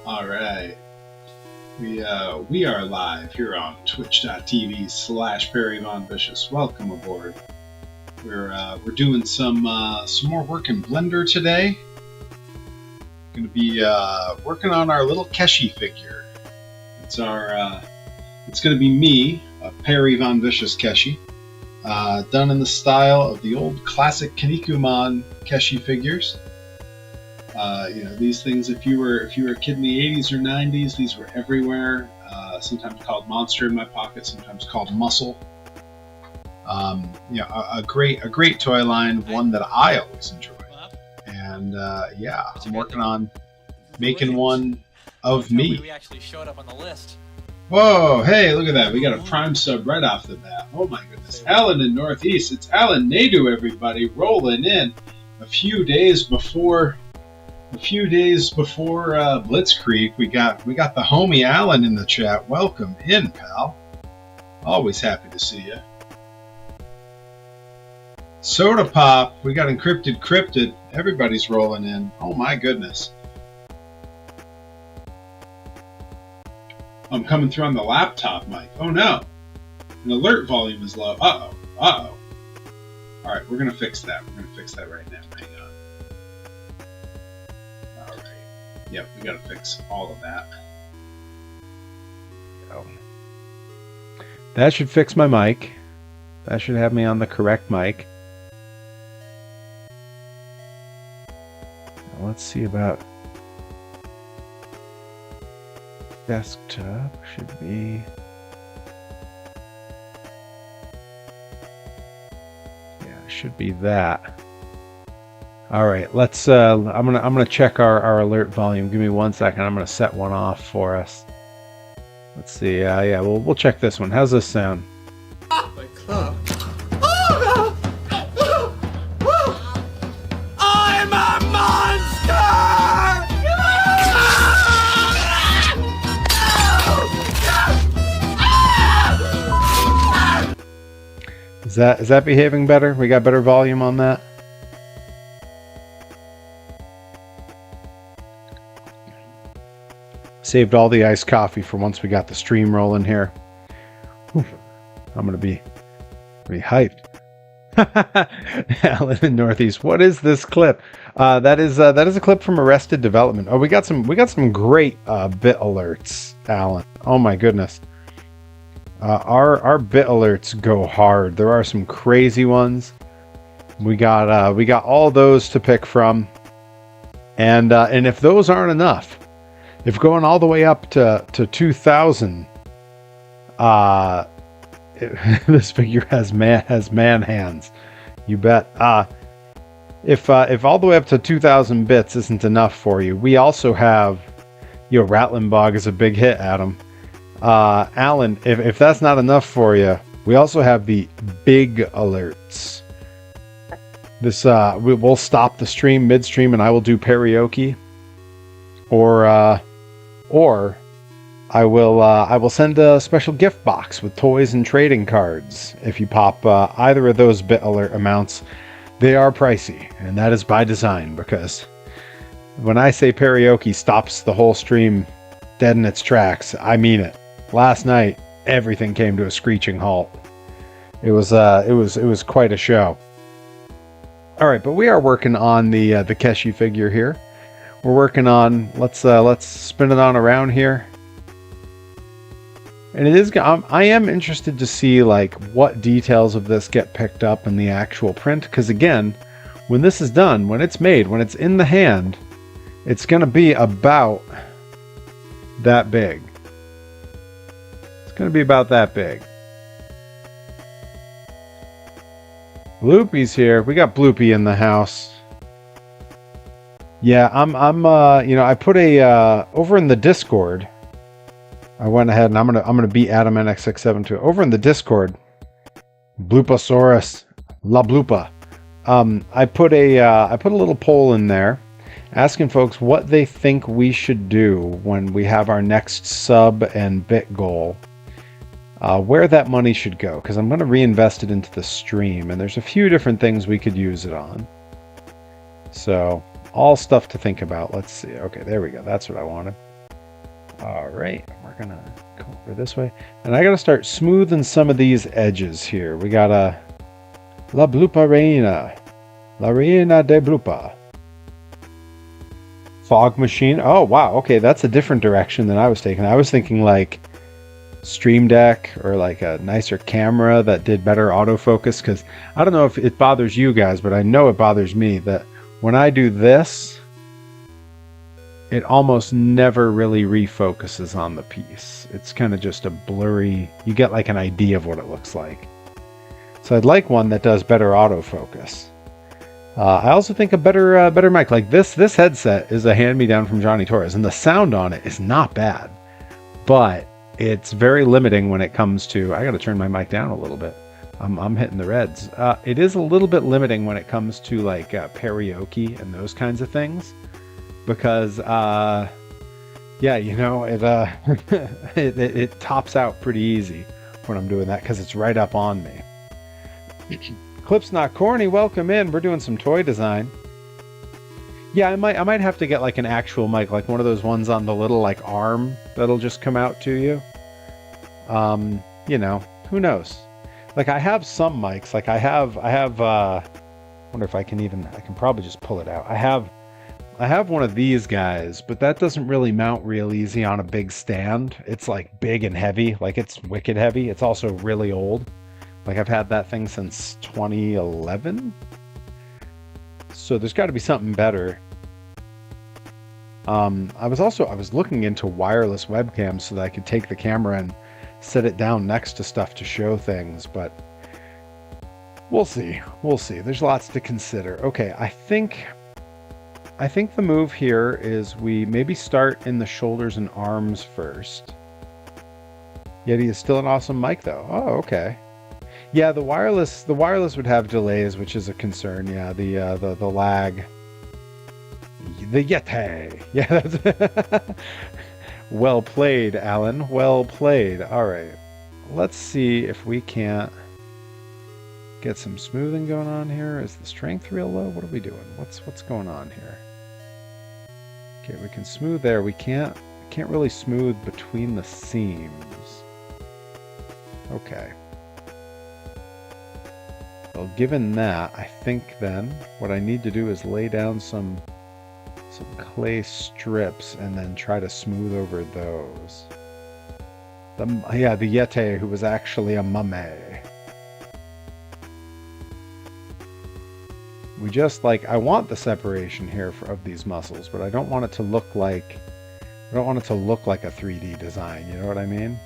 All right. We are live here on twitch.tv/Perry Von Vicious. Welcome aboard. We're doing some more work in Blender today. Going to be working on our little Keshi figure. It's going to be me, a Perry Von Vicious Keshi, done in the style of the old classic Kinnikuman Keshi figures. These things, if you were a kid in the 80s or 90s, these were everywhere. Sometimes called Monster in My Pocket, sometimes called Muscle. A great toy line, one that I always enjoy. And I'm working on making one of me. We actually showed up on the list. Whoa, hey, look at that. We got a Prime sub right off the bat. Oh my goodness. Alan in Northeast. It's Alan Nadu, everybody, rolling in a few days before Blitzkrieg. We got the homie Alan in the chat. Welcome in, pal. Always happy to see you. Soda Pop, we got Encrypted Cryptid. Everybody's rolling in. Oh my goodness. I'm coming through on the laptop mic. Oh no. An alert volume is low. Uh-oh. Alright, we're going to fix that. We're going to fix that right now. Hang on. Alright. Yep, we got to fix all of that. That should fix my mic. That should have me on the correct mic. Now let's see about desktop. Should be. Yeah, should be that. All right, let's. I'm gonna check our alert volume. Give me 1 second. I'm gonna set one off for us. Let's see. Yeah, we'll check this one. How's this sound? I'm a monster! Is that behaving better? We got better volume on that? Saved all the iced coffee for once we got the stream rolling here. Whew. I'm gonna be hyped. Alan in Northeast. What is this clip? That is a clip from Arrested Development. Oh, we got some great bit alerts, Alan. Oh my goodness. Our bit alerts go hard. There are some crazy ones. We got all those to pick from, and if those aren't enough, if going all the way up to 2,000, this figure has man hands. You bet. If all the way up to 2,000 bits isn't enough for you, we also have, Rattlinbog is a big hit, Adam. Alan, if that's not enough for you, we also have the big alerts. This we'll stop the stream midstream, and I will do karaoke, or I will send a special gift box with toys and trading cards if you pop either of those bit alert amounts. They are pricey, and that is by design, because when I say karaoke stops the whole stream dead in its tracks, I mean it. Last night, everything came to a screeching halt. It was quite a show. All right, but we are working on the Keshi figure here. We're working on. Let's spin it on around here. And it is. I am interested to see what details of this get picked up in the actual print, because again, when this is done, when it's made, when it's in the hand, it's going to be about that big. It's going to be about that big. Bloopy's here. We got Bloopy in the house. Yeah, I put a over in the Discord. I went ahead and I'm gonna beat Adam NX672 over in the Discord. Blooposaurus, La Bloopa. I put a little poll in there, asking folks what they think we should do when we have our next sub and bit goal. Where that money should go, because I'm going to reinvest it into the stream, and there's a few different things we could use it on. So, all stuff to think about. Let's see. Okay, there we go. That's what I wanted. All right, we're gonna go over this way. And I gotta start smoothing some of these edges here. We got a La Blupa Reina. La Reina de Blupa. Fog machine. Oh, wow. Okay, that's a different direction than I was taking. I was thinking like Stream Deck or like a nicer camera that did better autofocus, because I don't know if it bothers you guys, but I know it bothers me that when I do this, it almost never really refocuses on the piece. It's kind of just a blurry, you get like an idea of what it looks like. So I'd like one that does better autofocus. I also think a better mic like this headset is a hand-me-down from Johnny Torres, and the sound on it is not bad, but it's very limiting when it comes to, I got to turn my mic down a little bit. I'm hitting the reds. It is a little bit limiting when it comes to like karaoke and those kinds of things, because yeah, you know, it it tops out pretty easy when I'm doing that because it's right up on me. Clip's Not Corny, welcome in. We're doing some toy design. Yeah, I might have to get like an actual mic, like one of those ones on the little like arm that'll just come out to you. You know, who knows? Like I have some mics, like I have wonder if I can probably just pull it out. I have one of these guys, but that doesn't really mount real easy on a big stand. It's like big and heavy, like it's wicked heavy. It's also really old. Like I've had that thing since 2011. So there's got to be something better. I was looking into wireless webcams so that I could take the camera and set it down next to stuff to show things, but we'll see. We'll see. There's lots to consider. Okay, I think the move here is we maybe start in the shoulders and arms first. Yeti is still an awesome mic though. Oh, okay. Yeah, the wireless would have delays, which is a concern. Yeah, the lag. The Yeti. Yeah, that's well played, Alan. Well played. All right. Let's see if we can't get some smoothing going on here. Is the strength real low? What are we doing? What's going on here? Okay, we can smooth there. We can't really smooth between the seams. Okay. Well, given that, I think then what I need to do is lay down some clay strips and then try to smooth over those. The Yeti, who was actually a mummy. We just I want the separation here of these muscles, but I don't want it to look like a 3D design, you know what I mean?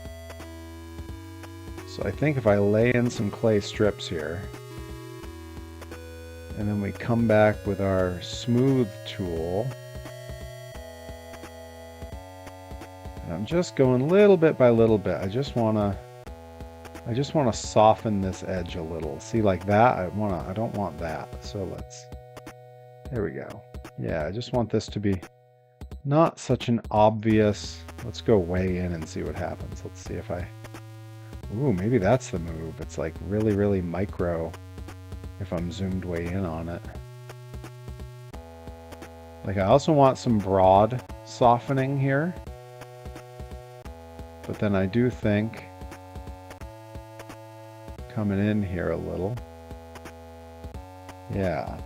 So I think if I lay in some clay strips here, and then we come back with our smooth tool. And I'm just going little bit by little bit. I just wanna soften this edge a little. See, like that? I don't want that. So there we go. Yeah, I just want this to be not such an obvious, let's go way in and see what happens. Let's see if ooh, maybe that's the move. It's like really, really micro. If I'm zoomed way in on it. Like I also want some broad softening here. But then I do think coming in here a little. Yeah.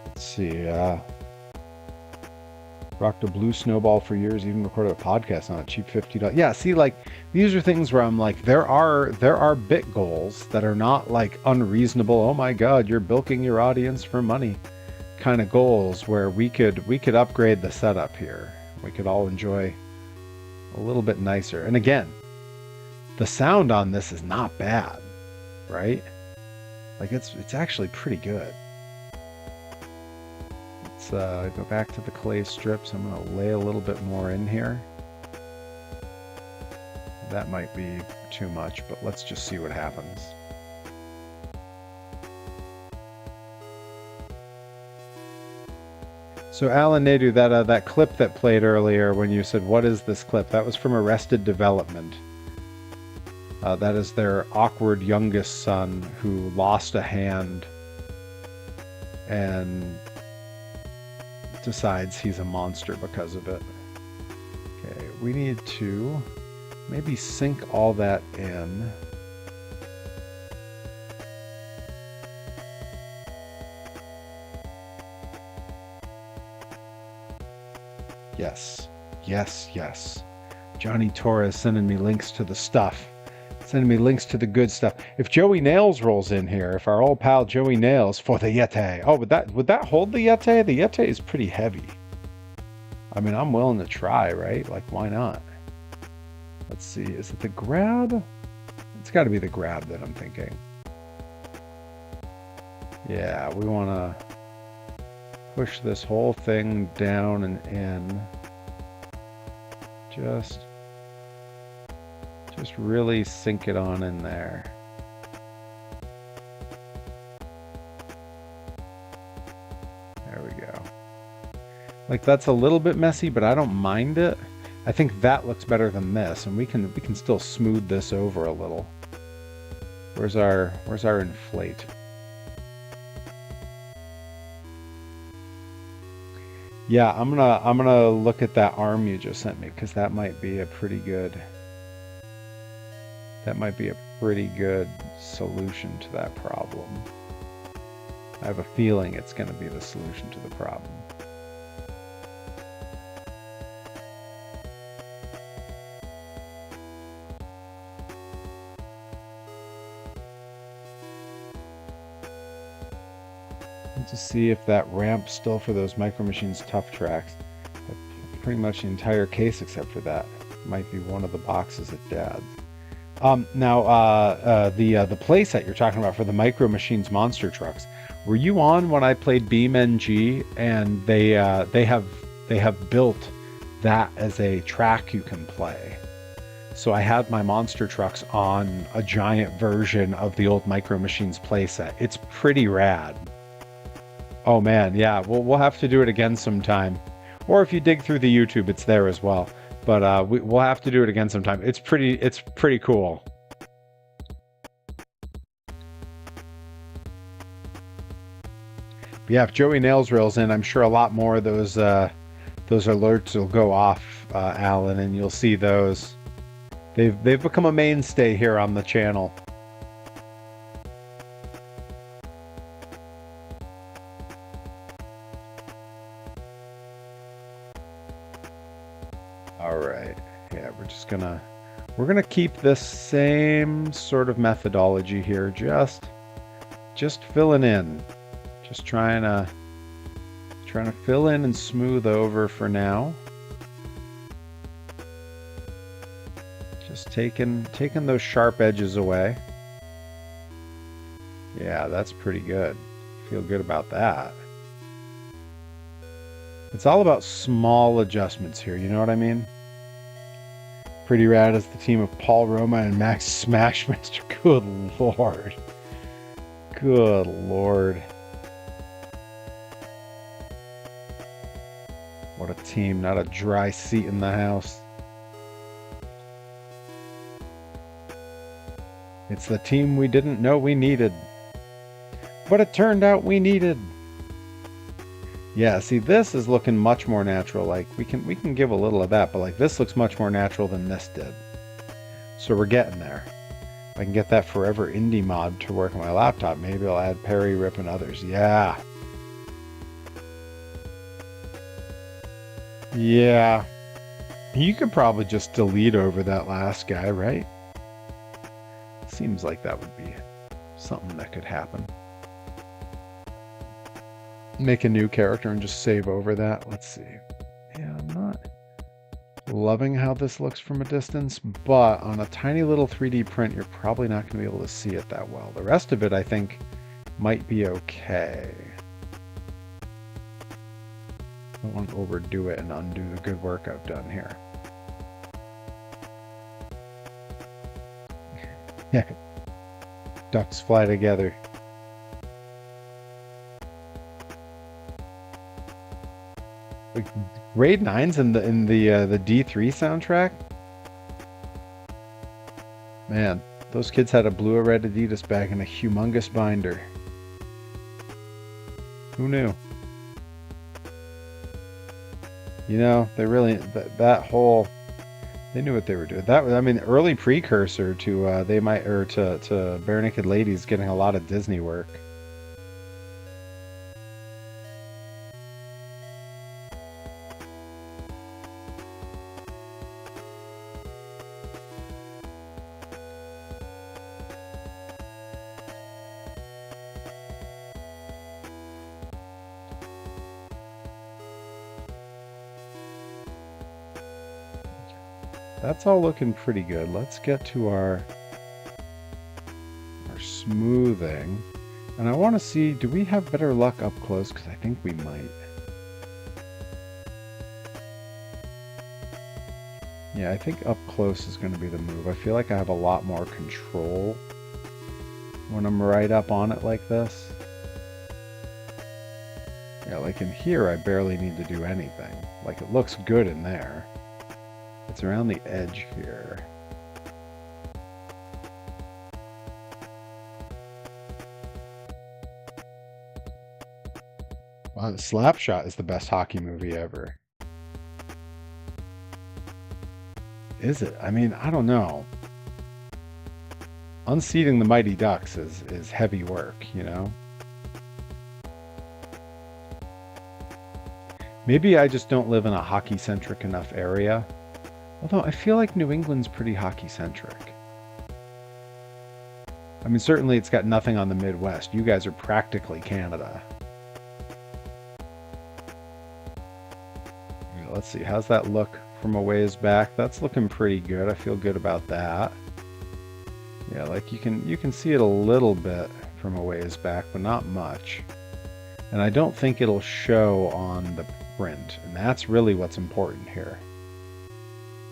Let's see. Rocked a blue snowball for years, even recorded a podcast on a cheap $50. Yeah, see, like these are things where I'm like, there are bit goals that are not like unreasonable. Oh my God, you're bilking your audience for money, kind of goals where we could upgrade the setup here. We could all enjoy a little bit nicer. And again, the sound on this is not bad, right? Like it's actually pretty good. Let's go back to the clay strips. I'm going to lay a little bit more in here. That might be too much, but let's just see what happens. So Alan Nadu, that clip that played earlier when you said, what is this clip? That was from Arrested Development. That is their awkward youngest son who lost a hand and decides he's a monster because of it. Okay, we need to maybe sink all that in. Yes, yes, yes. Johnny Torres sending me links to the stuff. Sending me links to the good stuff. If Joey Nails rolls in here, if our old pal Joey Nails for the Yeti. Oh, would that hold the Yeti? The Yeti is pretty heavy. I mean, I'm willing to try, right? Like, why not? Let's see. Is it the grab? It's got to be the grab that I'm thinking. Yeah, we want to push this whole thing down and in. Just really sink it on in there. There we go. Like, that's a little bit messy, but I don't mind it. I think that looks better than this, and we can still smooth this over a little. Where's our inflate? Yeah, I'm gonna look at that arm you just sent me, because that might be a pretty good solution to that problem. I have a feeling it's going to be the solution to the problem. To see if that ramp still for those Micro Machines Tough Tracks. Pretty much the entire case except for that. Might be one of the boxes at Dad's. Now, the playset you're talking about for the Micro Machines Monster Trucks, were you on when I played BeamNG? And they have built that as a track you can play. So I had my monster trucks on a giant version of the old Micro Machines playset. It's pretty rad. Oh man, yeah, we'll have to do it again sometime. Or if you dig through the YouTube, it's there as well. But we'll have to do it again sometime. It's pretty cool. But yeah, if Joey Nails rails in, I'm sure a lot more of those alerts will go off, Alan, and you'll see those. They've become a mainstay here on the channel. All right. Yeah, we're gonna keep this same sort of methodology here. Just filling in. Just trying to fill in and smooth over for now. Just taking those sharp edges away. Yeah, that's pretty good. Feel good about that. It's all about small adjustments here, you know what I mean? Pretty rad as the team of Paul Roma and Max Smashmaster. Good lord. Good lord. What a team, not a dry seat in the house. It's the team we didn't know we needed. But it turned out we needed. Yeah, see, this is looking much more natural. Like, we can give a little of that, but like this looks much more natural than this did. So we're getting there. If I can get that Forever Indie mod to work on my laptop, maybe I'll add Perry, Rip, and others. Yeah. Yeah. You could probably just delete over that last guy, right? Seems like that would be something that could happen. Make a new character and just save over that. Let's see. Yeah, I'm not loving how this looks from a distance, but on a tiny little 3D print, you're probably not going to be able to see it that well. The rest of it, I think, might be okay. I don't want to overdo it and undo the good work I've done here. Yeah. Ducks fly together. Like Raid 9's in the D3 soundtrack. Man, those kids had a blue or red Adidas bag and a humongous binder. Who knew? You know, they really that whole They knew what they were doing. That was, I mean, early precursor to they might or to Bare Naked Ladies getting a lot of Disney work. That's all looking pretty good. Let's get to our smoothing. And I want to see, do we have better luck up close? Because I think we might. Yeah, I think up close is going to be the move. I feel like I have a lot more control when I'm right up on it like this. Yeah, like in here, I barely need to do anything. Like, it looks good in there. It's around the edge here. Wow, the Slapshot is the best hockey movie ever. Is it? I mean, I don't know. Unseating the Mighty Ducks is heavy work, you know? Maybe I just don't live in a hockey-centric enough area. Although I feel like New England's pretty hockey-centric. I mean, certainly it's got nothing on the Midwest. You guys are practically Canada. Let's see, how's that look from a ways back? That's looking pretty good. I feel good about that. Yeah, like you can see it a little bit from a ways back, but not much. And I don't think it'll show on the print, and that's really what's important here.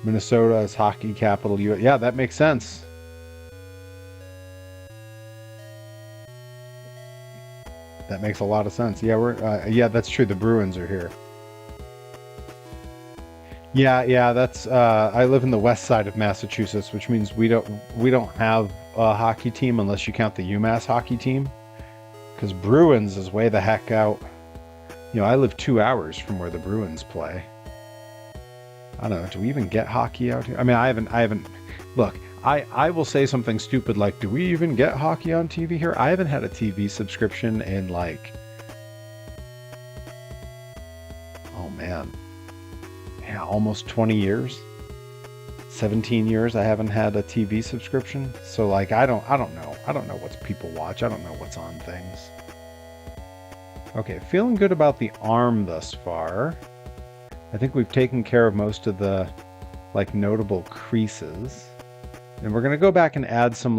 Minnesota is hockey capital. Yeah, that makes sense. That makes a lot of sense. Yeah, yeah, that's true. The Bruins are here. Yeah, that's I live in the west side of Massachusetts, which means we don't have a hockey team unless you count the UMass hockey team. Because Bruins is way the heck out. You know, I live 2 hours from where the Bruins play. I don't know, do we even get hockey out here? I mean, I haven't look, I will say something stupid like, do we even get hockey on TV here? I haven't had a TV subscription in like, oh man. Yeah, almost 20 years. 17 years I haven't had a TV subscription. So like I don't know. I don't know what people watch. I don't know what's on things. Okay, feeling good about the arm thus far. I think we've taken care of most of the like notable creases. And we're gonna go back and add some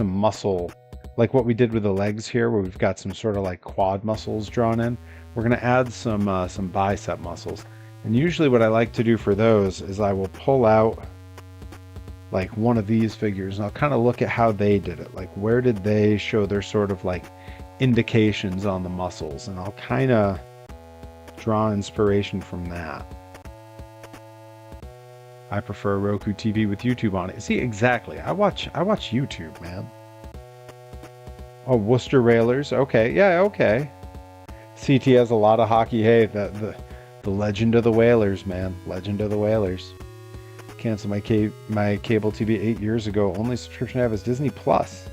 muscle, like what we did with the legs here, where we've got some sort of like quad muscles drawn in. We're gonna add some bicep muscles. And usually what I like to do for those is I will pull out like one of these figures and I'll kind of look at how they did it. Like where did they show their sort of like indications on the muscles, and I'll kind of draw inspiration from that. I prefer a Roku TV with YouTube on it. See, exactly. I watch YouTube, man. Oh, Worcester Railers. Okay, yeah, okay. CT has a lot of hockey. Hey, the legend of the Whalers, man. Legend of the Whalers. Canceled my cable TV 8 years ago. Only subscription I have is Disney Plus,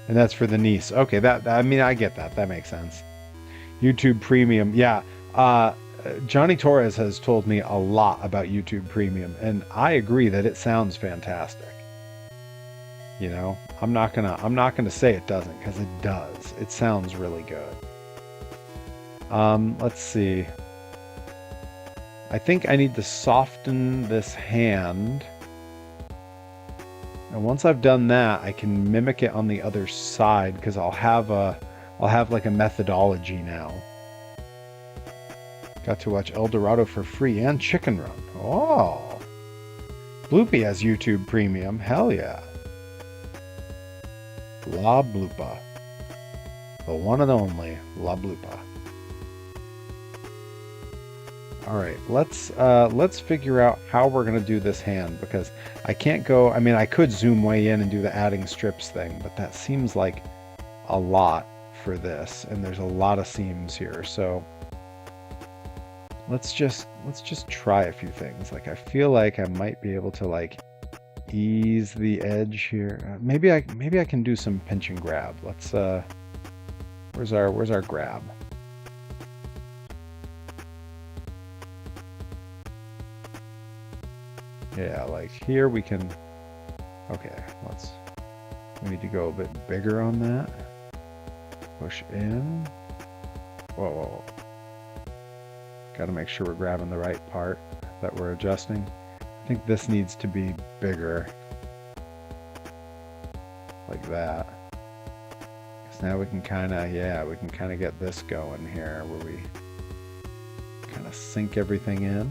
and that's for the niece. Okay, that I mean I get that. That makes sense. YouTube Premium, yeah. Johnny Torres has told me a lot about YouTube Premium, and I agree that it sounds fantastic. You know, I'm not gonna say it doesn't, because it does. It sounds really good. Let's see. I think I need to soften this hand. And once I've done that, I can mimic it on the other side, because I'll have like a methodology now. Got to watch El Dorado for free and Chicken Run. Oh. Bloopy has YouTube Premium. Hell yeah. La Bloopa. The one and only La Bloopa. All right, let's figure out how we're gonna do this hand, because I can't go. I mean, I could zoom way in and do the adding strips thing, but that seems like a lot for this, and there's a lot of seams here. So let's just try a few things. Like I feel like I might be able to like ease the edge here. Maybe I can do some pinch and grab. Let's where's our grab? Yeah, like here we can. Okay, we need to go a bit bigger on that. Push in. Whoa, whoa, whoa. Got to make sure we're grabbing the right part that we're adjusting. I think this needs to be bigger. Like that. Because now we can kind of, we can kind of get this going here where we kind of sink everything in.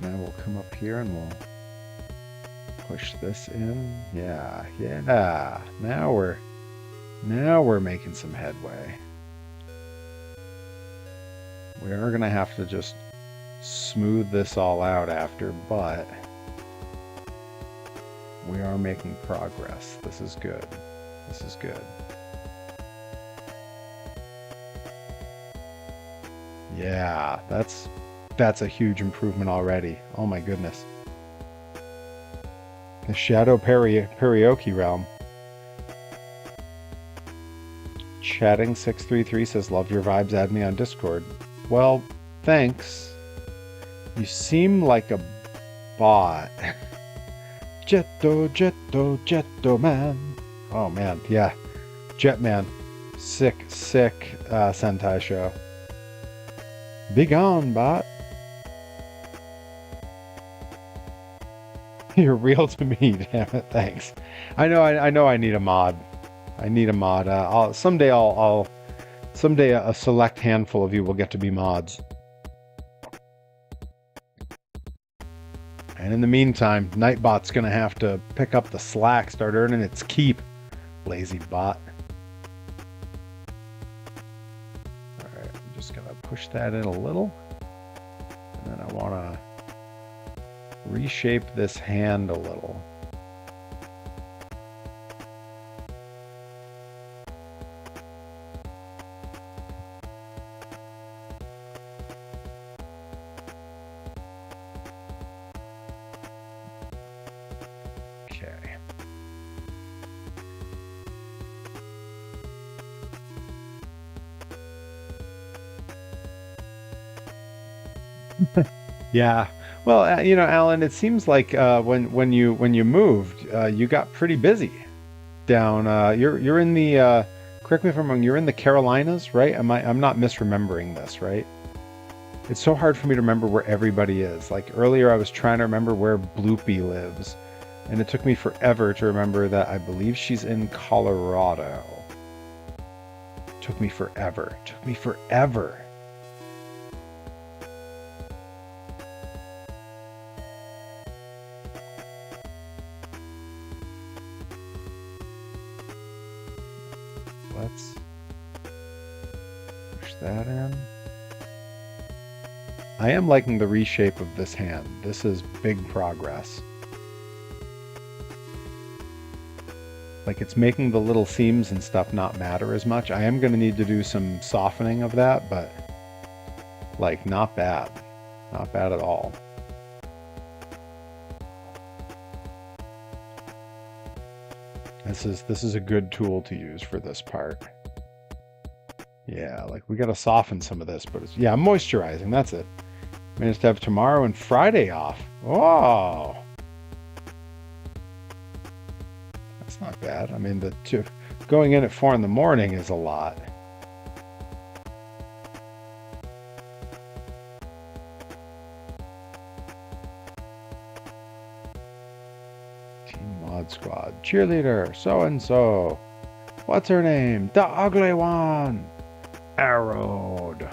Now we'll come up here and we'll push this in. Yeah. Now we're making some headway. We are going to have to just smooth this all out after, but we are making progress. This is good. This is good. Yeah, that's a huge improvement already. Oh my goodness. The Shadow Karaoke Realm. Chatting 633 says, love your vibes, add me on Discord. Well, thanks. You seem like a bot. Jetto man. Oh man, yeah. Jetman. Sick Sentai show. Be gone, bot. You're real to me, damn it, thanks. I know I need a mod. I need a mod. Someday a select handful of you will get to be mods. And in the meantime, Nightbot's gonna have to pick up the slack, start earning its keep. Lazy bot. Alright, I'm just gonna push that in a little. And then I wanna reshape this hand a little. Yeah, well, Alan, it seems like when you moved, you got pretty busy down. You're in the correct me if I'm wrong. You're in the Carolinas, right? I'm not misremembering this, right? It's so hard for me to remember where everybody is. Like earlier, I was trying to remember where Bloopy lives, and it took me forever to remember that I believe she's in Colorado. Took me forever. Let's push that in. I am liking the reshape of this hand. This is big progress. Like it's making the little seams and stuff not matter as much. I am going to need to do some softening of that, but like not bad. Not bad at all. This is a good tool to use for this part. Yeah, like we got to soften some of this, but it's, yeah, moisturizing, that's it. Managed to have tomorrow and Friday off. Oh, that's not bad. I mean, going in at 4 in the morning is a lot. Squad cheerleader so-and-so. What's her name? The ugly one. Arrowed.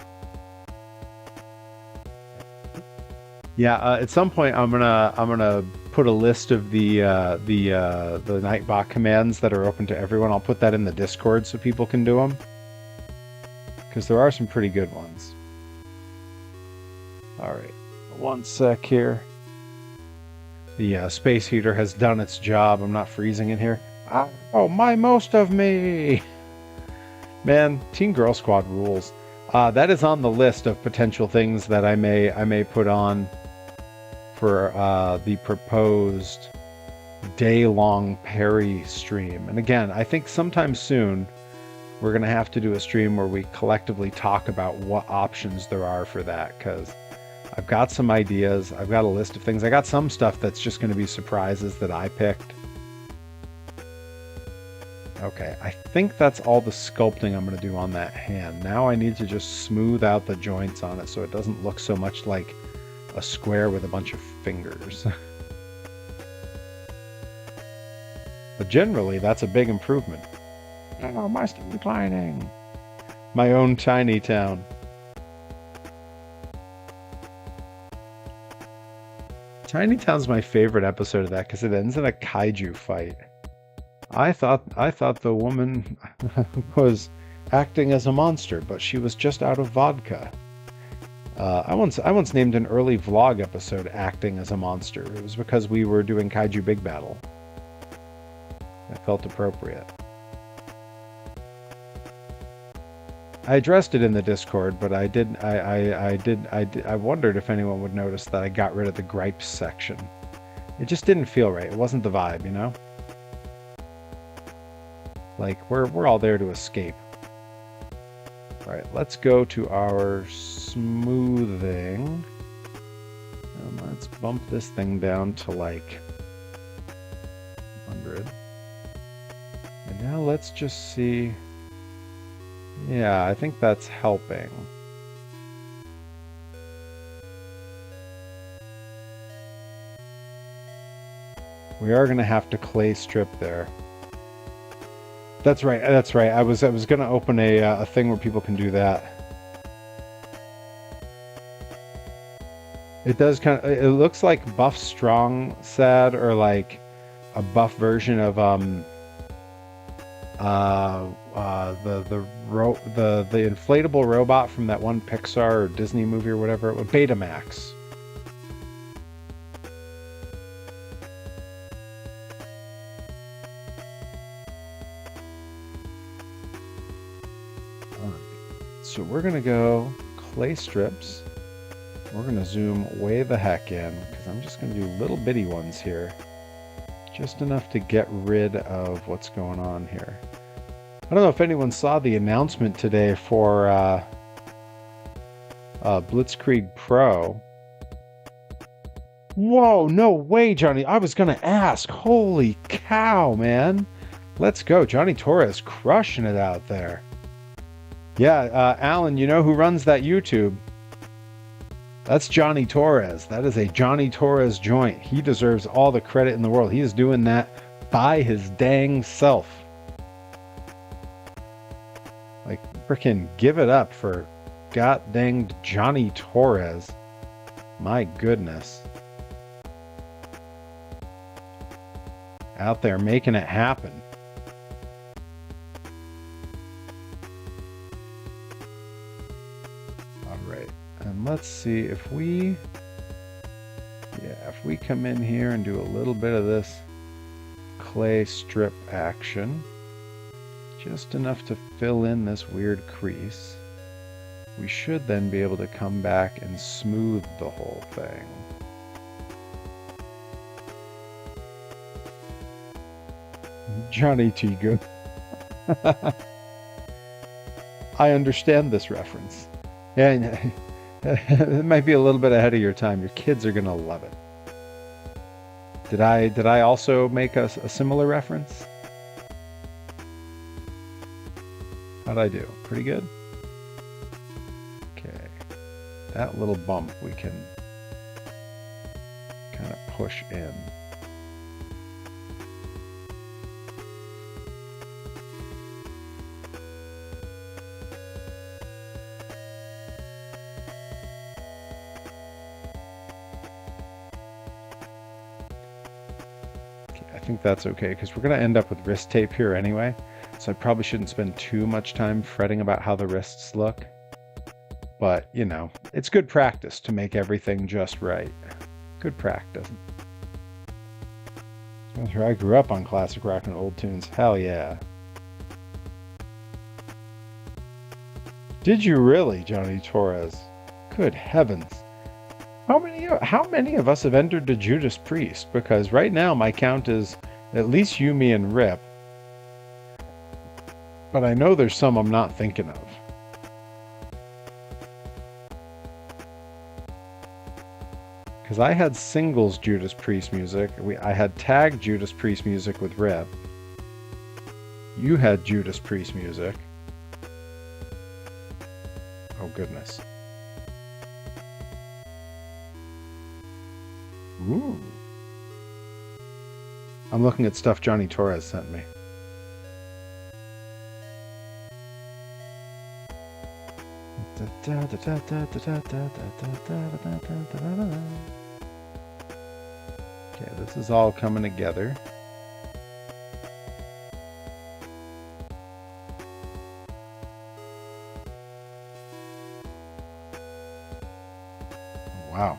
Yeah, at some point I'm gonna put a list of the Nightbot commands that are open to everyone. I'll put that in the Discord so people can do them, because there are some pretty good ones. All right, one sec here. The space heater has done its job. I'm not freezing in here. Oh, my most of me! Man, Teen Girl Squad rules. That is on the list of potential things that I may put on for the proposed day-long Perry stream. And again, I think sometime soon we're going to have to do a stream where we collectively talk about what options there are for that, because I've got some ideas. I've got a list of things. I got some stuff that's just going to be surprises that I picked. Okay, I think that's all the sculpting I'm going to do on that hand. Now I need to just smooth out the joints on it so it doesn't look so much like a square with a bunch of fingers. But generally, that's a big improvement. Oh, am I still declining? My own tiny town. Tiny Town's my favorite episode of that because it ends in a kaiju fight. I thought the woman was acting as a monster, but she was just out of vodka. I once named an early vlog episode "Acting as a Monster." It was because we were doing Kaiju Big Battle. It felt appropriate. I addressed it in the Discord, but I wondered if anyone would notice that I got rid of the gripes section. It just didn't feel right. It wasn't the vibe, you know? Like, we're all there to escape. Alright, let's go to our smoothing. And let's bump this thing down to like 100. And now let's just see. Yeah, I think that's helping. We are going to have to clay strip there. That's right. That's right. I was going to open a thing where people can do that. It does kind of. It looks like Buff Strong Sad, or like a buff version of the inflatable robot from that one Pixar or Disney movie or whatever it was, Betamax. So we're going to go clay strips. We're going to zoom way the heck in, because I'm just going to do little bitty ones here. Just enough to get rid of what's going on here. I don't know if anyone saw the announcement today for Blitzkrieg Pro. Whoa, no way, Johnny. I was going to ask. Holy cow, man. Let's go. Johnny Torres crushing it out there. Yeah, Alan, you know who runs that YouTube? That's Johnny Torres. That is a Johnny Torres joint. He deserves all the credit in the world. He is doing that by his dang self. Like, frickin' give it up for god dang Johnny Torres. My goodness. Out there making it happen. And let's see if we come in here and do a little bit of this clay strip action, just enough to fill in this weird crease, we should then be able to come back and smooth the whole thing. Johnny T. Good. I understand this reference. Yeah. It might be a little bit ahead of your time. Your kids are going to love it. Did I also make a similar reference? How'd I do? Pretty good? Okay. That little bump we can kind of push in. I think that's okay, because we're going to end up with wrist tape here anyway, so I probably shouldn't spend too much time fretting about how the wrists look. But, you know, it's good practice to make everything just right. Good practice. I grew up on classic rock and old tunes. Hell yeah. Did you really, Johnny Torres? Good heavens. How many of us have entered the Judas Priest? Because right now my count is at least you, me, and Rip. But I know there's some I'm not thinking of. Because I had singles Judas Priest music. I had tagged Judas Priest music with Rip. You had Judas Priest music. Oh, goodness. Ooh. I'm looking at stuff Johnny Torres sent me. Okay, this is all coming together. Wow.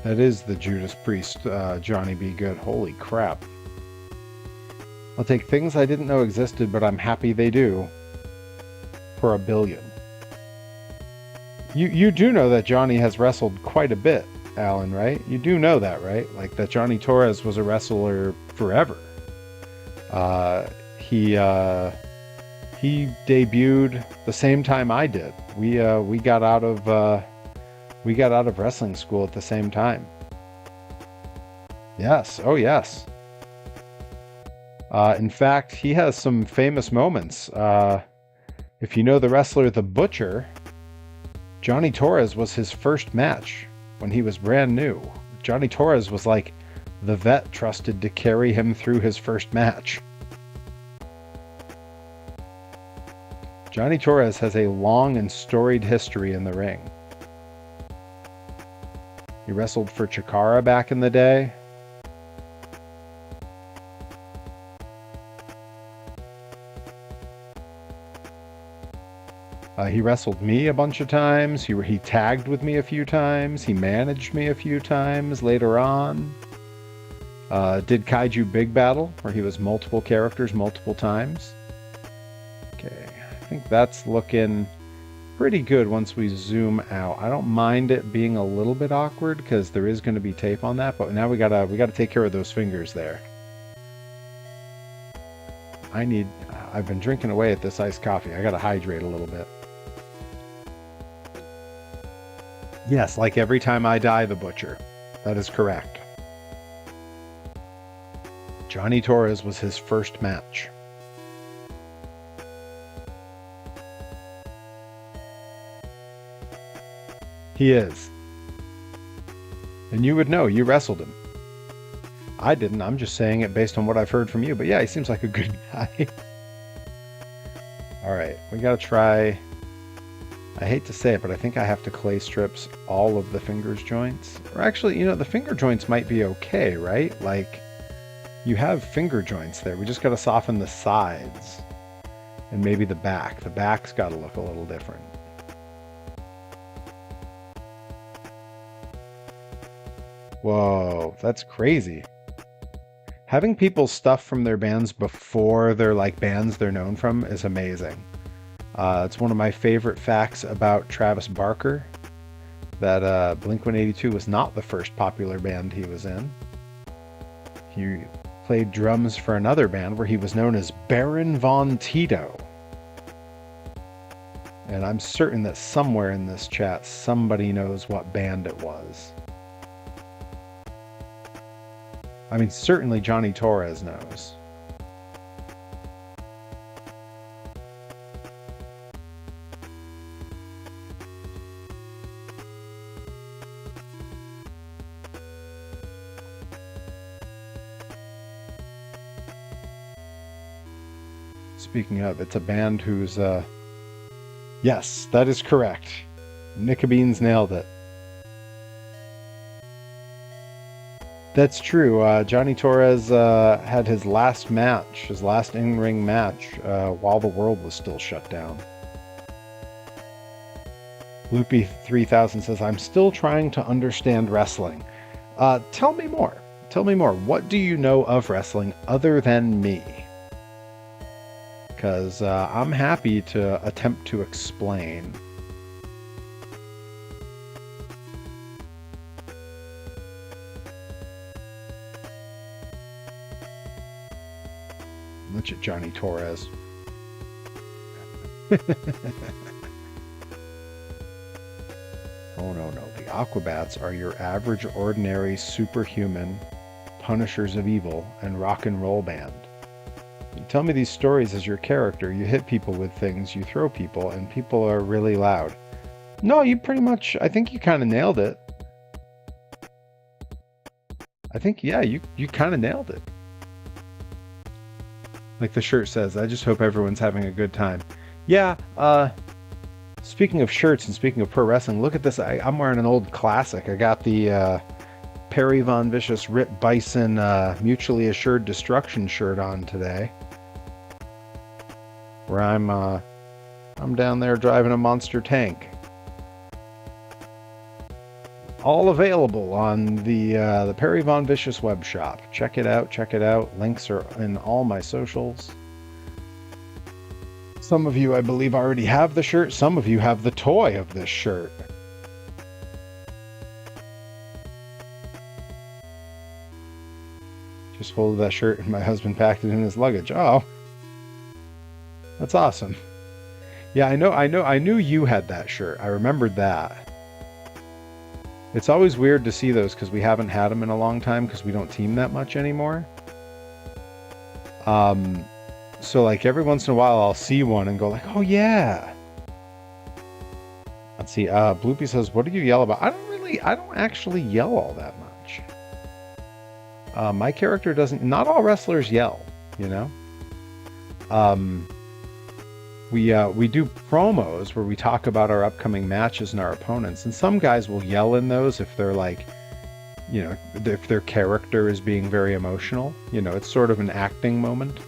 That is the Judas Priest, Johnny B. Good. Holy crap. I'll take things I didn't know existed, but I'm happy they do. For $1 billion. You do know that Johnny has wrestled quite a bit, Alan, right? You do know that, right? Like that Johnny Torres was a wrestler forever. He debuted the same time I did. We got out of wrestling school at the same time. Yes, oh yes. In fact, he has some famous moments. If you know the wrestler The Butcher, Johnny Torres was his first match when he was brand new. Johnny Torres was like the vet trusted to carry him through his first match. Johnny Torres has a long and storied history in the ring. He wrestled for Chikara back in the day. He wrestled me a bunch of times. He tagged with me a few times. He managed me a few times later on. Did Kaiju Big Battle, where he was multiple characters multiple times. Okay, I think that's looking pretty good once we zoom out. I don't mind it being a little bit awkward because there is going to be tape on that, but now we gotta take care of those fingers there. I've been drinking away at this iced coffee. I gotta hydrate a little bit. Yes, like every time I die, the Butcher. That is correct. Johnny Torres was his first match. He is. And you would know, you wrestled him. I didn't, I'm just saying it based on what I've heard from you. But yeah, he seems like a good guy. Alright, we gotta try... I hate to say it, but I think I have to clay strips all of the fingers joints. Or actually, you know, the finger joints might be okay, right? Like, you have finger joints there. We just gotta soften the sides. And maybe the back. The back's gotta look a little different. Whoa, that's crazy. Having people stuff from their bands before they're like bands they're known from is amazing. It's one of my favorite facts about Travis Barker, that Blink-182 was not the first popular band he was in. He played drums for another band where he was known as Baron Von Tito. And I'm certain that somewhere in this chat somebody knows what band it was. I mean, certainly Johnny Torres knows. Speaking of, it's a band who's, yes, that is correct. Nickabeans nailed it. That's true. Johnny Torres had his last match, his last in-ring match, while the world was still shut down. Loopy 3000 says, I'm still trying to understand wrestling. Tell me more. Tell me more. What do you know of wrestling other than me? Because I'm happy to attempt to explain. Look at Johnny Torres. Oh no, no. The Aquabats are your average, ordinary, superhuman punishers of evil and rock and roll band. You tell me these stories as your character. You hit people with things, you throw people, and people are really loud. No, you pretty much, I think you kind of nailed it. I think, yeah, you kind of nailed it. Like the shirt says, I just hope everyone's having a good time. Yeah, speaking of shirts and speaking of pro wrestling, look at this. I'm wearing an old classic. I got the Perry Von Vicious Rip Bison Mutually Assured Destruction shirt on today. Where I'm down there driving a monster tank. All available on the Perry Von Vicious web shop. Check it out, check it out. Links are in all my socials. Some of you, I believe, already have the shirt. Some of you have the toy of this shirt. Just folded that shirt and my husband packed it in his luggage. Oh, that's awesome. Yeah, I knew you had that shirt. I remembered that. It's always weird to see those because we haven't had them in a long time because we don't team that much anymore. So like every once in a while I'll see one and go like, oh yeah. Let's see, Bloopy says, what do you yell about? I don't actually yell all that much. My character doesn't, not all wrestlers yell, you know? We do promos where we talk about our upcoming matches and our opponents, and some guys will yell in those if they're like, you know, if their character is being very emotional. You know, it's sort of an acting moment.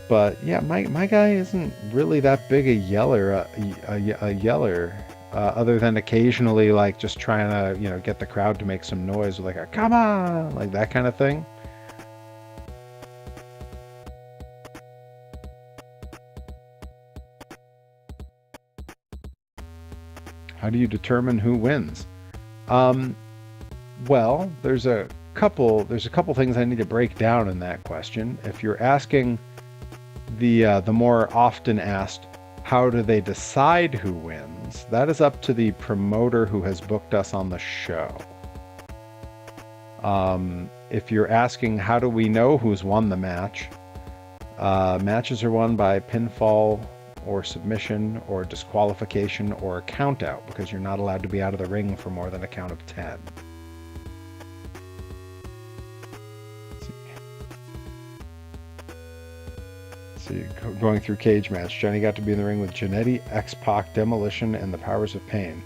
But yeah, my guy isn't really that big a yeller, other than occasionally like just trying to, you know, get the crowd to make some noise with like a come on, like that kind of thing. How do you determine who wins? Well, there's a couple things I need to break down in that question. If you're asking the more often asked, how do they decide who wins? That is up to the promoter who has booked us on the show. If you're asking how do we know who's won the match, matches are won by pinfall or submission or disqualification or a count out, because you're not allowed to be out of the ring for more than a count of 10. See, going through cage match, Johnny got to be in the ring with Jannetty, X-Pac, Demolition, and the Powers of Pain.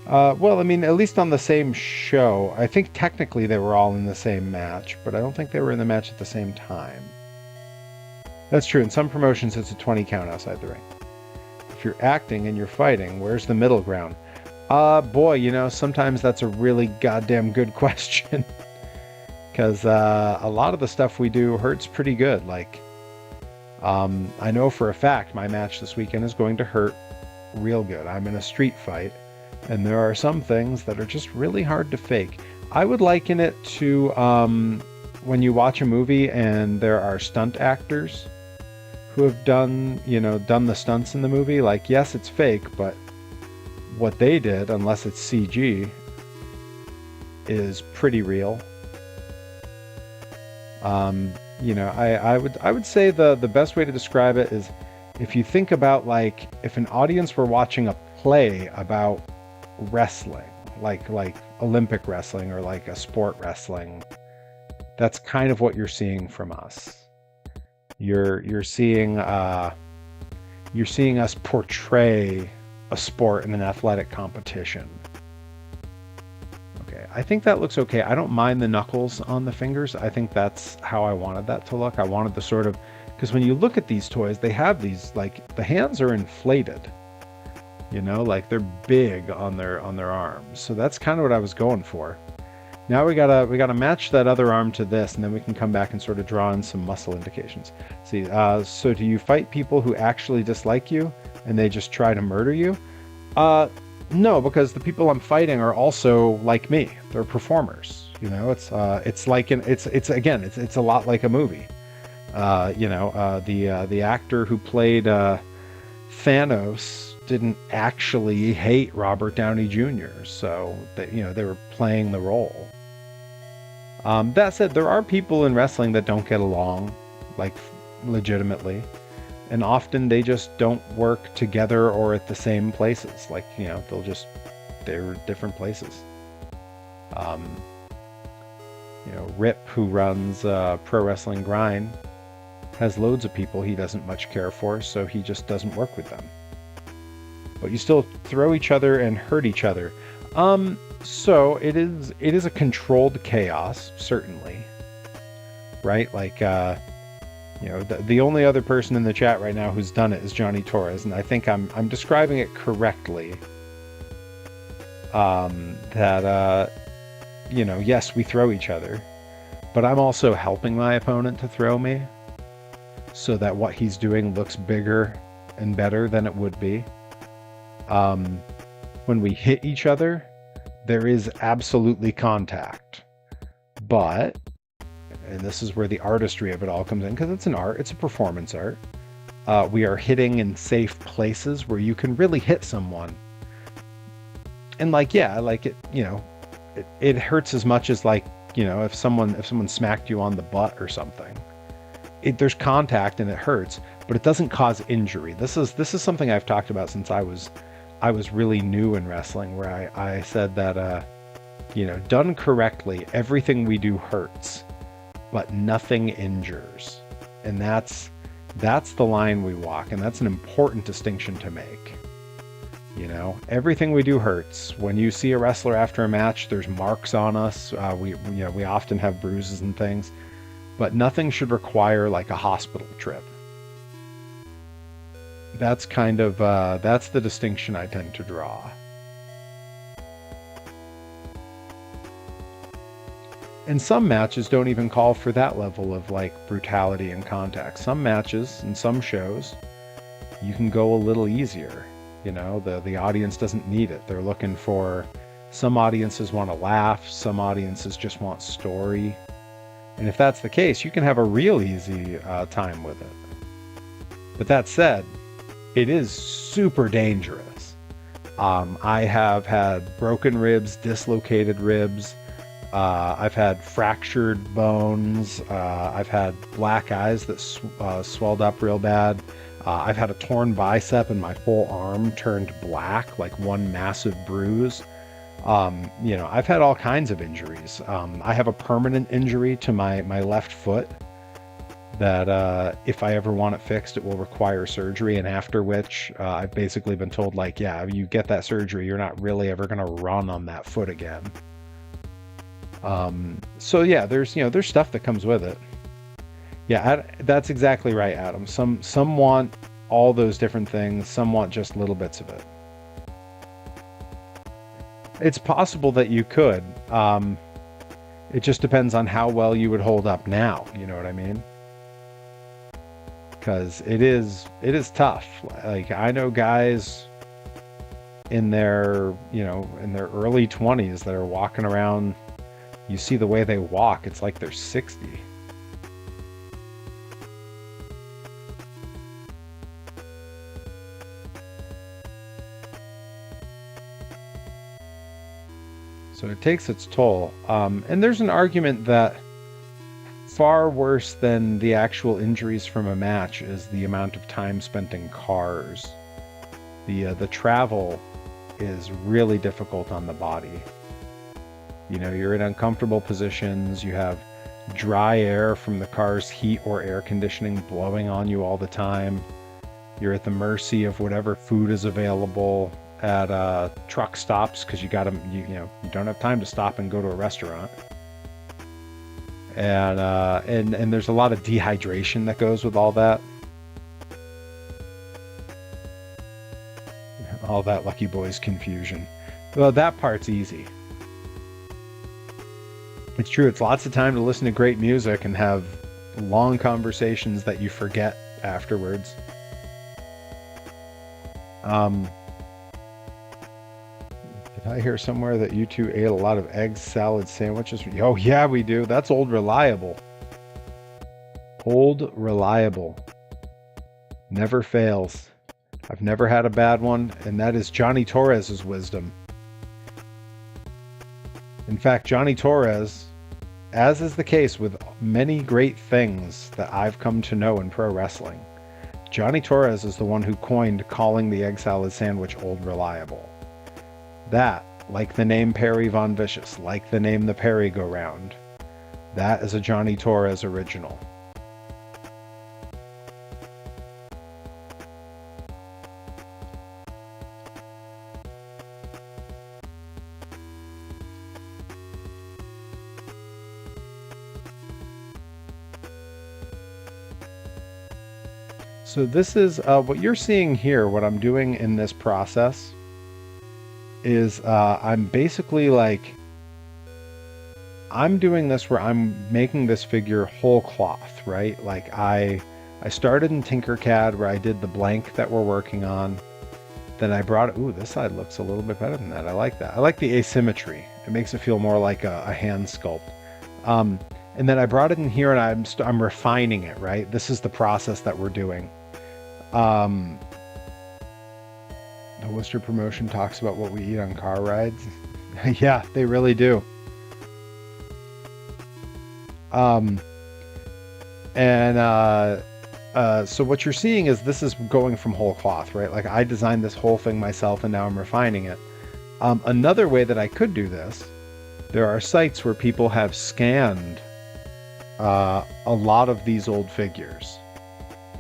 Well, I mean, at least on the same show. I think technically they were all in the same match, but I don't think they were in the match at the same time. That's true. In some promotions, it's a 20 count outside the ring. If you're acting and you're fighting, where's the middle ground? Boy, you know, sometimes that's a really goddamn good question. Because a lot of the stuff we do hurts pretty good. Like, I know for a fact my match this weekend is going to hurt real good. I'm in a street fight, and there are some things that are just really hard to fake. I would liken it to when you watch a movie and there are stunt actors who have done the stunts in the movie. Like, yes, it's fake, but what they did, unless it's CG, is pretty real. You know, I would say the best way to describe it is if you think about, like, if an audience were watching a play about wrestling, like Olympic wrestling or like a sport wrestling, that's kind of what you're seeing from us. You're seeing us portray a sport in an athletic competition. Okay, I think that looks okay. I don't mind the knuckles on the fingers. I think that's how I wanted that to look. I wanted the sort of, because when you look at these toys, they have these, like, the hands are inflated. You know, like they're big on their arms. So that's kind of what I was going for. Now we gotta match that other arm to this, and then we can come back and sort of draw in some muscle indications. See, so do you fight people who actually dislike you and they just try to murder you? No, because the people I'm fighting are also like me. They're performers. It's like it's a lot like a movie. The actor who played Thanos didn't actually hate Robert Downey Jr., so they were playing the role. That said, there are people in wrestling that don't get along, like legitimately, and often they just don't work together or at the same places. Like they're different places. Um, Rip, who runs Pro Wrestling Grind, has loads of people he doesn't much care for, so he just doesn't work with them. But you still throw each other and hurt each other. So it is a controlled chaos, certainly. Right? Like the only other person in the chat right now who's done it is Johnny Torres, and I think I'm describing it correctly. Yes, we throw each other, but I'm also helping my opponent to throw me, so that what he's doing looks bigger and better than it would be. When we hit each other, there is absolutely contact. But, and this is where the artistry of it all comes in, because it's an art, it's a performance art. We are hitting in safe places where you can really hit someone. And it hurts as much as if someone smacked you on the butt or something. There's contact and it hurts, but it doesn't cause injury. This is something I've talked about since I was really new in wrestling, where I said that done correctly, everything we do hurts, but nothing injures. And that's the line we walk, and that's an important distinction to make. Everything we do hurts. When you see a wrestler after a match, there's marks on us. We often have bruises and things, but nothing should require like a hospital trip. That's that's the distinction I tend to draw. And some matches don't even call for that level of brutality and contact. Some matches and some shows, you can go a little easier. The audience doesn't need it. They're looking for, some audiences want to laugh, some audiences just want story. And if that's the case, you can have a real easy time with it. But that said, it is super dangerous. I have had broken ribs, dislocated ribs. I've had fractured bones. I've had black eyes that swelled up real bad. I've had a torn bicep and my whole arm turned black, like one massive bruise. I've had all kinds of injuries. I have a permanent injury to my left foot that if I ever want it fixed, it will require surgery, and after which I've basically been told, you get that surgery, you're not really ever going to run on that foot again. There's stuff that comes with it. Yeah, that's exactly right, Adam. Some want all those different things, some want just little bits of it. It's possible that you could. It just depends on how well you would hold up now, you know what I mean? Because it is tough. I know guys in their early 20s that are walking around, you see the way they walk, it's like they're 60. So it takes its toll. And there's an argument that far worse than the actual injuries from a match is the amount of time spent in cars. The travel is really difficult on the body. You're in uncomfortable positions. You have dry air from the car's heat or air conditioning blowing on you all the time. You're at the mercy of whatever food is available at truck stops, because you don't have time to stop and go to a restaurant. And there's a lot of dehydration that goes with all that. All that Lucky Boys confusion. Well, that part's easy. It's true, it's lots of time to listen to great music and have long conversations that you forget afterwards. I hear somewhere that you two ate a lot of egg salad sandwiches. Oh, yeah, we do. That's Old Reliable. Old Reliable. Never fails. I've never had a bad one, and that is Johnny Torres's wisdom. In fact, Johnny Torres, as is the case with many great things that I've come to know in pro wrestling, Johnny Torres is the one who coined calling the egg salad sandwich Old Reliable. That, like the name Perry Von Vicious, like the name the Perry Go Round, that is a Johnny Torres original. So this is what you're seeing here. What I'm doing in this process is I'm basically like, I'm doing this where I'm making this figure whole cloth, right? Like I started in Tinkercad where I did the blank that we're working on. Then I brought it. Ooh, this side looks a little bit better than that. I like that. I like the asymmetry. It makes it feel more like a hand sculpt. And then I brought it in here and I'm refining it, right? This is the process that we're doing. The Worcester promotion talks about what we eat on car rides. Yeah, they really do. So what you're seeing is this is going from whole cloth, right? Like I designed this whole thing myself and now I'm refining it. Another way that I could do this, there are sites where people have scanned a lot of these old figures.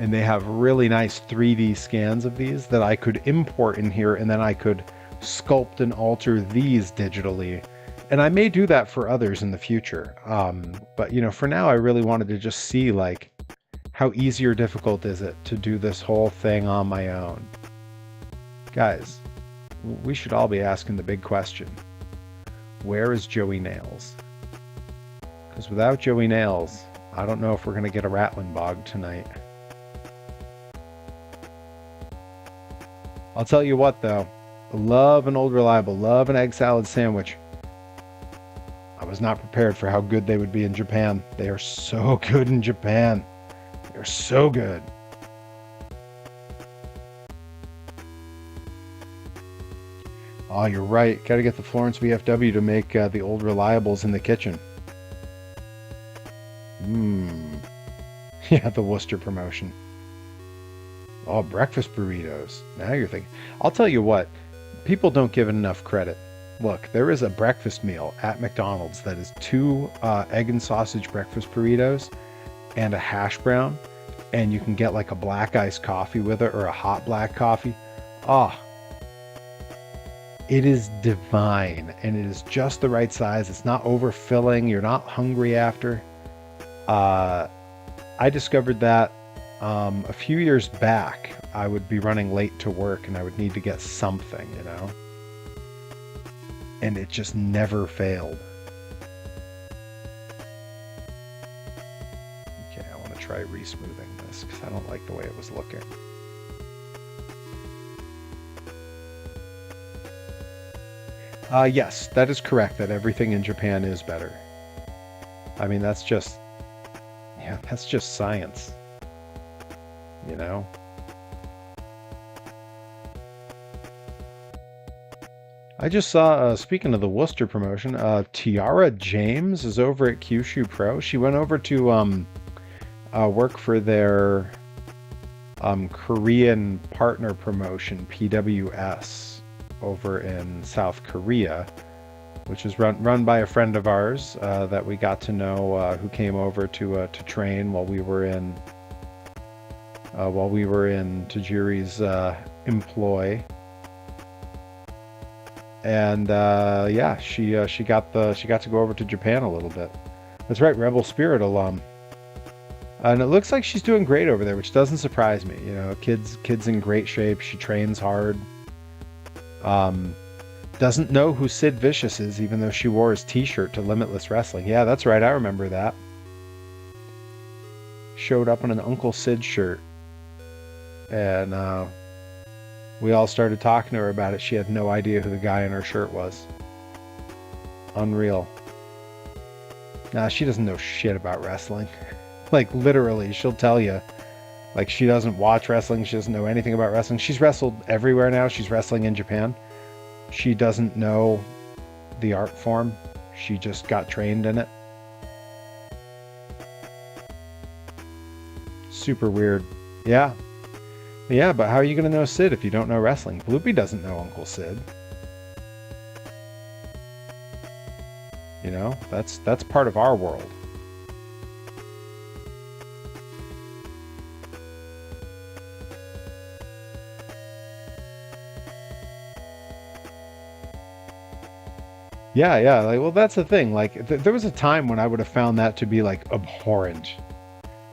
And they have really nice 3D scans of these that I could import in here, and then I could sculpt and alter these digitally. And I may do that for others in the future. But you know, for now, I really wanted to just see like how easy or difficult is it to do this whole thing on my own. Guys, we should all be asking the big question. Where is Joey Nails? Because without Joey Nails, I don't know if we're going to get a Rattling Bog tonight. I'll tell you what, though. Love an Old Reliable. Love an egg salad sandwich. I was not prepared for how good they would be in Japan. They are so good in Japan. They're so good. Oh, you're right. Got to get the Florence VFW to make the Old Reliables in the kitchen. Yeah, the Worcester promotion. Oh, breakfast burritos. Now you're thinking. I'll tell you what, people don't give it enough credit. Look, there is a breakfast meal at McDonald's that is 2 egg and sausage breakfast burritos and a hash brown, and you can get like a black iced coffee with it or a hot black coffee. Ah, it is divine, and it is just the right size. It's not overfilling. You're not hungry after. I discovered that a few years back. I would be running late to work and I would need to get something, you know, and it just never failed. Okay, I want to try resmoothing this because I don't like the way it was looking. Yes, that is correct, that everything in Japan is better. I mean, that's just science, you know? I just saw, speaking of the Worcester promotion, Tiara James is over at Kyushu Pro. She went over to work for their Korean partner promotion, PWS, over in South Korea, which is run by a friend of ours that we got to know, who came over to train while we were in Tajiri's employ. And yeah, she got to go over to Japan a little bit. That's right, Rebel Spirit alum. And it looks like she's doing great over there, which doesn't surprise me. You know, kid's in great shape. She trains hard. Doesn't know who Sid Vicious is, even though she wore his t-shirt to Limitless Wrestling. Yeah, that's right. I remember that. Showed up in an Uncle Sid shirt. And We all started talking to her about it. She had no idea who the guy in her shirt was. Unreal. Nah, she doesn't know shit about wrestling. Like, literally, she'll tell you. Like, she doesn't watch wrestling. She doesn't know anything about wrestling. She's wrestled everywhere now. She's wrestling in Japan. She doesn't know the art form. She just got trained in it. Super weird. Yeah. Yeah, but how are you going to know Sid if you don't know wrestling? Bloopy doesn't know Uncle Sid. You know, that's part of our world. Yeah, like, well, that's the thing. Like, there was a time when I would have found that to be like abhorrent,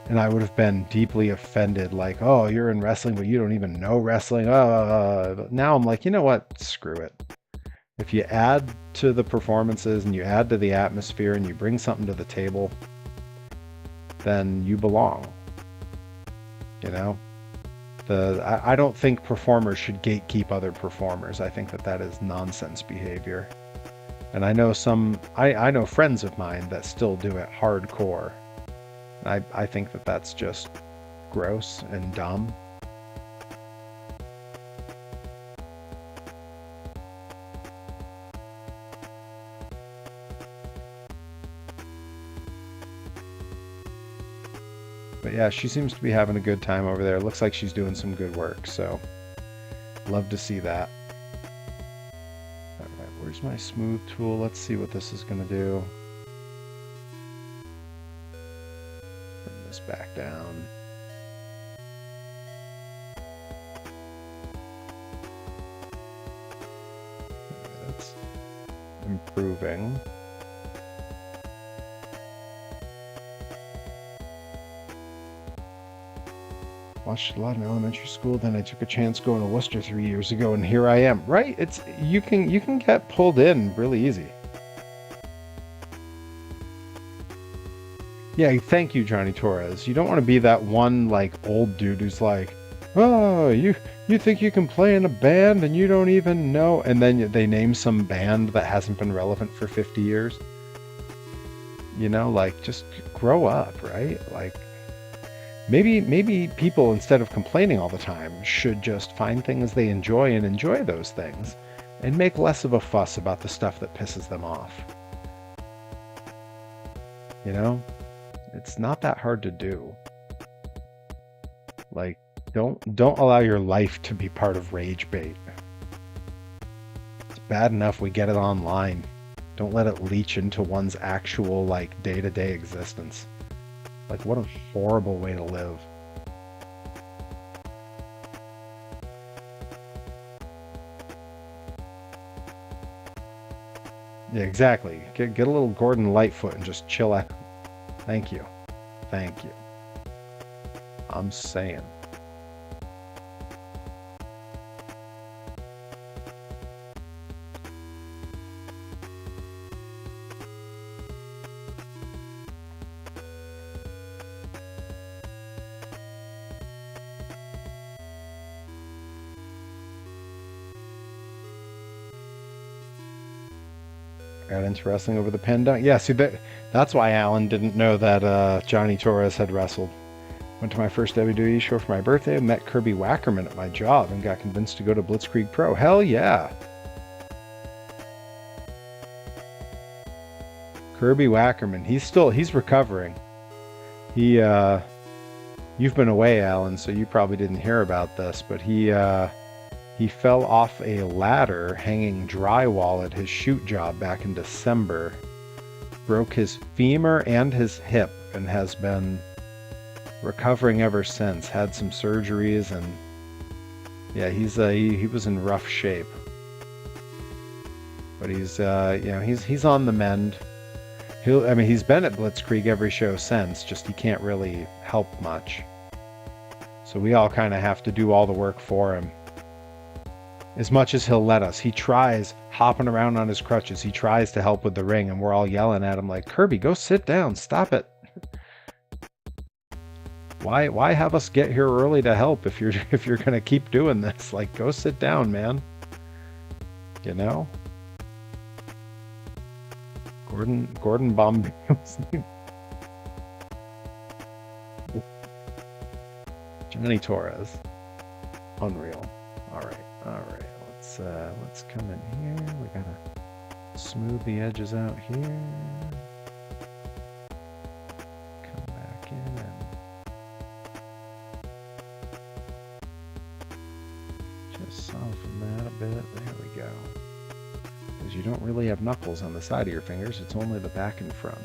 and I would have been deeply offended. Like, oh, you're in wrestling, but you don't even know wrestling. But now I'm like, you know what? Screw it. If you add to the performances and you add to the atmosphere and you bring something to the table, then you belong. You know, I don't think performers should gatekeep other performers. I think that is nonsense behavior. And I know I know friends of mine that still do it hardcore. I think that that's just gross and dumb. But yeah, she seems to be having a good time over there. Looks like she's doing some good work, so love to see that. Alright, where's my smooth tool? Let's see what this is going to do. Bring this back down. Okay, that's improving. Watched a lot in elementary school, then I took a chance going to Worcester 3 years ago, and here I am. Right? It's you can get pulled in really easy. Yeah, thank you, Johnny Torres. You don't want to be that one like old dude who's like, oh, you think you can play in a band and you don't even know, and then they name some band that hasn't been relevant for 50 years. You know, like, just grow up, right? Like, maybe people, instead of complaining all the time, should just find things they enjoy and enjoy those things and make less of a fuss about the stuff that pisses them off. You know, it's not that hard to do. Like, don't allow your life to be part of rage bait. It's bad enough we get it online. Don't let it leach into one's actual, like, day-to-day existence. Like, what a horrible way to live. Yeah, exactly. Get a little Gordon Lightfoot and just chill out. Thank you. Thank you. I'm saying. Got into wrestling over the pandemic. Yeah, see, that's why Alan didn't know that Johnny Torres had wrestled. Went to my first WWE show for my birthday, met Kirby Wackerman at my job, and got convinced to go to Blitzkrieg Pro. Hell yeah! Kirby Wackerman. He's recovering. You've been away, Alan, so you probably didn't hear about this, but he fell off a ladder hanging drywall at his shoot job back in December, broke his femur and his hip, and has been recovering ever since. Had some surgeries, and yeah, he was in rough shape. But he's he's on the mend. He's been at Blitzkrieg every show since, just he can't really help much. So we all kind of have to do all the work for him. As much as he'll let us. He tries hopping around on his crutches. He tries to help with the ring, and we're all yelling at him like, Kirby, go sit down. Stop it. Why have us get here early to help if you're if you're gonna keep doing this? Like, go sit down, man. You know? Gordon Bombay. Johnny Torres. Unreal. Alright. Let's come in here. We gotta smooth the edges out here. Come back in and just soften that a bit. There we go. Because you don't really have knuckles on the side of your fingers, it's only the back and front.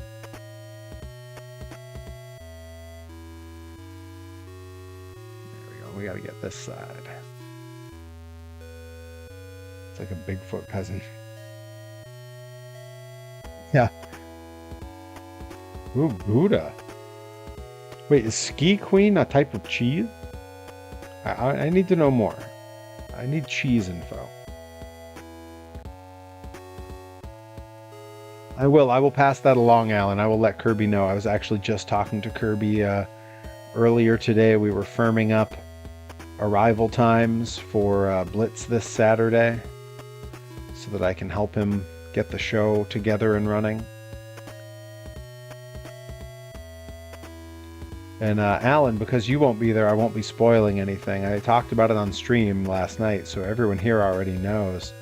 There we go. We gotta get this side. It's like a Bigfoot cousin. Yeah. Ooh, Gouda. Wait, is Ski Queen a type of cheese? I need to know more. I need cheese info. I will pass that along, Alan. I will let Kirby know. I was actually just talking to Kirby earlier today. We were firming up arrival times for Blitz this Saturday so that I can help him get the show together and running. And Alan, because you won't be there, I won't be spoiling anything. I talked about it on stream last night, so everyone here already knows.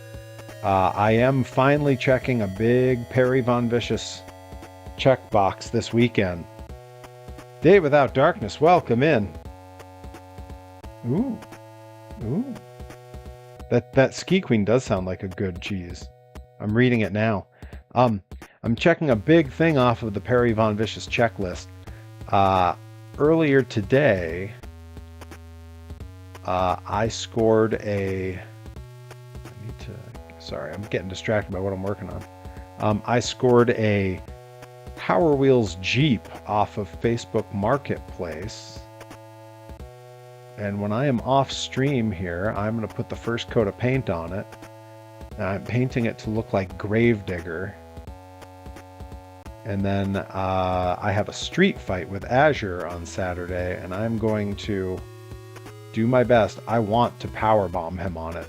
I am finally checking a big Perry Von Vicious checkbox this weekend. Day Without Darkness, welcome in. Ooh. That Ski Queen does sound like a good cheese. I'm reading it now. I'm checking a big thing off of the Perry Von Vicious checklist. Earlier today, I scored a... Sorry, I'm getting distracted by what I'm working on. I scored a Power Wheels Jeep off of Facebook Marketplace. And when I am off stream here, I'm going to put the first coat of paint on it. Now I'm painting it to look like Gravedigger. And then I have a street fight with Azure on Saturday, and I'm going to do my best. I want to powerbomb him on it.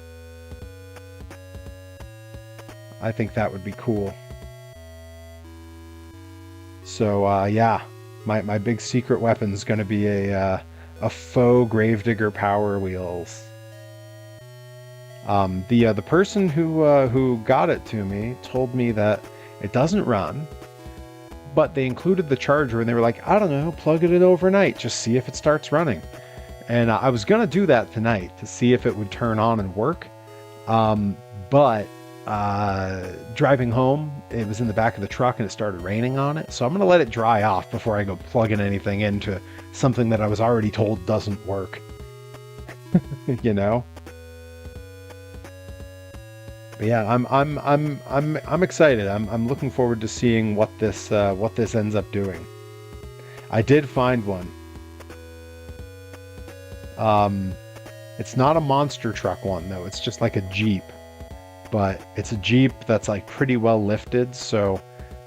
I think that would be cool. So yeah, my big secret weapon is going to be a faux Gravedigger Power Wheels. The person who got it to me told me that it doesn't run, but they included the charger, and they were like, I don't know, plug it in overnight, just see if it starts running. And I was gonna do that tonight to see if it would turn on and work, but driving home, it was in the back of the truck and it started raining on it, so I'm gonna let it dry off before I go plugging anything into something that I was already told doesn't work. You know. But yeah, I'm excited. I'm looking forward to seeing what this ends up doing. I did find one. It's not a monster truck one though. It's just like a Jeep. But it's a Jeep that's like pretty well lifted, so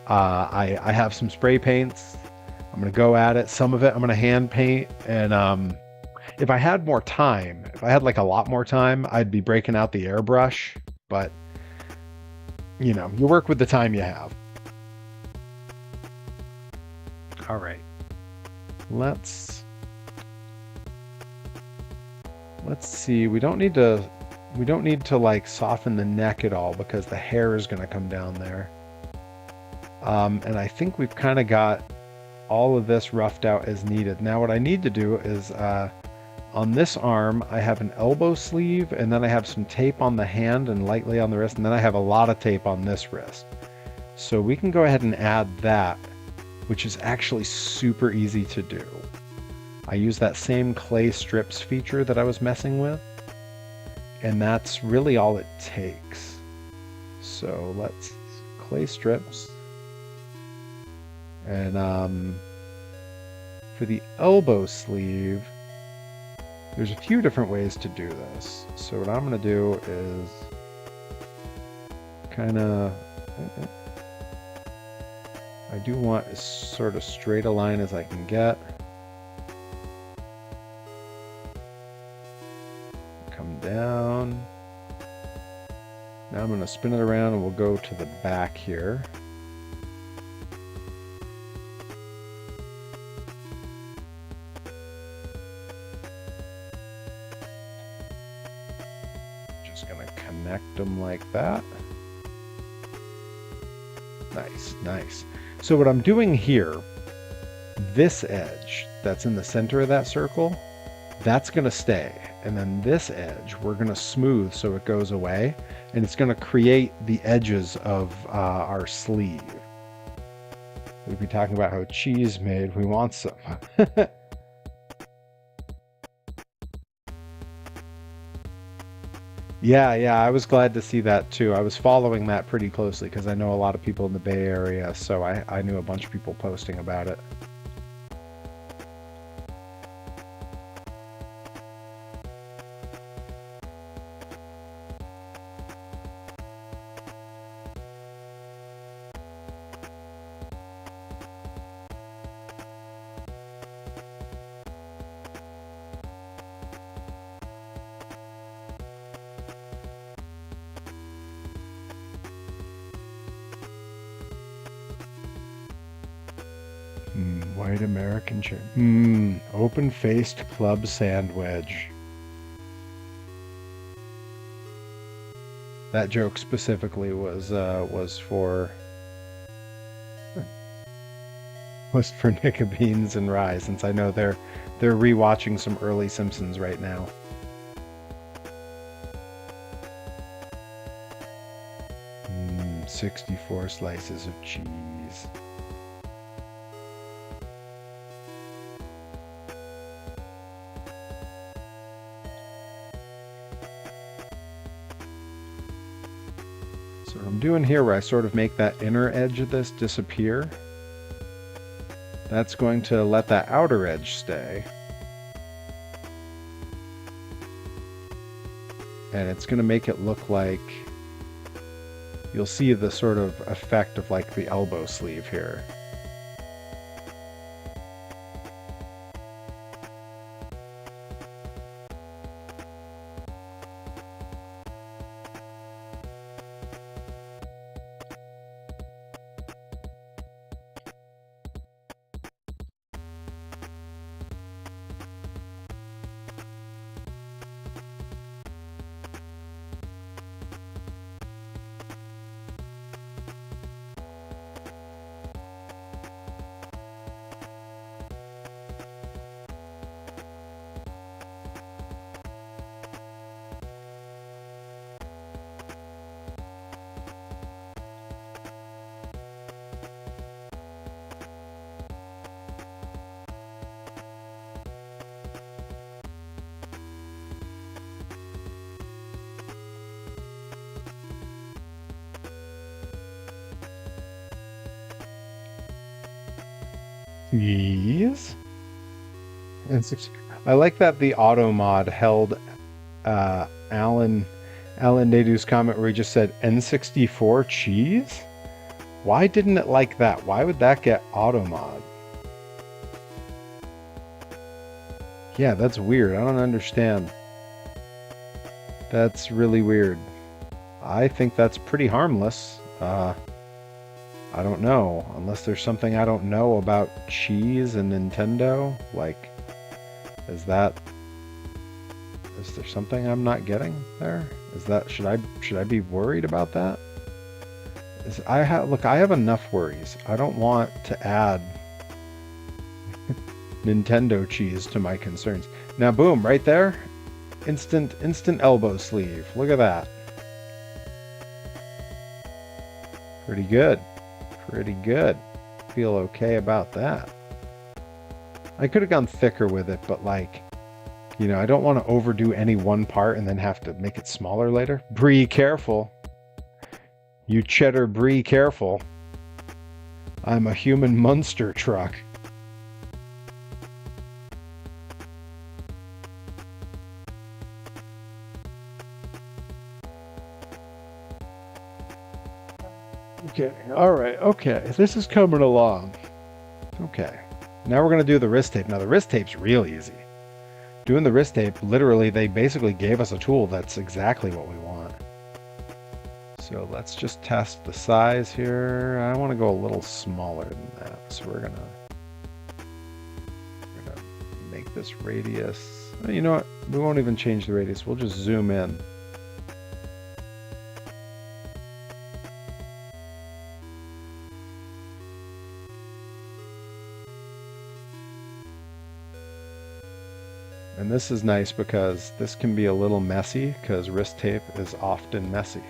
I have some spray paints. I'm gonna go at it. Some of it I'm gonna hand paint, and if I had more time, if I had like a lot more time, I'd be breaking out the airbrush. But you know, you work with the time you have. All right, let's see. We don't need to like soften the neck at all because the hair is going to come down there. And I think we've kind of got all of this roughed out as needed. Now what I need to do is on this arm, I have an elbow sleeve, and then I have some tape on the hand and lightly on the wrist, and then I have a lot of tape on this wrist. So we can go ahead and add that, which is actually super easy to do. I use that same clay strips feature that I was messing with, and that's really all it takes. So let's clay strips, and for the elbow sleeve, there's a few different ways to do this. So what I'm going to do is kind of, I do want as sort of straight a line as I can get. one. Now I'm going to spin it around and we'll go to the back here. Just going to connect them like that. Nice, nice. So what I'm doing here, this edge that's in the center of that circle, that's going to stay. And then this edge, we're going to smooth so it goes away. And it's going to create the edges of our sleeve. We'd be talking about how cheese made. We want some. Yeah, I was glad to see that too. I was following that pretty closely because I know a lot of people in the Bay Area, so I knew a bunch of people posting about it. White American chair. Open-faced club sandwich. That joke specifically was for Nick of Beans and Rye, since I know they're rewatching some early Simpsons right now. 64 slices of cheese. So what I'm doing here, where I sort of make that inner edge of this disappear, that's going to let that outer edge stay. And it's going to make it look like, you'll see the sort of effect of like the elbow sleeve here. Yes. I like that the auto mod held Alan Nadu's comment where he just said N64 cheese. Why didn't it like that? Why would that get auto mod? Yeah, that's weird. I don't understand. That's really weird. I think that's pretty harmless. I don't know, unless there's something I don't know about cheese and Nintendo. Like, is there something I'm not getting there? Should I be worried about that? I have enough worries. I don't want to add Nintendo cheese to my concerns. Now, boom, right there, instant elbow sleeve. Look at that. Pretty good. Pretty good. Feel okay about that. I could have gone thicker with it, but like, you know, I don't want to overdo any one part and then have to make it smaller later. Brie, careful. You cheddar brie, careful. I'm a human monster truck. Okay, alright, okay. This is coming along. Okay. Now we're going to do the wrist tape. Now the wrist tape's real easy. doing the wrist tape, literally, they basically gave us a tool that's exactly what we want. So let's just test the size here. I want to go a little smaller than that. So we're gonna make this radius. You know what? We won't even change the radius. We'll just zoom in. And this is nice because this can be a little messy because wrist tape is often messy.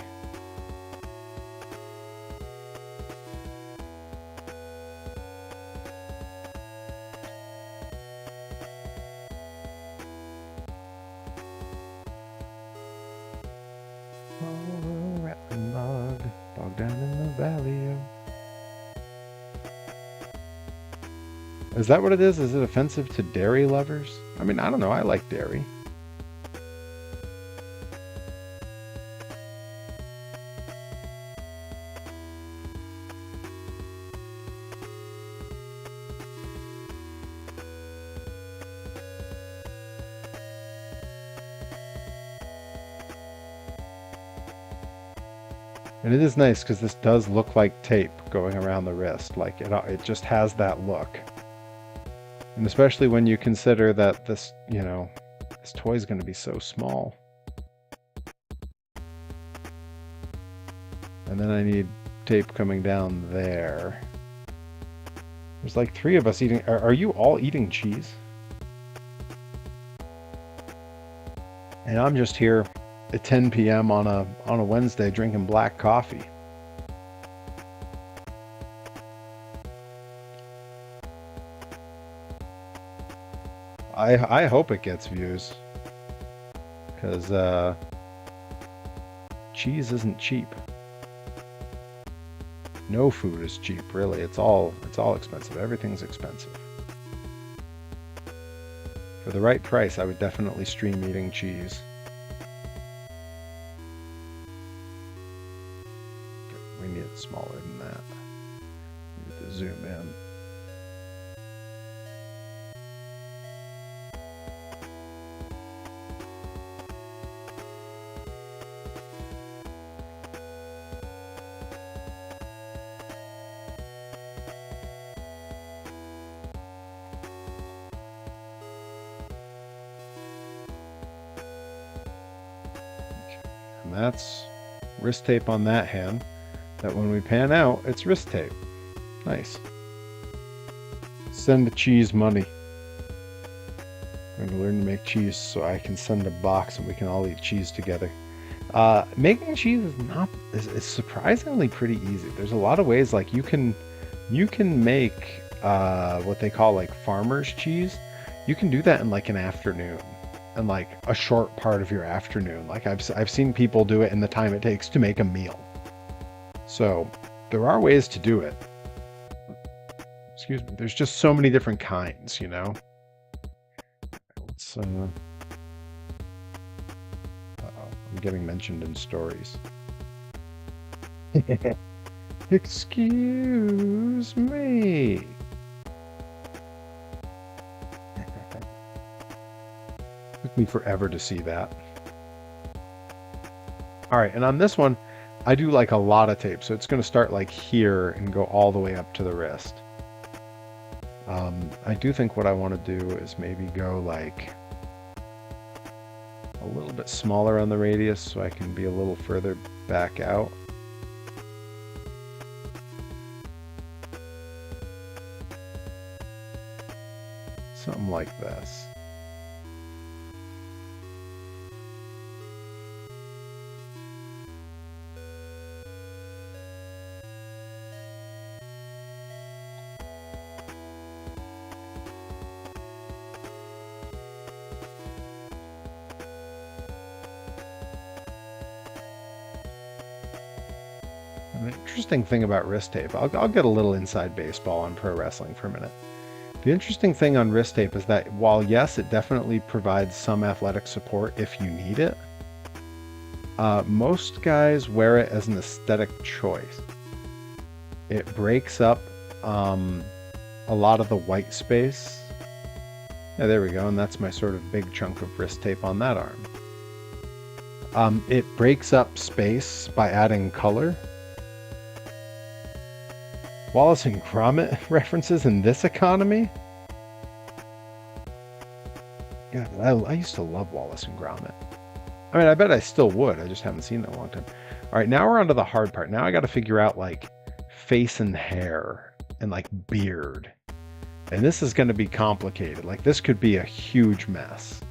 Oh, rattling log, bog down in the valley. Is that what it is? Is it offensive to dairy lovers? I mean, I don't know. I like dairy. And it is nice because this does look like tape going around the wrist. Like it just has that look. And especially when you consider that this, you know, this toy is going to be so small. And then I need tape coming down there. There's like 3 of us eating. Are you all eating cheese? And I'm just here at 10 p.m. on a Wednesday drinking black coffee. I hope it gets views, because cheese isn't cheap. No food is cheap, really. It's all expensive. Everything's expensive. For the right price, I would definitely stream eating cheese. We need it smaller than that. We need to zoom in. And that's wrist tape on that hand. That when we pan out, it's wrist tape. Nice. Send the cheese money. I'm going to learn to make cheese so I can send a box and we can all eat cheese together. Making cheese is surprisingly pretty easy. There's a lot of ways, like you can make what they call like farmer's cheese. You can do that in like an afternoon. And like a short part of your afternoon. Like I've seen people do it in the time it takes to make a meal. So there are ways to do it. Excuse me. There's just so many different kinds, you know. Let's I'm getting mentioned in stories. Excuse me. Took me forever to see that. All right, and on this one, I do like a lot of tape, so it's going to start like here and go all the way up to the wrist. I do think what I want to do is maybe go like a little bit smaller on the radius so I can be a little further back out. Something like this. An interesting thing about wrist tape, I'll get a little inside baseball on pro wrestling for a minute. The interesting thing on wrist tape is that while yes, it definitely provides some athletic support if you need it, most guys wear it as an aesthetic choice. It breaks up a lot of the white space Yeah, there we go. And that's my sort of big chunk of wrist tape on that arm. It breaks up space by adding color. Wallace and Gromit references in this economy? Yeah, I used to love Wallace and Gromit. I mean, I bet I still would. I just haven't seen it in a long time. All right, now we're on to the hard part. Now I got to figure out, like, face and hair and, like, beard. And this is going to be complicated. Like, this could be a huge mess.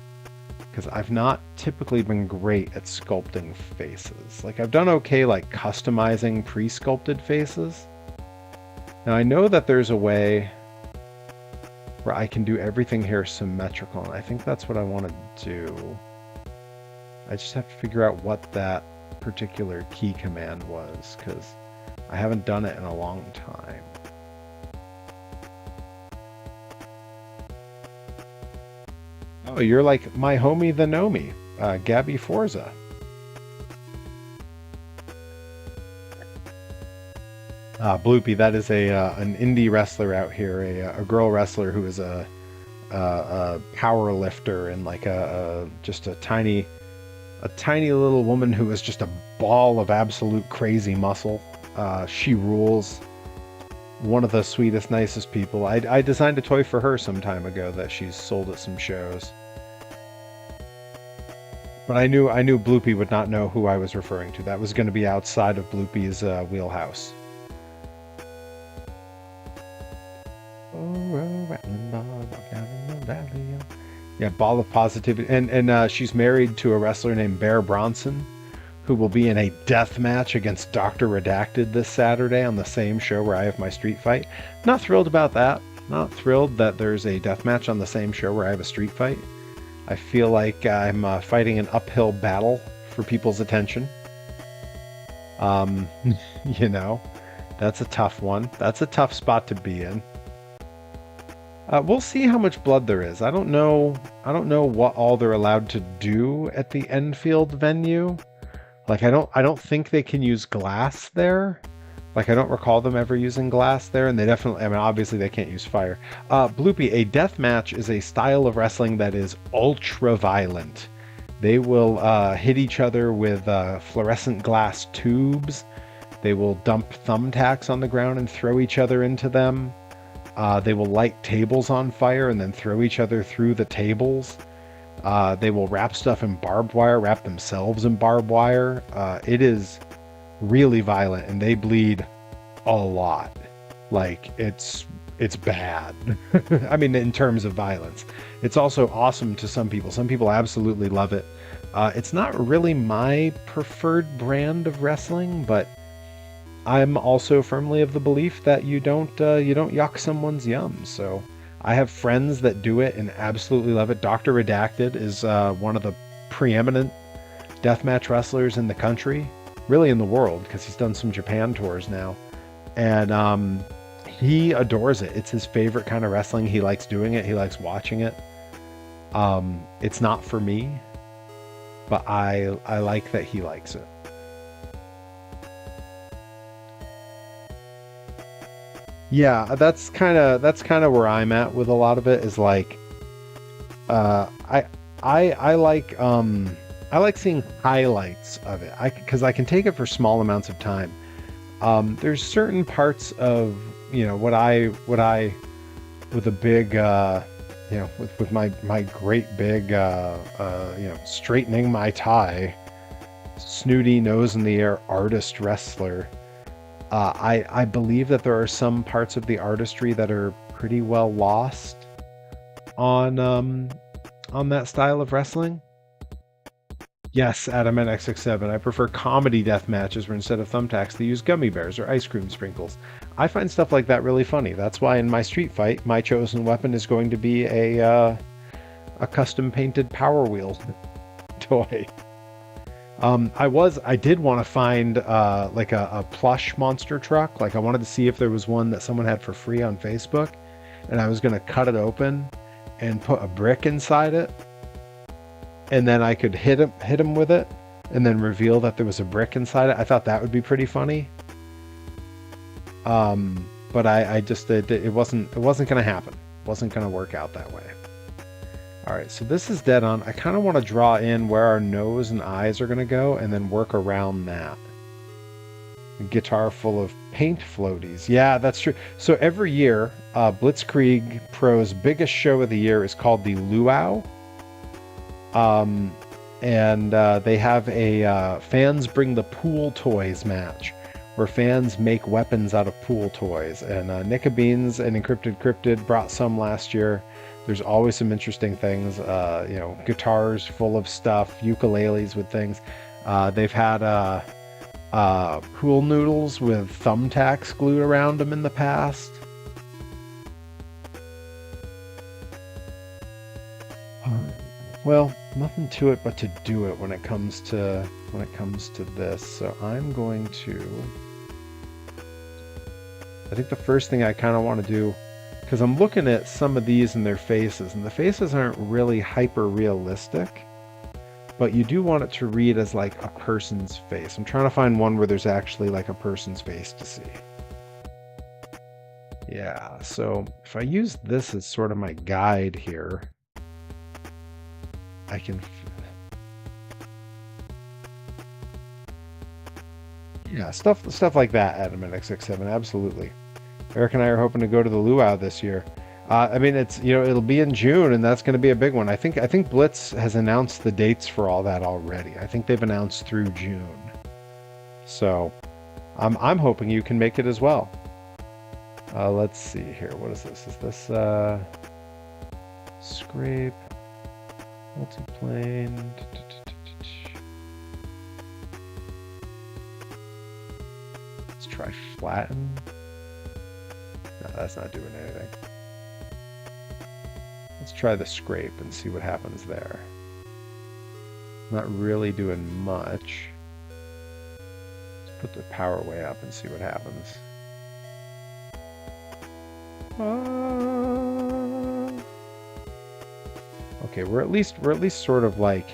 Because I've not typically been great at sculpting faces. Like, I've done okay, like, customizing pre-sculpted faces. Now, I know that there's a way where I can do everything here symmetrical, and I think that's what I want to do. I just have to figure out what that particular key command was, because I haven't done it in a long time. Oh, you're like my homie the Nomi, Gabby Forza. Bloopy, that is an indie wrestler out here, a girl wrestler who is a power lifter and like just a tiny little woman who is just a ball of absolute crazy muscle. She rules. One of the sweetest, nicest people. I designed a toy for her some time ago that she's sold at some shows. But I knew Bloopy would not know who I was referring to. That was going to be outside of Bloopy's wheelhouse. Yeah, ball of positivity. And she's married to a wrestler named Bear Bronson, who will be in a death match against Dr. Redacted this Saturday on the same show where I have my street fight. Not thrilled about that. Not thrilled that there's a death match on the same show where I have a street fight. I feel like I'm fighting an uphill battle for people's attention. You know, that's a tough one. That's a tough spot to be in. We'll see how much blood there is. I don't know what all they're allowed to do at the Enfield venue. Like, I don't think they can use glass there. Like, I don't recall them ever using glass there, and they definitely, I mean, obviously they can't use fire. Bloopy, a death match is a style of wrestling that is ultra violent. They will hit each other with fluorescent glass tubes. They will dump thumbtacks on the ground and throw each other into them. They will light tables on fire and then throw each other through the tables. They will wrap stuff in barbed wire, wrap themselves in barbed wire. It is really violent, and they bleed a lot. Like, it's bad. I mean, in terms of violence. It's also awesome to some people. Some people absolutely love it. It's not really my preferred brand of wrestling, but I'm also firmly of the belief that you don't yuck someone's yum. So I have friends that do it and absolutely love it. Dr. Redacted is one of the preeminent deathmatch wrestlers in the country, really in the world, because he's done some Japan tours now. And he adores it. It's his favorite kind of wrestling. He likes doing it. He likes watching it. It's not for me, but I like that he likes it. Yeah, that's kind of where I'm at with a lot of it. Is like, I like seeing highlights of it. Because I can take it for small amounts of time. There's certain parts of, you know, what I with a big with my great big straightening my tie, snooty nose in the air artist wrestler. I believe that there are some parts of the artistry that are pretty well lost on that style of wrestling. Yes, Adam NX67. I prefer comedy death matches where instead of thumbtacks they use gummy bears or ice cream sprinkles. I find stuff like that really funny. That's why in my street fight, my chosen weapon is going to be a custom painted Power Wheel toy. I did want to find like a plush monster truck. Like, I wanted to see if there was one that someone had for free on Facebook, and I was going to cut it open and put a brick inside it, and then I could hit him with it and then reveal that there was a brick inside it. I thought that would be pretty funny. But I just it wasn't going to happen. It wasn't going to work out that way. All right, so this is dead on. I kind of want to draw in where our nose and eyes are going to go and then work around that. A guitar full of paint floaties. Yeah, that's true. So every year, Blitzkrieg Pro's biggest show of the year is called the Luau. And they have a fans bring the pool toys match where fans make weapons out of pool toys. And Nika Beans and Encrypted Cryptid brought some last year. There's always some interesting things, guitars full of stuff, ukuleles with things. They've had pool noodles with thumbtacks glued around them in the past. Well, nothing to it but to do it when it comes to this. So I'm going to. I think the first thing I kind of want to do, because I'm looking at some of these and their faces, and the faces aren't really hyper realistic, but you do want it to read as like a person's face. I'm trying to find one where there's actually like a person's face to see. Yeah, so if I use this as sort of my guide here, I can. Yeah, stuff like that, Adam at X67, absolutely. Eric and I are hoping to go to the Luau this year. I mean, it's it'll be in June, and that's going to be a big one. I think Blitz has announced the dates for all that already. I think they've announced through June. So, I'm hoping you can make it as well. Let's see here. What is this? Is this scrape? Multiplane. Let's try flatten. No, that's not doing anything. Let's try the scrape and see what happens there. Not really doing much. Let's put the power way up and see what happens. Okay, we're at least sort of like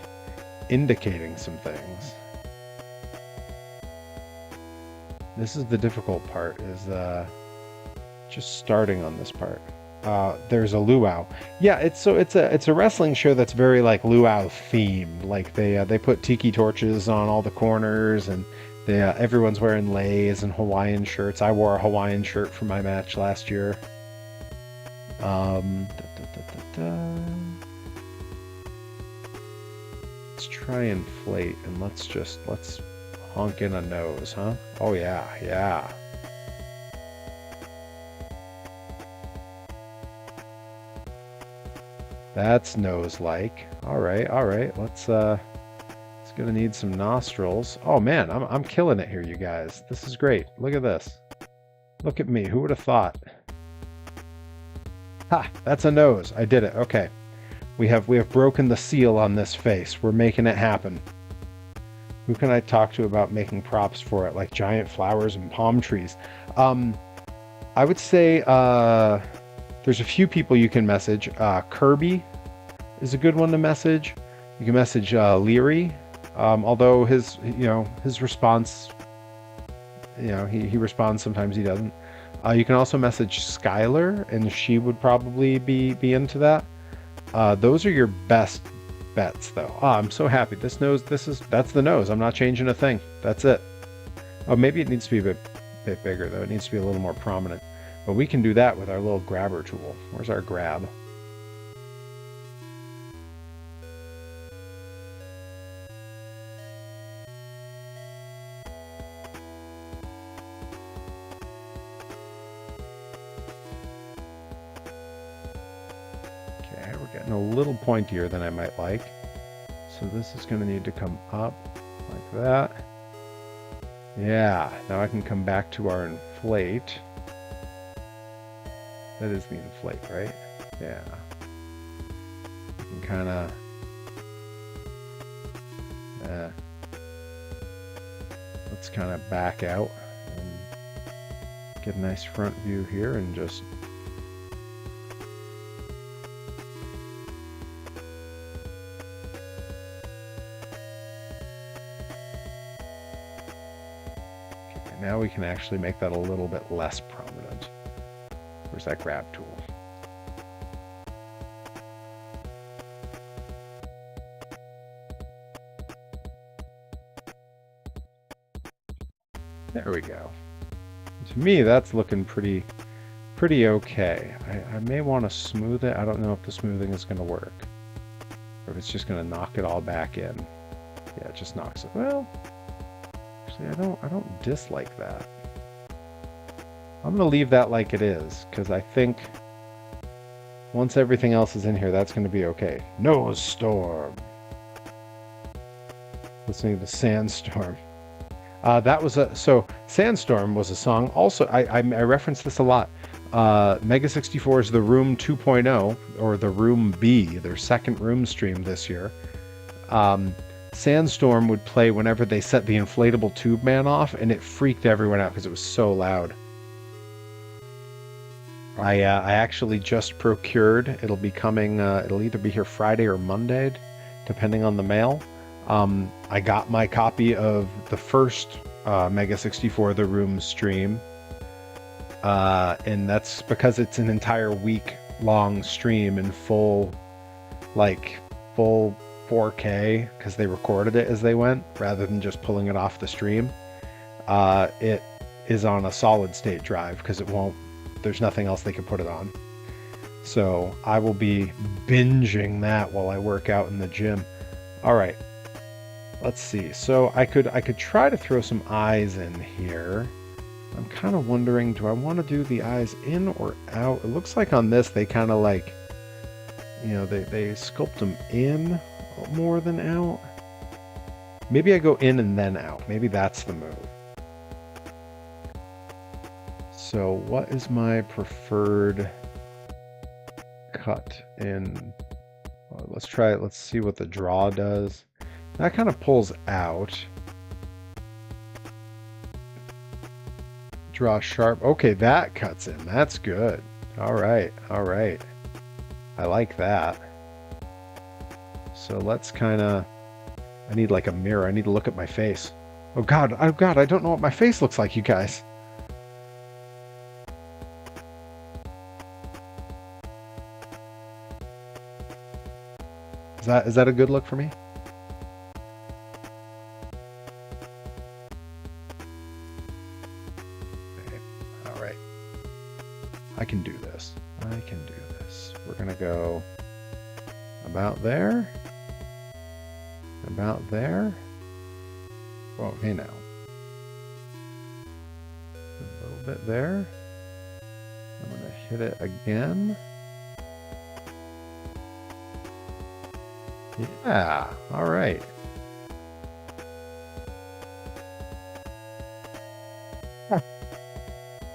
indicating some things. This is the difficult part, is just starting on this part. There's a luau. Yeah, it's a wrestling show that's very like luau themed. Like they put tiki torches on all the corners, and everyone's wearing leis and Hawaiian shirts. I wore a Hawaiian shirt for my match last year. Let's try inflate, and let's honk in a nose, huh? Oh yeah, yeah. That's nose-like. All right. Let's it's gonna need some nostrils. Oh man, I'm killing it here, you guys. This is great. Look at this. Look at me. Who would have thought? Ha! That's a nose. I did it. Okay. We have broken the seal on this face. We're making it happen. Who can I talk to about making props for it, like giant flowers and palm trees? I would say there's a few people you can message. Kirby is a good one to message. You can message Leary, although his response, he responds, sometimes he doesn't. You can also message Skylar, and she would probably be into that. Those are your best bets, though. I'm so happy. That's the nose. I'm not changing a thing. That's it. Oh, maybe it needs to be a bit bigger, though. It needs to be a little more prominent. But we can do that with our little grabber tool. Where's our grab? Okay, we're getting a little pointier than I might like. So this is going to need to come up like that. Yeah, now I can come back to our inflate. That is the inflate, right? Yeah. You can kind of... let's kind of back out and get a nice front view here and just... Okay, now we can actually make that a little bit less prominent. Where's that grab tool? There we go. To me, that's looking pretty okay. I may want to smooth it. I don't know if the smoothing is going to work. Or if it's just going to knock it all back in. Yeah, it just knocks it. Well, actually, I don't dislike that. I'm going to leave that like it is, because I think once everything else is in here, that's going to be okay. Nose Storm. Listening to Sandstorm. That was so Sandstorm was a song. Also, I reference this a lot. Mega 64's The Room 2.0, or The Room B, their second Room stream this year. Sandstorm would play whenever they set the inflatable tube man off, and it freaked everyone out because it was so loud. I actually just procured. It'll be coming. It'll either be here Friday or Monday, depending on the mail. I got my copy of the first Mega 64 The Room stream, and that's because it's an entire week long stream in full 4K, because they recorded it as they went rather than just pulling it off the stream. It is on a solid state drive because there's nothing else they could put it on. So I will be binging that while I work out in the gym. All right. Let's see. So I could try to throw some eyes in here. I'm kind of wondering, do I want to do the eyes in or out? It looks like on this they kind of like, they sculpt them in more than out. Maybe I go in and then out. Maybe that's the move. So what is my preferred cut in? Well, let's try it. Let's see what the draw does. That kind of pulls out. Draw sharp. Okay, that cuts in. That's good. All right. All right. I like that. So let's kind of... I need like a mirror. I need to look at my face. Oh God. Oh God. I don't know what my face looks like, you guys. Is that a good look for me? Okay. All right. I can do this. I can do this. We're gonna go about there. About there. Oh, okay now. A little bit there. I'm gonna hit it again. Yeah, all right.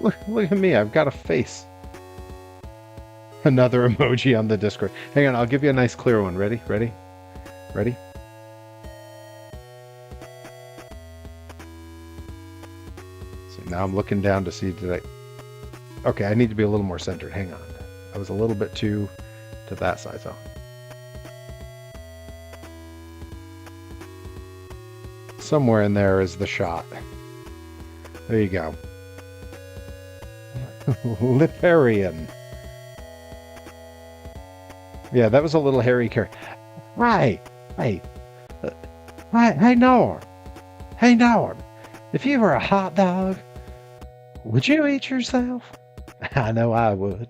Look at me, I've got a face. Another emoji on the Discord. Hang on, I'll give you a nice clear one. Ready? Ready? Ready? So now I'm looking down to see, okay, I need to be a little more centered. Hang on. I was a little bit too to that side, so. Somewhere in there is the shot. There you go. Liparian. Yeah, that was a little hairy character. Right. Hey. Hey, Norm. Hey, Norm. If you were a hot dog, would you eat yourself? I know I would.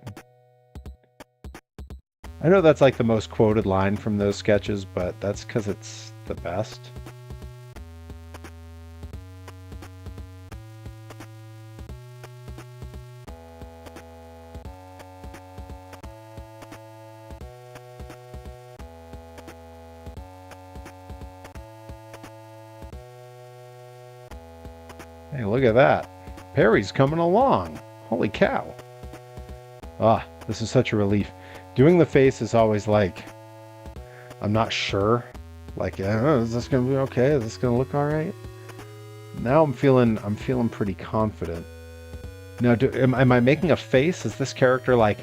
I know that's like the most quoted line from those sketches, but that's because it's the best. Hey, look at that. Perry's coming along. Holy cow. Ah, this is such a relief. Doing the face is always like, I'm not sure. Like, is this going to be okay? Is this going to look all right? Now I'm feeling pretty confident. Now, am I making a face? Is this character like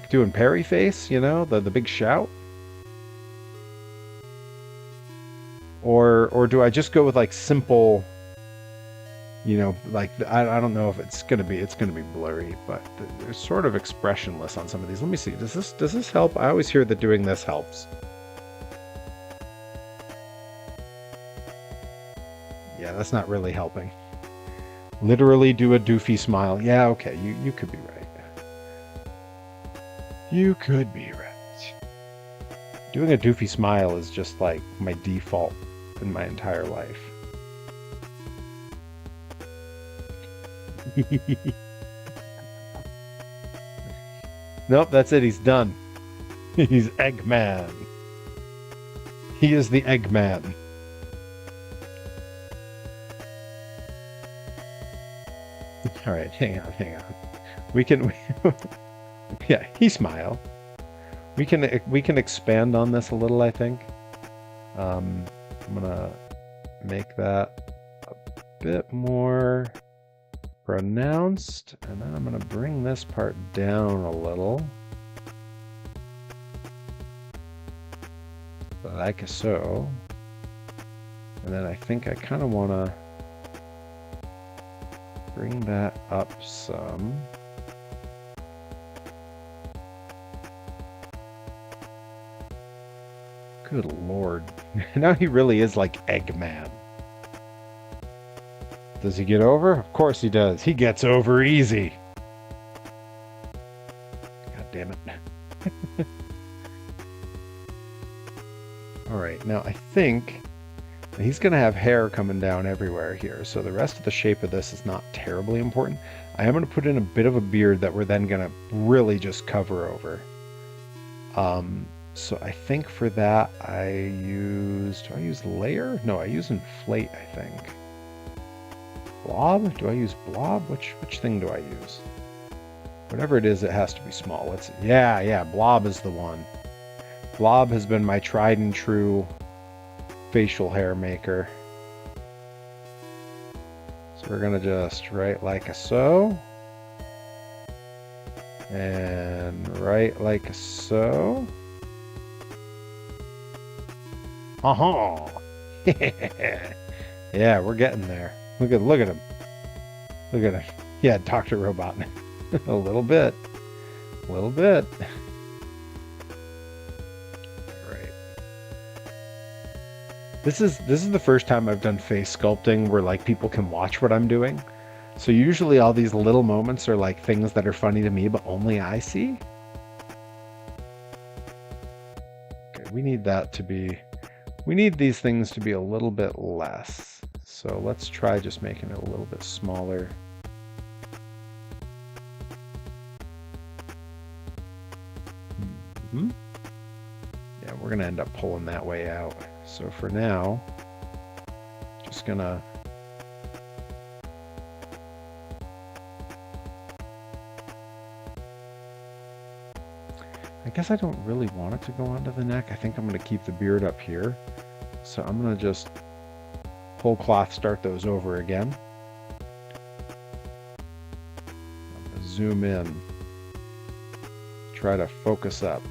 doing Perry face, the big shout? Or do I just go with like simple, like I don't know if it's gonna be blurry, but they're sort of expressionless on some of these. Let me see. Does this help? I always hear that doing this helps. Yeah, that's not really helping. Literally do a doofy smile. Yeah, okay, you could be right. You could be right. Doing a doofy smile is just like my default in my entire life. Nope, that's it. He's done. He's Eggman. He is the Eggman. All right, hang on. We can, yeah, he smile. We can expand on this a little, I think. I'm gonna make that a bit more pronounced, and then I'm gonna bring this part down a little. Like so. And then I think I kind of want to bring that up some. Good Lord. Now he really is like Eggman. Does he get over? Of course he does. He gets over easy. God damn it. Alright, now I think he's going to have hair coming down everywhere here, so the rest of the shape of this is not terribly important. I am going to put in a bit of a beard that we're then going to really just cover over. So I think for that do I use layer? No, I use inflate, I think. Blob? Do I use blob? Which thing do I use? Whatever it is, it has to be small. Let's see. Yeah, blob is the one. Blob has been my tried and true facial hair maker. So we're gonna just write like so. And write like so. Uh-huh. Yeah, we're getting there. Look at him. Look at him. Yeah, Dr. Robot. A little bit. A little bit. This is the first time I've done face sculpting where like people can watch what I'm doing. So usually all these little moments are like things that are funny to me, but only I see. Okay, we need these things to be a little bit less. So let's try just making it a little bit smaller. Mm-hmm. Yeah, we're gonna end up pulling that way out. So for now, just gonna I guess I don't really want it to go onto the neck. I think I'm gonna keep the beard up here. So I'm gonna just whole cloth start those over again. I'm gonna zoom in, try to focus up.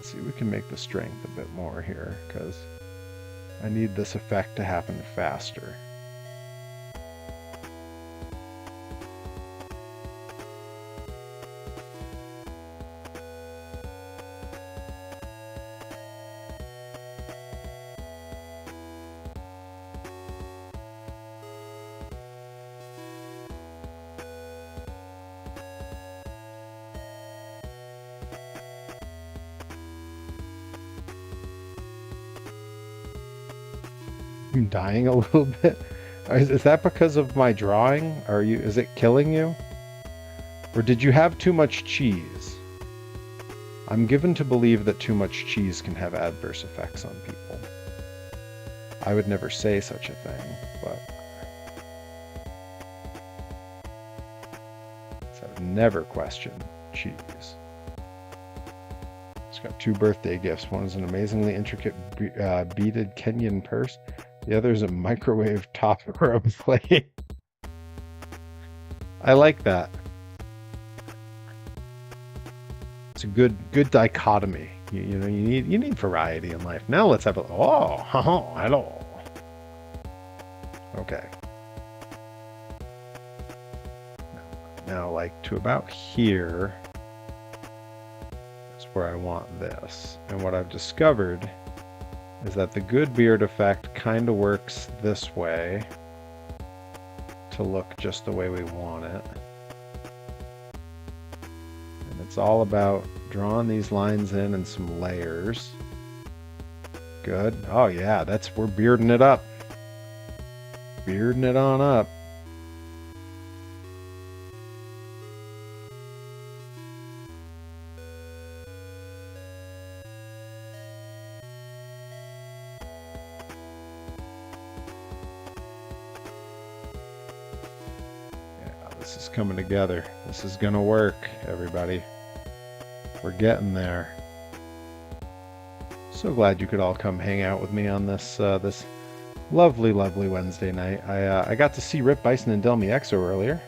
See, we can make the strength a bit more here because I need this effect to happen faster. I'm dying a little bit. Is that because of my drawing? Is it killing you? Or did you have too much cheese? I'm given to believe that too much cheese can have adverse effects on people. I would never say such a thing, but so I would never question cheese. It's got 2 birthday gifts. One is an amazingly intricate beaded Kenyan purse. The other is a microwave topper of plate. I like that. It's a good dichotomy. You know, you need variety in life. Now let's have a hello. Okay. Now like to about here. Let's where I want this. And what I've discovered is that the good beard effect kind of works this way to look just the way we want it. And it's all about drawing these lines in and some layers. Good. Oh yeah, we're bearding it up. Bearding it on up. This is coming together. This is gonna work, everybody. We're getting there. So glad you could all come hang out with me on this this lovely, lovely Wednesday night. I got to see Rip Bison and Delmi Exo earlier.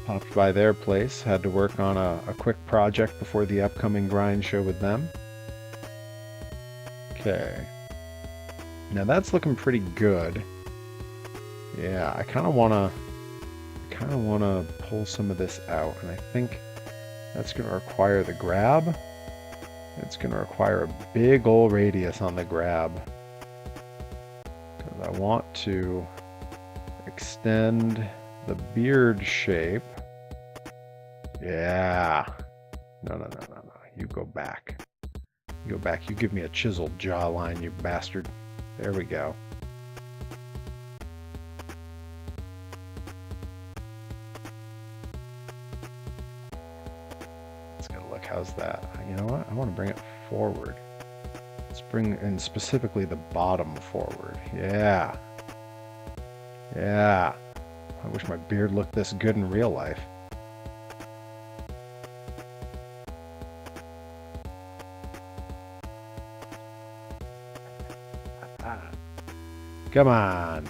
Popped by their place. Had to work on a quick project before the upcoming grind show with them. Okay. Now that's looking pretty good. Yeah, I kind of want to pull some of this out, and I think that's going to require the grab. It's going to require a big old radius on the grab, because I want to extend the beard shape. Yeah. No. You go back. You go back. You give me a chiseled jawline, you bastard. There we go. How's that? You know what? I want to bring it forward. Let's bring in specifically the bottom forward. Yeah. Yeah. I wish my beard looked this good in real life. Come on.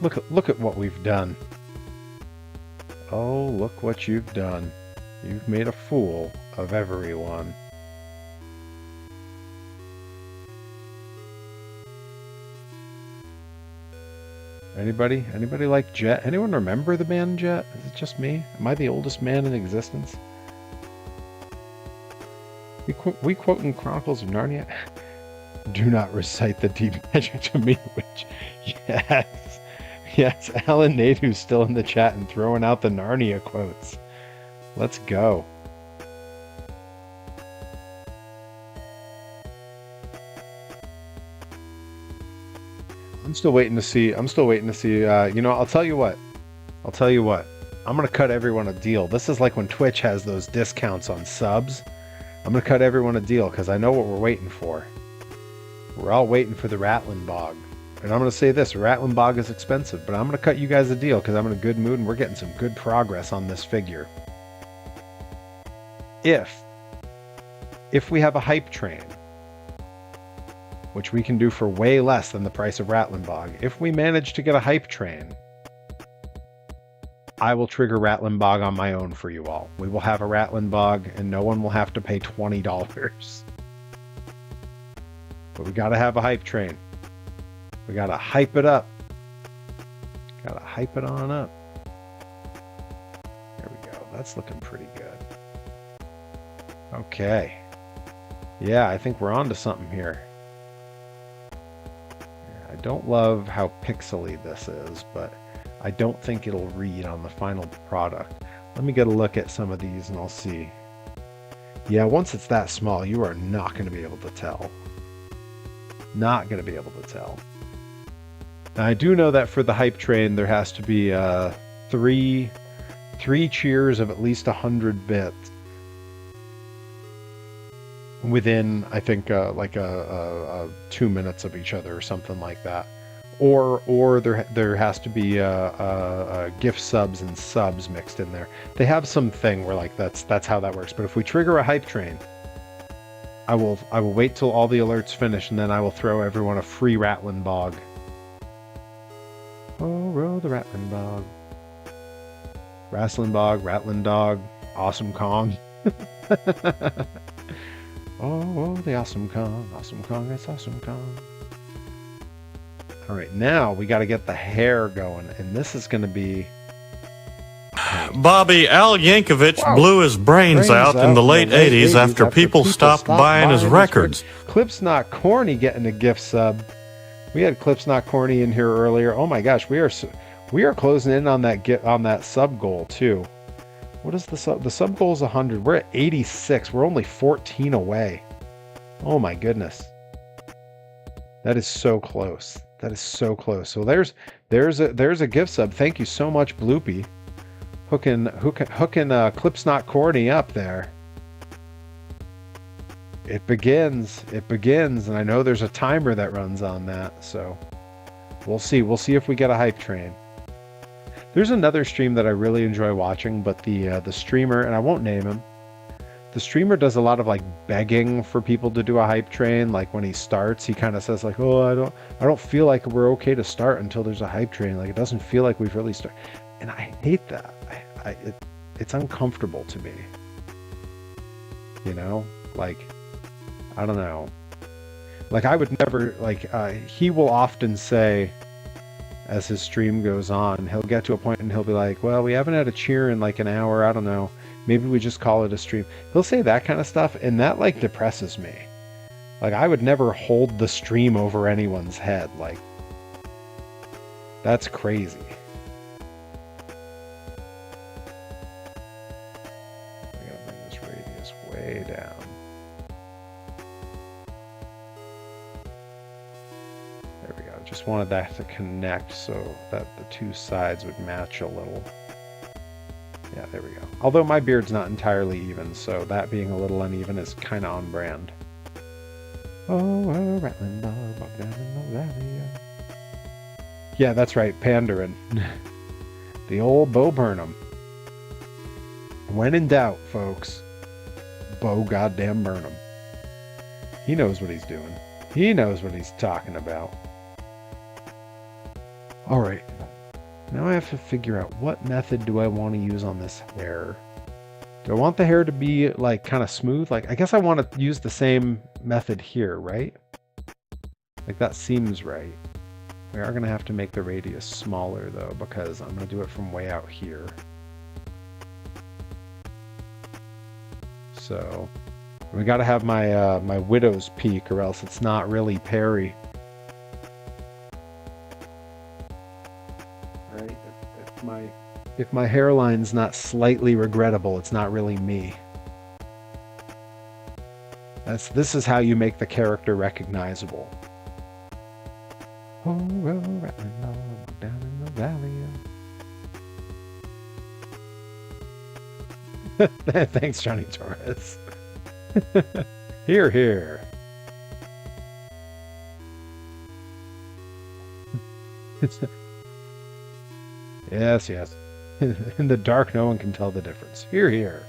Look at what we've done. Oh, look what you've done. You've made a fool of everyone. Anybody like Jet? Anyone remember the band Jet? Is it just me? Am I the oldest man in existence? We quote in Chronicles of Narnia. Do not recite the deep magic to me, which, yes, Alan Nadeau's still in the chat and throwing out the Narnia quotes. Let's go. I'm still waiting to see. You know, I'll tell you what. I'm going to cut everyone a deal. This is like when Twitch has those discounts on subs. I'm going to cut everyone a deal because I know what we're waiting for. We're all waiting for the Rattling Bog. And I'm going to say this, Rattling Bog is expensive, but I'm going to cut you guys a deal because I'm in a good mood and we're getting some good progress on this figure. If we have a hype train, which we can do for way less than the price of Rattling Bog, if we manage to get a hype train, I will trigger Rattling Bog on my own for you all. We will have a Rattling Bog and no one will have to pay $20. But we gotta have a hype train. We gotta hype it up. Gotta hype it on up. There we go. That's looking pretty good. Okay. Yeah, I think we're on to something here. I don't love how pixely this is, but I don't think it'll read on the final product. Let me get a look at some of these and I'll see. Yeah, once it's that small, you are not going to be able to tell. Not going to be able to tell. Now, I do know that for the hype train, there has to be three cheers of at least 100 bits within, I think, like 2 minutes of each other or something like that. Or there has to be gift subs and subs mixed in there. They have some thing where like that's how that works. But if we trigger a hype train, I will wait till all the alerts finish and then I will throw everyone a free Rattling Bog. Oh, roll the Rattling Bog. Wrestling Bog, Rattling Dog, Awesome Kong. Oh, the Awesome Kong, it's Awesome Kong. All right, now we got to get the hair going, and this is going to be Bobby, Al Yankovic Wow. blew his brains out in the late 80s after people stopped buying his records. Clip's Not Corny getting a gift sub. We had Clip's Not Corny in here earlier. Oh my gosh, we are closing in on that sub goal too. What is the sub? The sub goal is 100. We're at 86. We're only 14 away. Oh my goodness. That is so close. That is so close. So there's a gift sub. Thank you so much, Bloopy. Hooking Clip's Not Corny up there. It begins, and I know there's a timer that runs on that, so we'll see if we get a hype train. There's another stream that I really enjoy watching, but the streamer, and I won't name him, the streamer does a lot of like begging for people to do a hype train. Like when he starts, he kind of says like, "Oh, I don't feel like we're okay to start until there's a hype train. Like it doesn't feel like we've really started." And I hate that. It's uncomfortable to me. You know, like I don't know. Like I would never like. He will often say, as his stream goes on, he'll get to a point and he'll be like, "Well, we haven't had a cheer in like an hour. I don't know. Maybe we just call it a stream." He'll say that kind of stuff, and that like depresses me. Like I would never hold the stream over anyone's head. Like that's crazy. I gotta bring this radius way down. There we go. Just wanted that to connect so that the two sides would match a little. Yeah, there we go. Although my beard's not entirely even, so that being a little uneven is kind of on brand. Oh, a rattling dog walked down in the valley. Yeah, that's right, pandering. The old Bo Burnham. When in doubt, folks, Bo goddamn Burnham. He knows what he's doing. He knows what he's talking about. All right. Now I have to figure out what method do I want to use on this hair. Do I want the hair to be like kind of smooth? Like I guess I want to use the same method here, right? Like that seems right. We are going to have to make the radius smaller though, because I'm going to do it from way out here. So we got to have my my widow's peak, or else it's not really Perry. Right? If my hairline's not slightly regrettable, it's not really me. This is how you make the character recognizable. Oh, rattling along down in the valley. Thanks, Johnny Torres. Here, here. Yes, yes. In the dark, no one can tell the difference. Here, here.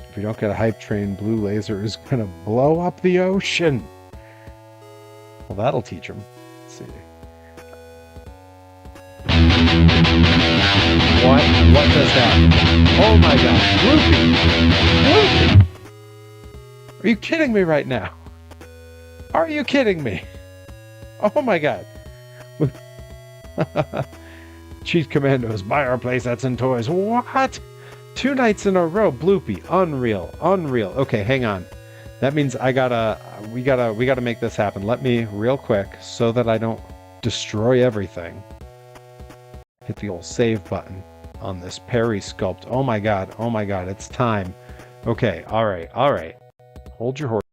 If you don't get a hype train, blue laser is gonna blow up the ocean. Well, that'll teach them. Let's see. What does that? Oh my God. Bloopy! Are you kidding me right now? Are you kidding me? Oh my God. Cheat Commandos, buy our playsets and toys. What? 2 nights in a row, Bloopy. Unreal. Unreal. Okay, hang on. That means we gotta make this happen. Let me, real quick, so that I don't destroy everything, hit the old save button on this Perry sculpt. Oh my God, it's time. Okay, alright. Hold your horse.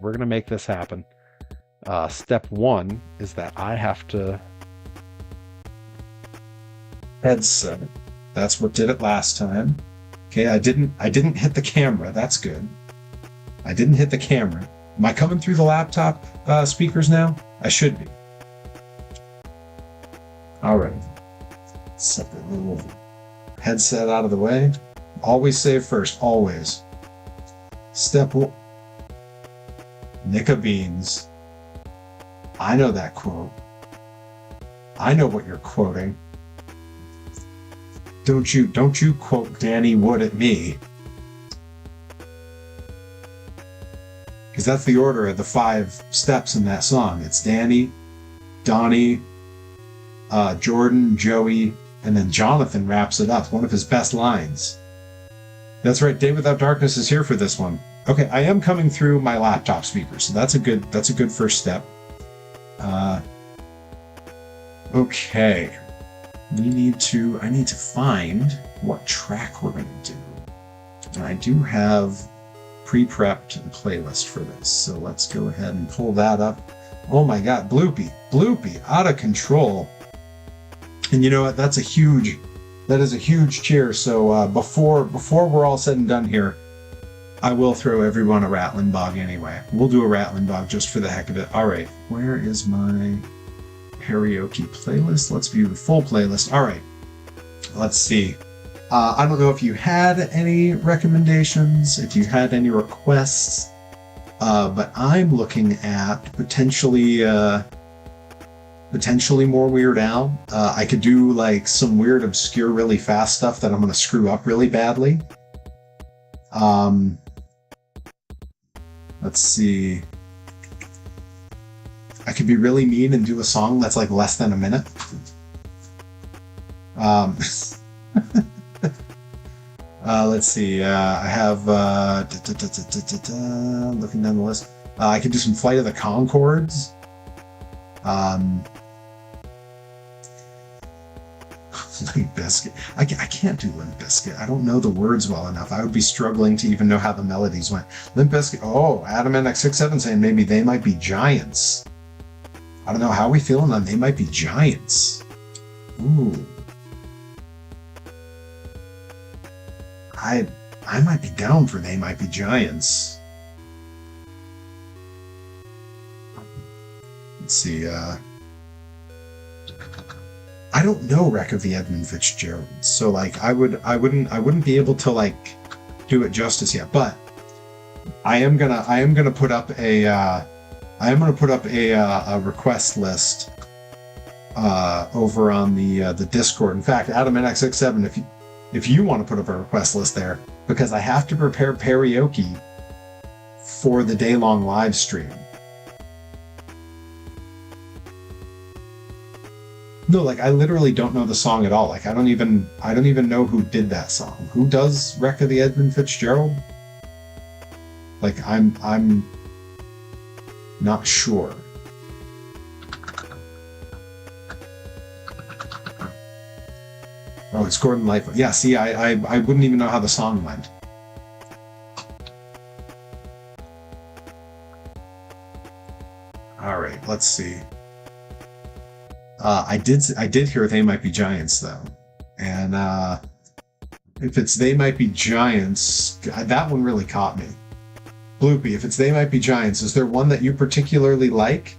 We're gonna make this happen. Step 1 is that I have to headset. That's what did it last time. Okay, I didn't hit the camera. That's good. I didn't hit the camera. Am I coming through the laptop speakers now? I should be. All right. Set the little headset out of the way. Always save first. Always. Step 1. Nick of Beans. I know that quote. I know what you're quoting. Don't you quote Danny Wood at me. because that's the order of the 5 steps in that song. It's Danny, Donnie, Jordan, Joey, and then Jonathan wraps it up. One of his best lines. That's right. Day Without Darkness is here for this one. Okay, I am coming through my laptop speaker, so that's a good first step. Okay. I need to find what track we're going to do. And I do have pre-prepped a playlist for this, so let's go ahead and pull that up. Oh my god, Bloopy, out of control. And you know what? That is a huge cheer. So before we're all said and done here, I will throw everyone a Rattling Bog anyway. We'll do a Rattling Bog just for the heck of it. All right, where is my karaoke playlist? Let's view the full playlist. All right, let's see. I don't know if you had any recommendations, if you had any requests, but I'm looking at potentially more Weird Al. I could do like some weird, obscure, really fast stuff that I'm going to screw up really badly. Let's see. I could be really mean and do a song that's like less than a minute. Let's see. I have looking down the list. I could do some Flight of the Conchords. Limp Bizkit. I can't do Limp Bizkit. I don't know the words well enough. I would be struggling to even know how the melodies went. Limp Bizkit. Oh, Adam NX67 saying maybe They Might Be Giants. I don't know. How are we feeling on They Might Be Giants? Ooh. I might be down for They Might Be Giants. Let's see. I don't know Wreck of the Edmund Fitzgerald, so like I wouldn't be able to like do it justice yet. But I am gonna put up a request list over on the Discord. In fact, Adam NX67, if you want to put up a request list there, because I have to prepare karaoke for the day-long live stream. No, like I literally don't know the song at all. Like I don't even know who did that song. Who does Wreck of the Edmund Fitzgerald? Like I'm not sure. Oh, it's Gordon Lightfoot. Yeah, see, I wouldn't even know how the song went. All right, let's see. I did hear They Might Be Giants though, and if it's They Might Be Giants, that one really caught me. Bloopy, if it's They Might Be Giants, is there one that you particularly like?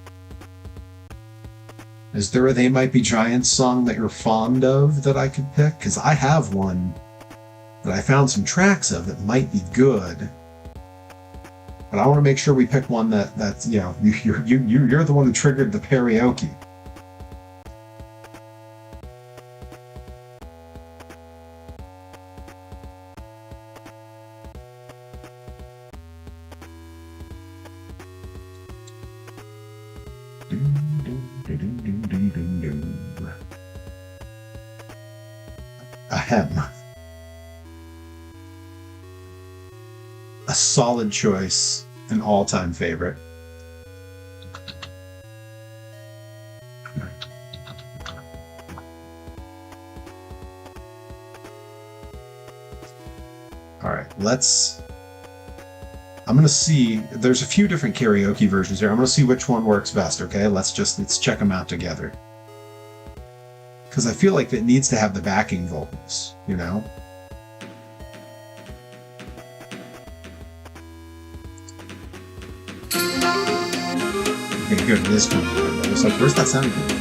Is there a They Might Be Giants song that you're fond of that I could pick? Because I have one that I found some tracks of that might be good, but I want to make sure we pick one that's you know you're the one who triggered the karaoke. Ahem. A solid choice, an all-time favorite. All right, I'm going to see, there's a few different karaoke versions here. I'm going to see which one works best, okay? Let's check them out together. Because I feel like it needs to have the backing vocals, you know? Okay, good. It is coming. I was like, where's that sound coming from?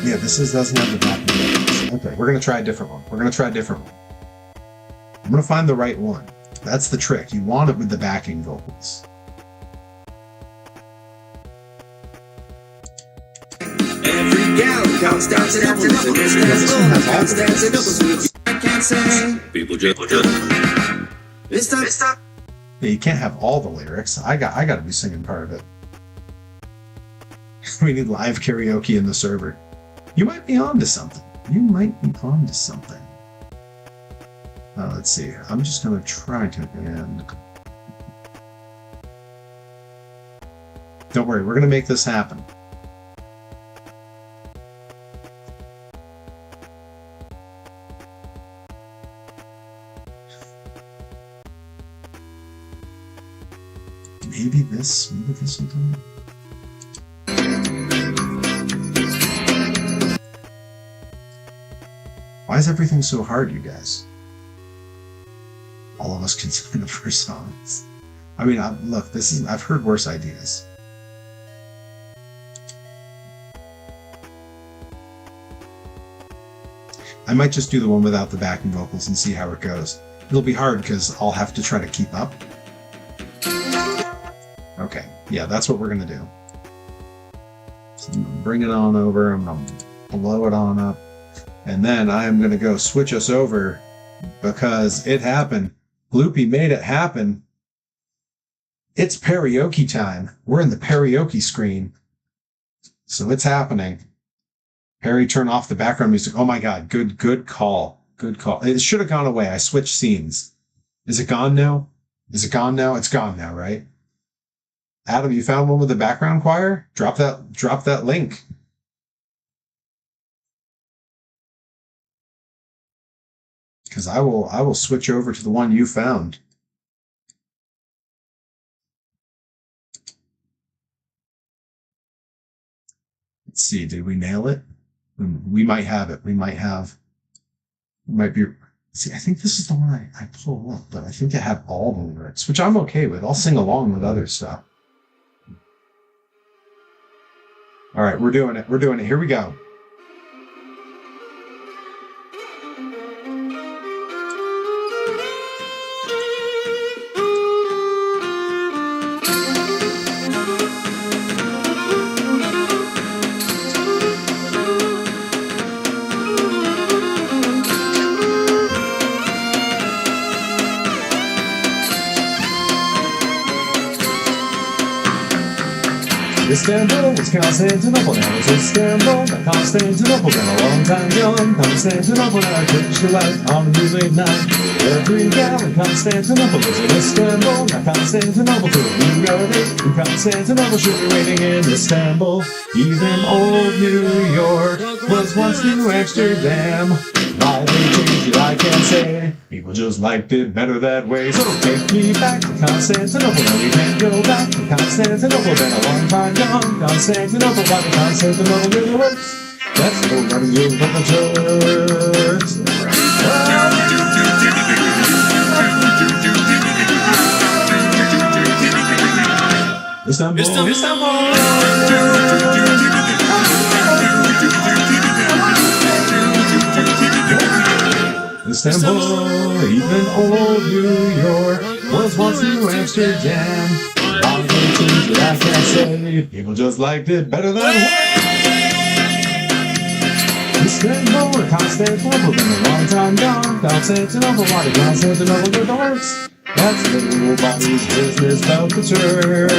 Yeah, doesn't have the backing vocals. Okay, we're going to try a different one. I'm going to find the right one. That's the trick. You want it with the backing vocals. Constantinople, Constantinople, I can't say. People just. Mister. Yeah, you can't have all the lyrics. I got to be singing part of it. We need live karaoke in the server. You might be onto something. You might be onto something. Let's see. I'm just gonna try to end. Don't worry, we're gonna make this happen. Maybe this will do. Why is everything so hard, you guys? All of us can sing the first songs. I mean, look, I've heard worse ideas. I might just do the one without the backing vocals and see how it goes. It'll be hard because I'll have to try to keep up. Okay, yeah, that's what we're gonna do. So I'm gonna bring it on over, I'm gonna blow it on up, and then I'm gonna go switch us over because it happened. Bloopy made it happen. It's karaoke time. We're in the karaoke screen. So it's happening. Harry, turn off the background music. Oh my god, good call. Good call. It should have gone away. I switched scenes. Is it gone now? Is it gone now? It's gone now, right? Adam, you found one with the background choir? Drop that link. Because I will switch over to the one you found. Let's see, did we nail it? We might have it. We might be. See, I think this is the one I pull up, but I think I have all the lyrics, which I'm okay with. I'll sing along with other stuff. All right, we're doing it. We're doing it. Here we go. Istanbul was Constantinople, now it's Istanbul. Constantinople been a long time gone. Constantinople now changed your life on a new late night. Every gal in Constantinople is in Istanbul. Now Constantinople to a new reality. In Constantinople should be waiting in Istanbul. Even old New York was once New Amsterdam. Why they changed it, I can't say. People just liked it better that way. So take me back to Constantinople. No, we can't go back to Constantinople. Been a long time gone. Constantinople, why the Constantinople really works. That's the running you from the church. Istanbul, Istanbul, even old New York was once New Amsterdam. Why they changed it, I can't say. People just liked it better than Istanbul or Constantinople, been a long time gone. Constantinople, why did Constantinople get the works? That's nobody's business about the church.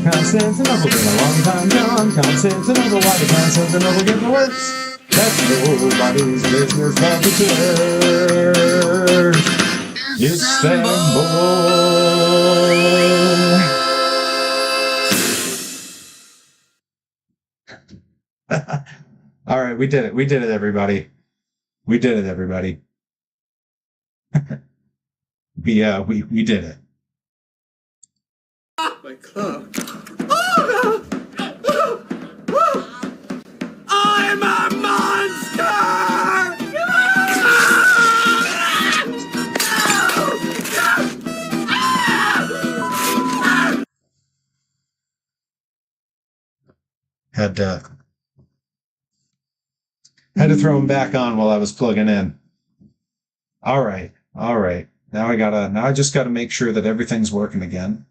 Constantinople, been a long time gone. Constantinople, why did Constantinople get the works? That's nobody's business but the church. Istanbul. All right, we did it. We did it, everybody. We did it, everybody. We did it. My club. I'm a monster! had to throw them back on while I was plugging in. All right. Now I just gotta make sure that everything's working again.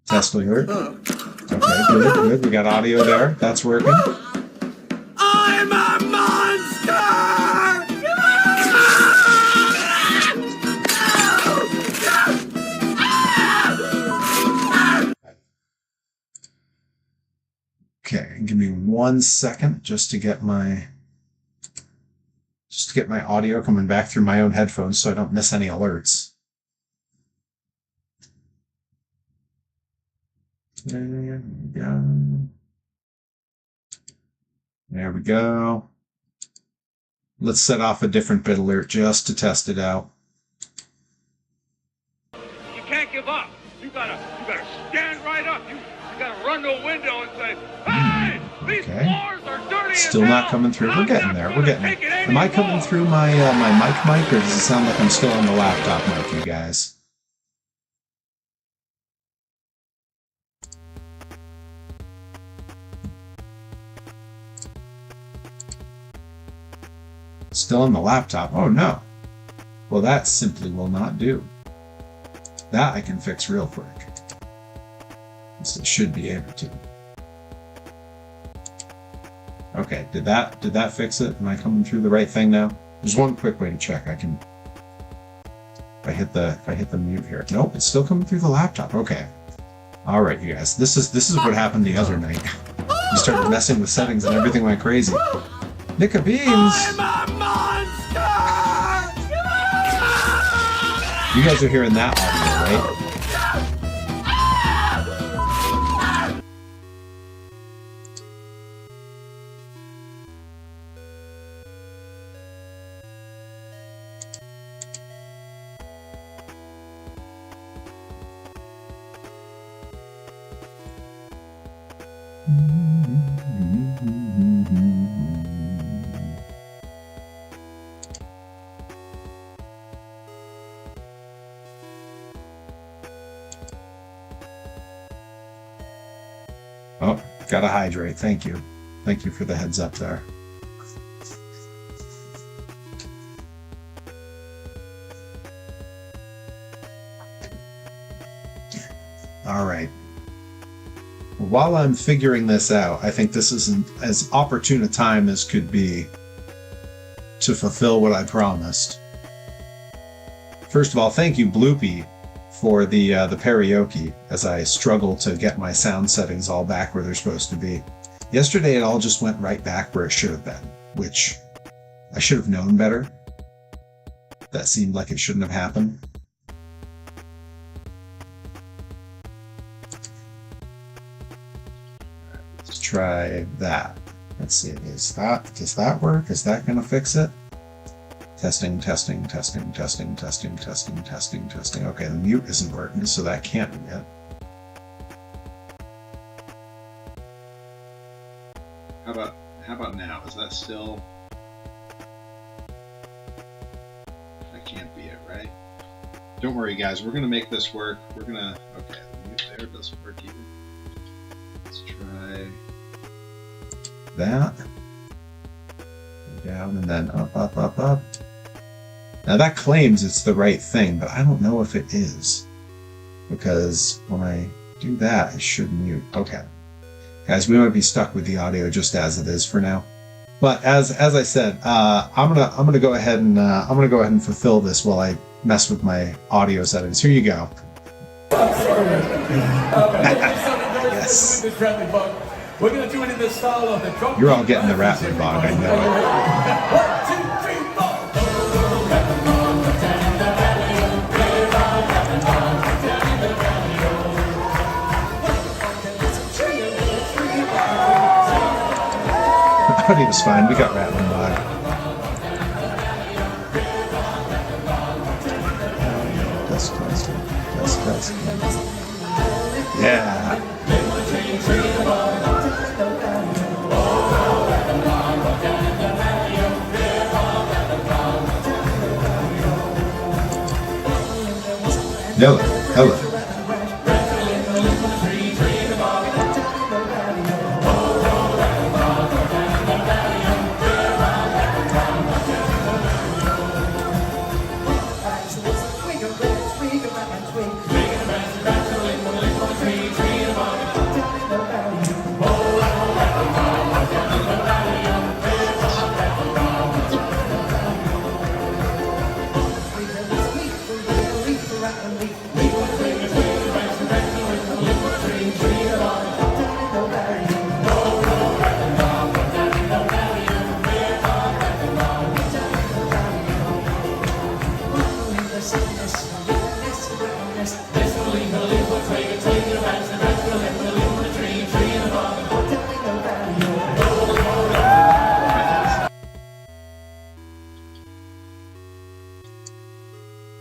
Test alert. Okay, good. We got audio there. That's working. I'm a monster! Okay, give me 1 second just to get my audio coming back through my own headphones so I don't miss any alerts. There we go. There we go. Let's set off a different bit alert just to test it out. You can't give up. You gotta stand right up. You gotta run to a window and say, "Hey, these floors are dirty." Still not coming through. We're getting there. Am I coming through my mic, or does it sound like I'm still on the laptop mic, you guys? Still on the laptop. Oh no. Well, that simply will not do. That I can fix real quick. So it should be able to. Okay, did that fix it? Am I coming through the right thing now? There's one quick way to check. If I hit the mute here. Nope, it's still coming through the laptop. Okay. All right, you guys. This is what happened the other night. You started messing with settings and everything went crazy. Nicka Beans! I'm a monster! You guys are hearing that audio, right? Oh, gotta hydrate. Thank you. Thank you for the heads up there. All right. While I'm figuring this out, I think this is as opportune a time as could be to fulfill what I promised. First of all, thank you, Bloopy, for the karaoke as I struggle to get my sound settings all back where they're supposed to be. Yesterday, it all just went right back where it should have been, which I should have known better. That seemed like it shouldn't have happened. Let's try that. Let's see, does that work? Is that going to fix it? Testing. Okay, the mute isn't working, so that can't be it. How about now? Is that still? That can't be it, right? Don't worry, guys. We're gonna make this work. Okay, the mute there doesn't work either. Let's try that. Down and then up. Now that claims it's the right thing, but I don't know if it is. Because when I do that, it should mute. Okay. Guys, we might be stuck with the audio just as it is for now. But as I said, I'm gonna go ahead and fulfill this while I mess with my audio settings. Here you go. Yes. We're gonna do it in the style of the drum. You're all getting the Rattler bog, I know it. 1, 2, 3, 4. It was fine. We got Rattler bog. Test. Yeah. Hello.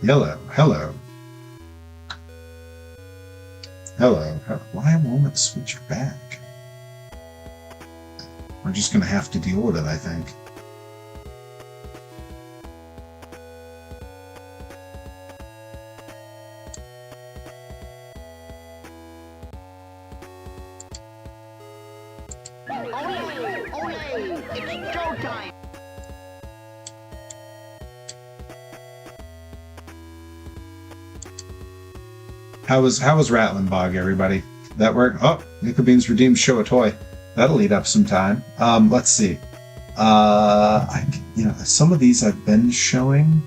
Hello. Hello. Hello. Why won't it switch back? We're just going to have to deal with it, I think. How was Rattling Bog, everybody? That work? Oh, Nika Beans redeemed show a toy. That'll eat up some time. Let's see. Some of these I've been showing,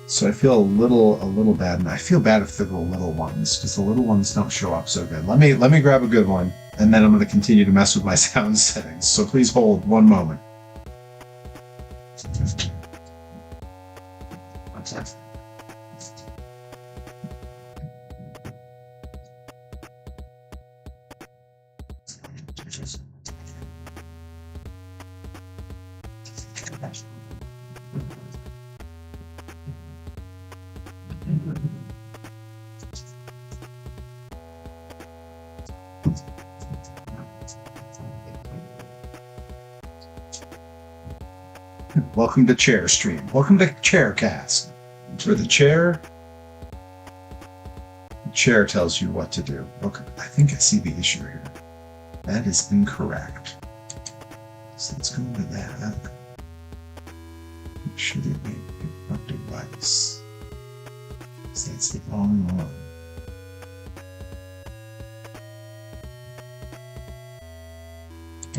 so I feel a little bad, and I feel bad if they're the little ones because the little ones don't show up so good. Let me grab a good one, and then I'm going to continue to mess with my sound settings. So please hold one moment. Welcome to Chair Stream. Welcome to Chaircast, where the chair tells you what to do. Okay, I think I see the issue here. That is incorrect. So let's go into that. Should it be a device? So that's the wrong one.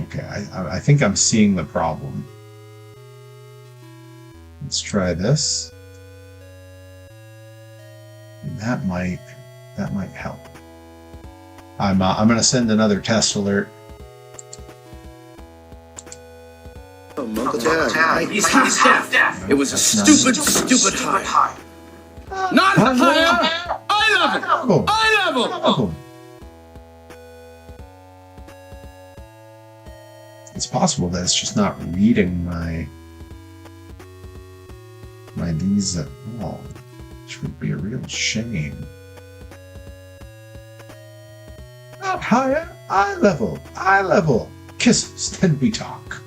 Okay, I think I'm seeing the problem. Let's try this. And that might help. I'm going to send another test alert. Uncle Dad. He's half deaf. It was a stupid high. Not higher. Eye level. It's possible that it's just not reading my these at all, which would be a real shame. Not higher, eye level. Kisses, then we talk.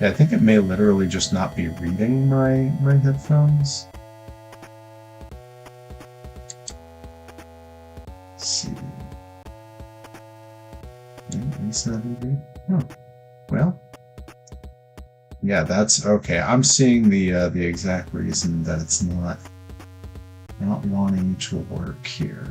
Yeah, I think it may literally just not be reading my headphones. Let's see. Oh, well, yeah, that's okay. I'm seeing the exact reason that it's not wanting to work here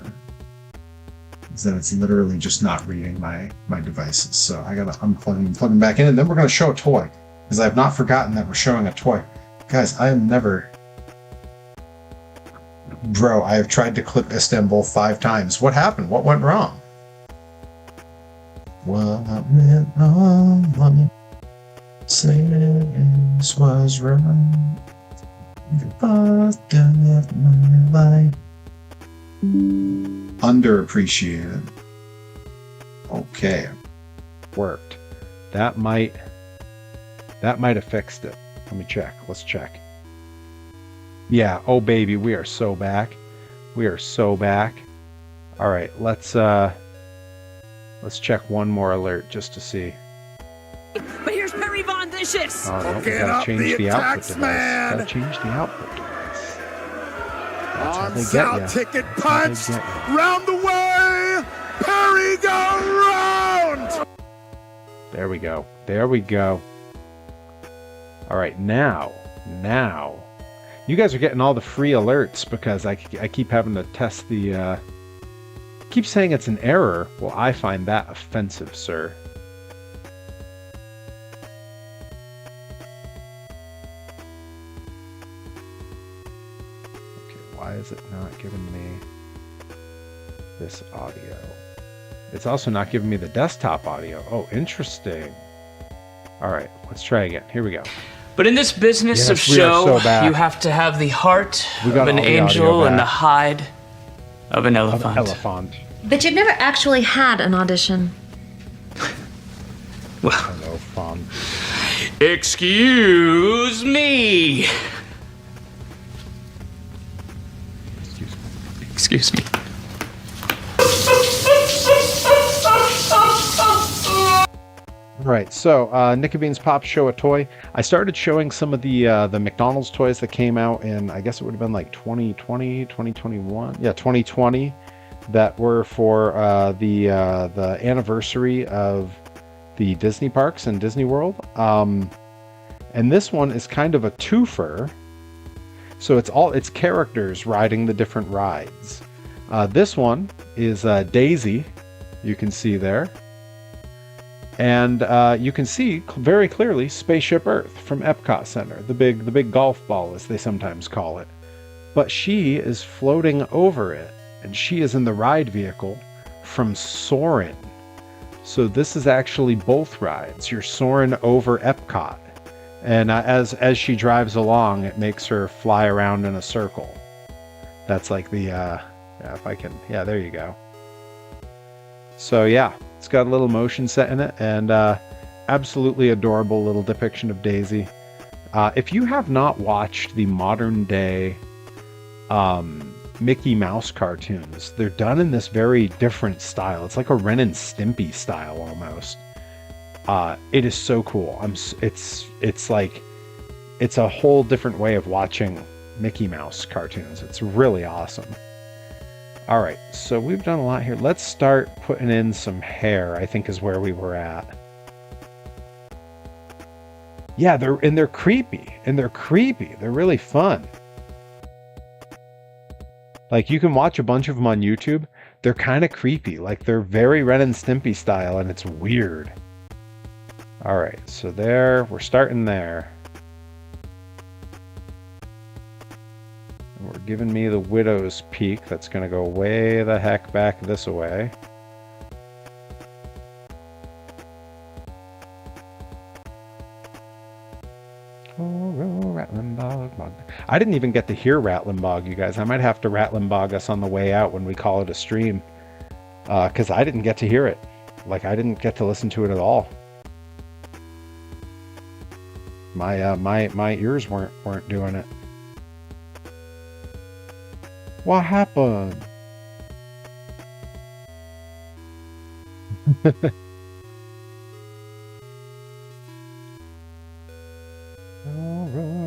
is that it's literally just not reading my devices. So I gotta unplug and plug them back in, and then we're gonna show a toy because I've not forgotten that we're showing a toy, guys. I am never. Bro, I have tried to clip Istanbul 5 times. What happened? What went wrong? What went wrong? Says was wrong. The part of my life. Underappreciated. Okay. Worked. That might have fixed it. Let me check. Let's check. Yeah, oh baby, we are so back. We are so back. All right, let's check one more alert just to see. But here's Perry Von Vicious. Oh, no, we gotta change the output device. Gotta change the output device. That's how they get ya. Ticket punch. Round the way. Perry go round. There we go. There we go. All right, now. You guys are getting all the free alerts because I keep having to test the... keep saying it's an error. Well, I find that offensive, sir. Okay, why is it not giving me this audio? It's also not giving me the desktop audio. Oh, interesting. All right, let's try again. Here we go. But in this business of show, you have to have the heart of an angel and the hide of an elephant. But you've never actually had an audition. Well, hello, fun. Excuse me. Excuse me. All right, so Nicky Bean's Pop Show a Toy. I started showing some of the McDonald's toys that came out in, I guess it would have been like 2020, 2021. Yeah, 2020, that were for the anniversary of the Disney parks and Disney World. And this one is kind of a twofer. So it's characters riding the different rides. This one is Daisy, you can see there. And you can see very clearly Spaceship Earth from Epcot Center, the big golf ball, as they sometimes call it. But she is floating over it, and she is in the ride vehicle from Soarin'. So this is actually both rides. You're soaring over Epcot, and as she drives along, it makes her fly around in a circle. That's like the if I can, yeah, there you go. So yeah. It's got a little motion set in it, and absolutely adorable little depiction of Daisy. If you have not watched the modern day Mickey Mouse cartoons, they're done in this very different style. It's like a Ren and Stimpy style almost. It is so cool. It's like it's a whole different way of watching Mickey Mouse cartoons. It's really awesome. All right, so we've done a lot here. Let's start putting in some hair, I think is where we were at. Yeah, they're creepy. They're really fun. Like, you can watch a bunch of them on YouTube. They're kind of creepy. Like, they're very Ren and Stimpy style, and it's weird. All right, so we're starting there. We're giving me the Widow's Peak. That's going to go way the heck back this way. Rattling Bog. I didn't even get to hear Rattling Bog, you guys. I might have to Rattling Bog us on the way out when we call it a stream. Because I didn't get to hear it. Like, I didn't get to listen to it at all. My ears weren't doing it. What happened?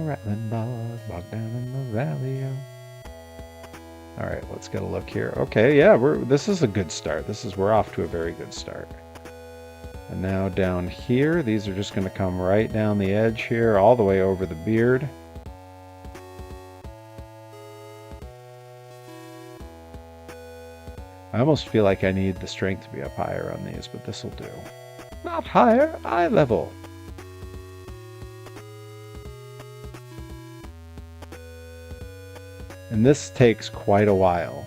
Rattling bog down in the valley. All right, let's get a look here. Okay, yeah, this is a good start. We're off to a very good start. And now down here, these are just going to come right down the edge here, all the way over the beard. I almost feel like I need the strength to be up higher on these, but this will do. Not higher, eye level. And this takes quite a while.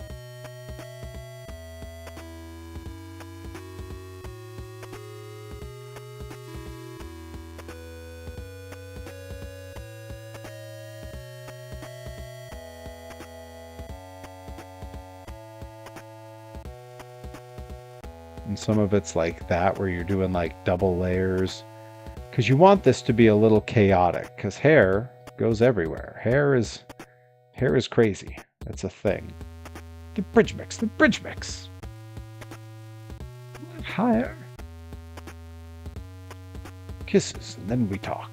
And some of it's like that, where you're doing like double layers, because you want this to be a little chaotic, because hair goes everywhere. Hair is crazy. It's a thing. The bridge mix. Higher. Kisses, and then we talk.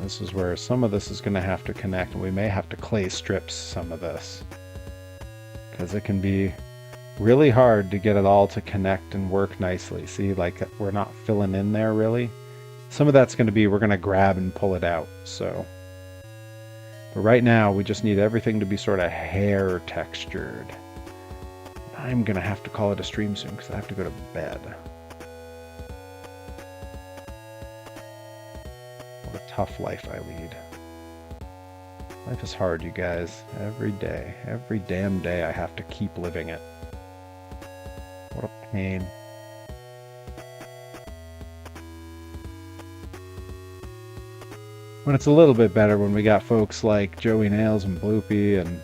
This is where some of this is going to have to connect, and we may have to clay strip some of this, because it can be really hard to get it all to connect and work nicely. See, like, we're not filling in there really. Some of that's going to be, we're going to grab and pull it out. So, but right now we just need everything to be sort of hair textured. I'm going to have to call it a stream soon because I have to go to bed. What a tough life I lead. Life is hard, you guys. Every day. Every damn day I have to keep living it. What a pain. When it's a little bit better when we got folks like Joey Nails and Bloopy and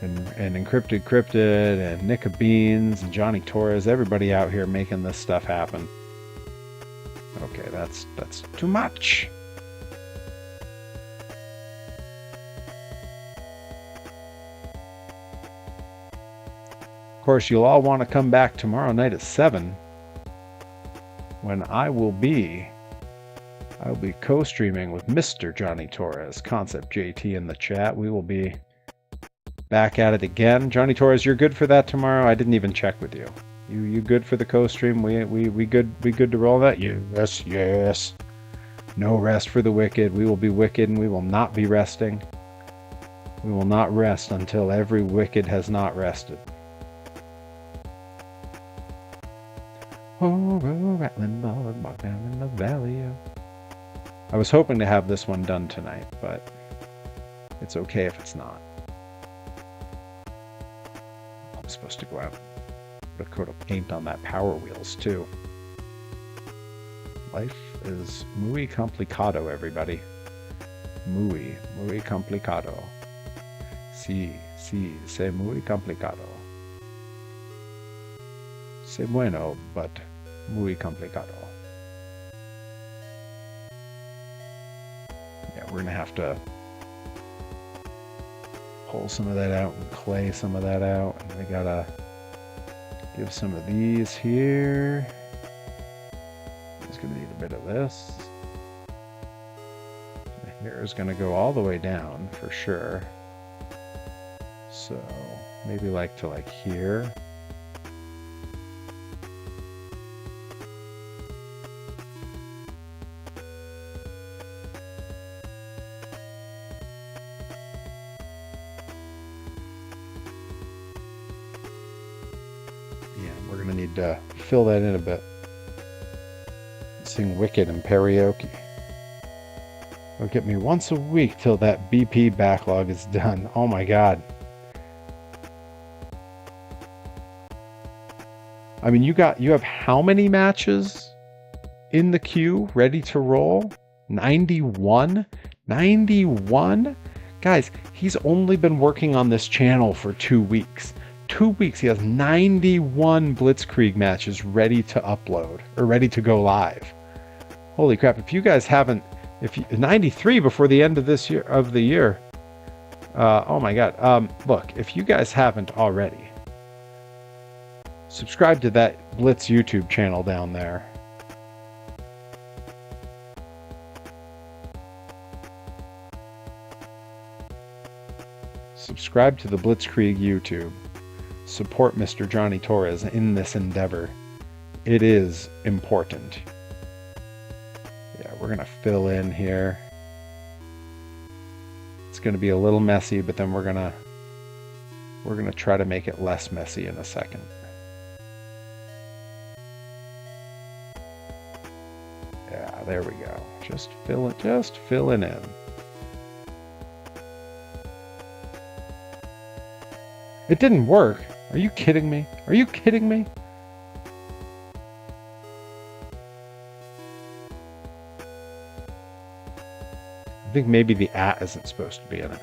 Encrypted Cryptid and Nika Beans and Johnny Torres, everybody out here making this stuff happen. Okay, that's too much. Of course, you'll all want to come back tomorrow night at 7 when I will be co-streaming with Mr. Johnny Torres, Concept JT in the chat. We will be back at it again. Johnny Torres, you're good for that tomorrow? I didn't even check with you. You good for the co-stream? We good to roll that? Yes, yes. No rest for the wicked. We will be wicked and we will not be resting. We will not rest until every wicked has not rested. Oh, rattling log, walk down in the valley. I was hoping to have this one done tonight, but it's okay if it's not. I'm supposed to go out and put a coat of paint on that Power Wheels too. Life is muy complicado, everybody. Muy complicado. Sí, c'est muy complicado. C'est bueno, but muy complicado. Yeah, we're gonna have to pull some of that out and clay some of that out. And we gotta give some of these here. He's gonna need a bit of this. The hair is gonna go all the way down for sure. So maybe like to like here. To fill that in a bit. Sing Wicked and Karaoke. It'll get me once a week till that BP backlog is done. Oh my god. I mean, you have how many matches in the queue ready to roll? 91? 91? Guys, he's only been working on this channel for 2 weeks. 2 weeks, he has 91 Blitzkrieg matches ready to upload or ready to go live. Holy crap! If you guys haven't, 93 before the end of this year oh my god! Look, if you guys haven't already, subscribe to that Blitz YouTube channel down there. Subscribe to the Blitzkrieg YouTube. Support Mr. Johnny Torres in this endeavor. It is important. Yeah, we're gonna fill in here. It's gonna be a little messy, but then we're gonna try to make it less messy in a second. Yeah, there we go. Just filling in. It didn't work. Are you kidding me? Are you kidding me? I think maybe the @ isn't supposed to be in it.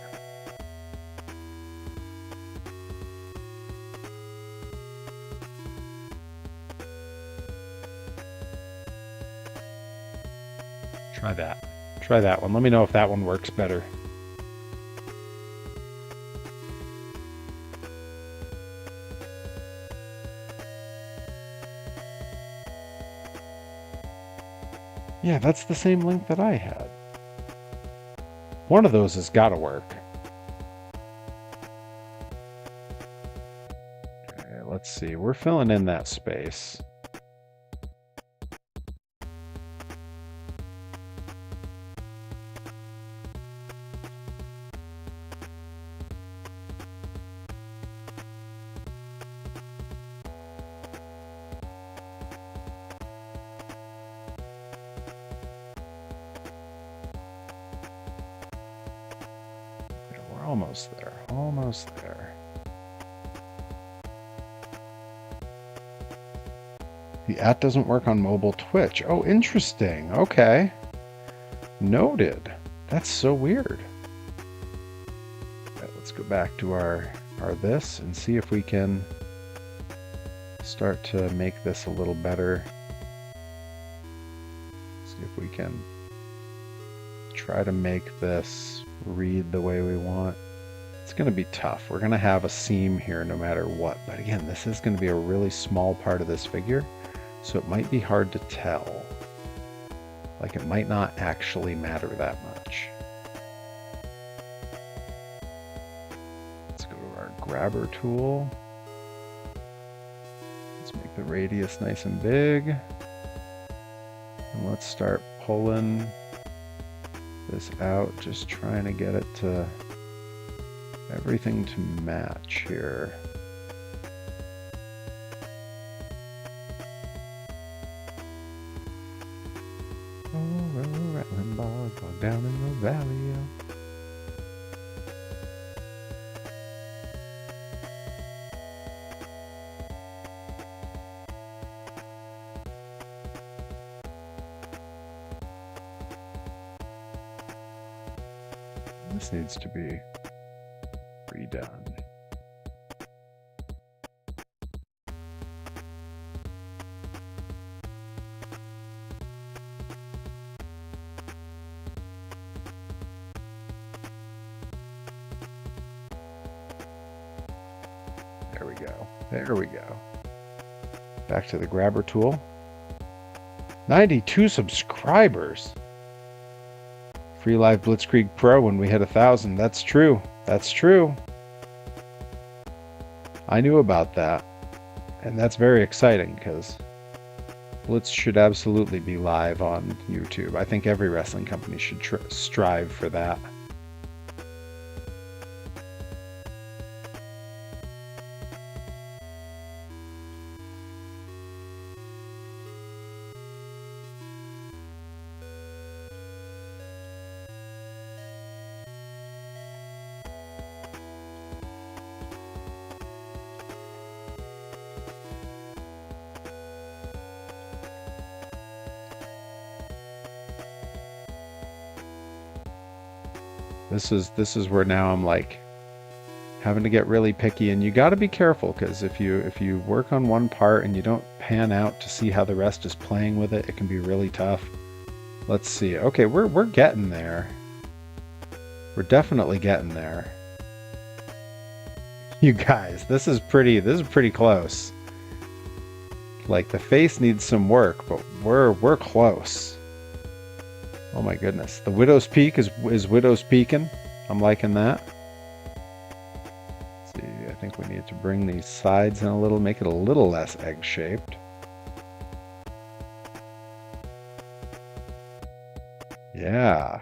Try that. Try that one. Let me know if that one works better. Yeah, that's the same link that I had. One of those has got to work. Okay, let's see. We're filling in that space. almost there. Almost there. The @ doesn't work on mobile Twitch. Oh, interesting. Okay. Noted. That's so weird. Right, let's go back to our this and see if we can start to make this a little better. See if we can try to make this read the way we want. It's going to be tough. We're going to have a seam here no matter what. But again, this is going to be a really small part of this figure, so it might be hard to tell. Like, it might not actually matter that much. Let's go to our grabber tool. Let's make the radius nice and big. And let's start pulling this out, just trying to get it to everything to match here. Oh, rattling bog down in the valley. This needs to be redone. There we go. There we go. Back to the grabber tool. 92 subscribers. Free Live Blitzkrieg Pro when we hit 1,000. That's true. That's true. I knew about that. And that's very exciting because Blitz should absolutely be live on YouTube. I think every wrestling company should strive for that. This is where now I'm like having to get really picky, and you got to be careful because if you work on one part and you don't pan out to see how the rest is playing with it, it can be really tough. Let's see. Okay, we're getting there. We're definitely getting there. You guys, this is pretty close. Like, the face needs some work, but we're close. Oh my goodness. The Widow's Peak is Widow's Peaking. I'm liking that. Let's see, I think we need to bring these sides in a little, make it a little less egg-shaped. Yeah.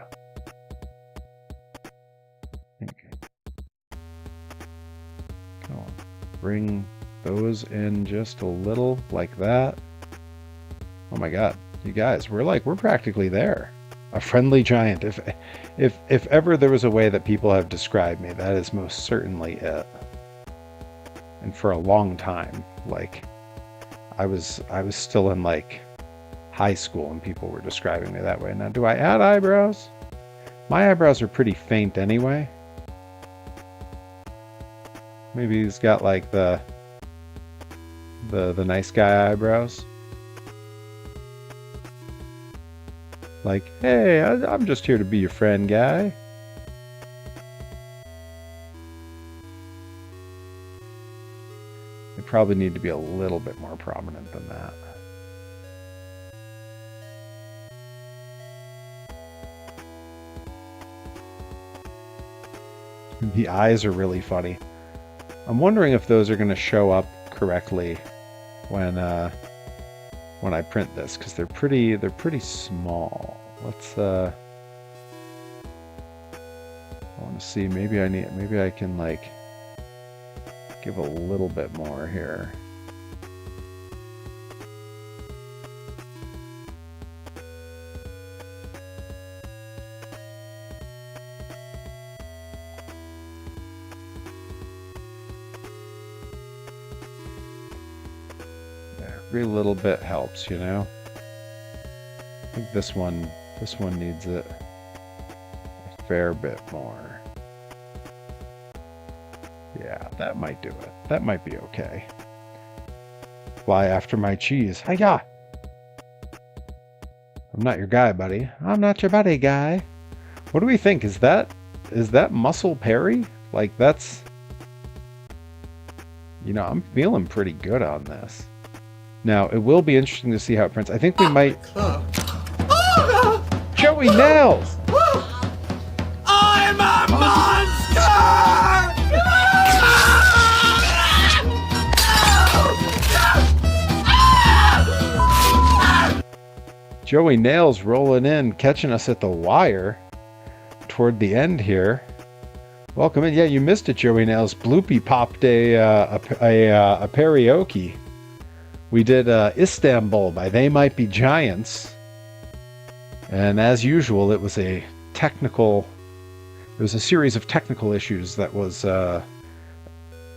Come on. Bring those in just a little like that. Oh my god. You guys, we're practically there. A friendly giant. If ever there was a way that people have described me, that is most certainly it. And for a long time, like, I was still in like high school and people were describing me that way. Now, do I add eyebrows? My eyebrows are pretty faint anyway. Maybe he's got like the nice guy eyebrows. Like, hey, I'm just here to be your friend, guy. They probably need to be a little bit more prominent than that. The eyes are really funny. I'm wondering if those are going to show up correctly when I print this, because they're pretty small. Let's I want to see, maybe I can like give a little bit more here. Every little bit helps, you know? I think this one needs it a fair bit more. Yeah, that might do it. That might be okay. Fly after my cheese. Hi-ya! I'm not your guy, buddy. I'm not your buddy, guy. What do we think? Is that muscle Perry? Like, that's... You know, I'm feeling pretty good on this. Now, it will be interesting to see how it prints. I think we might... Joey Nails! I'm a monster! Joey Nails rolling in, catching us at the wire toward the end here. Welcome in. Yeah, you missed it, Joey Nails. Bloopy popped a karaoke. We did Istanbul by They Might Be Giants. And as usual, it was a series of technical issues that was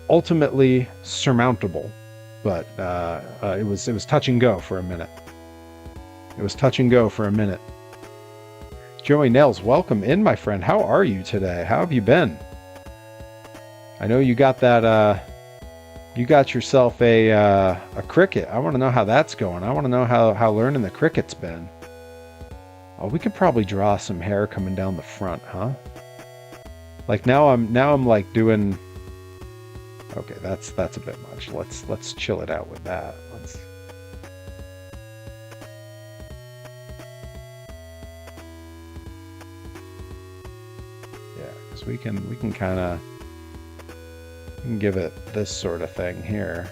ultimately surmountable. But it was touch and go for a minute. It was touch and go for a minute. Joey Nails, welcome in, my friend. How are you today? How have you been? I know you got that, you got yourself a cricket. I want to know how that's going. I want to know how learning the cricket's been. Oh, we could probably draw some hair coming down the front, huh? Like now I'm like doing... Okay, that's a bit much. Let's chill it out with that. We can kind of give it this sort of thing here.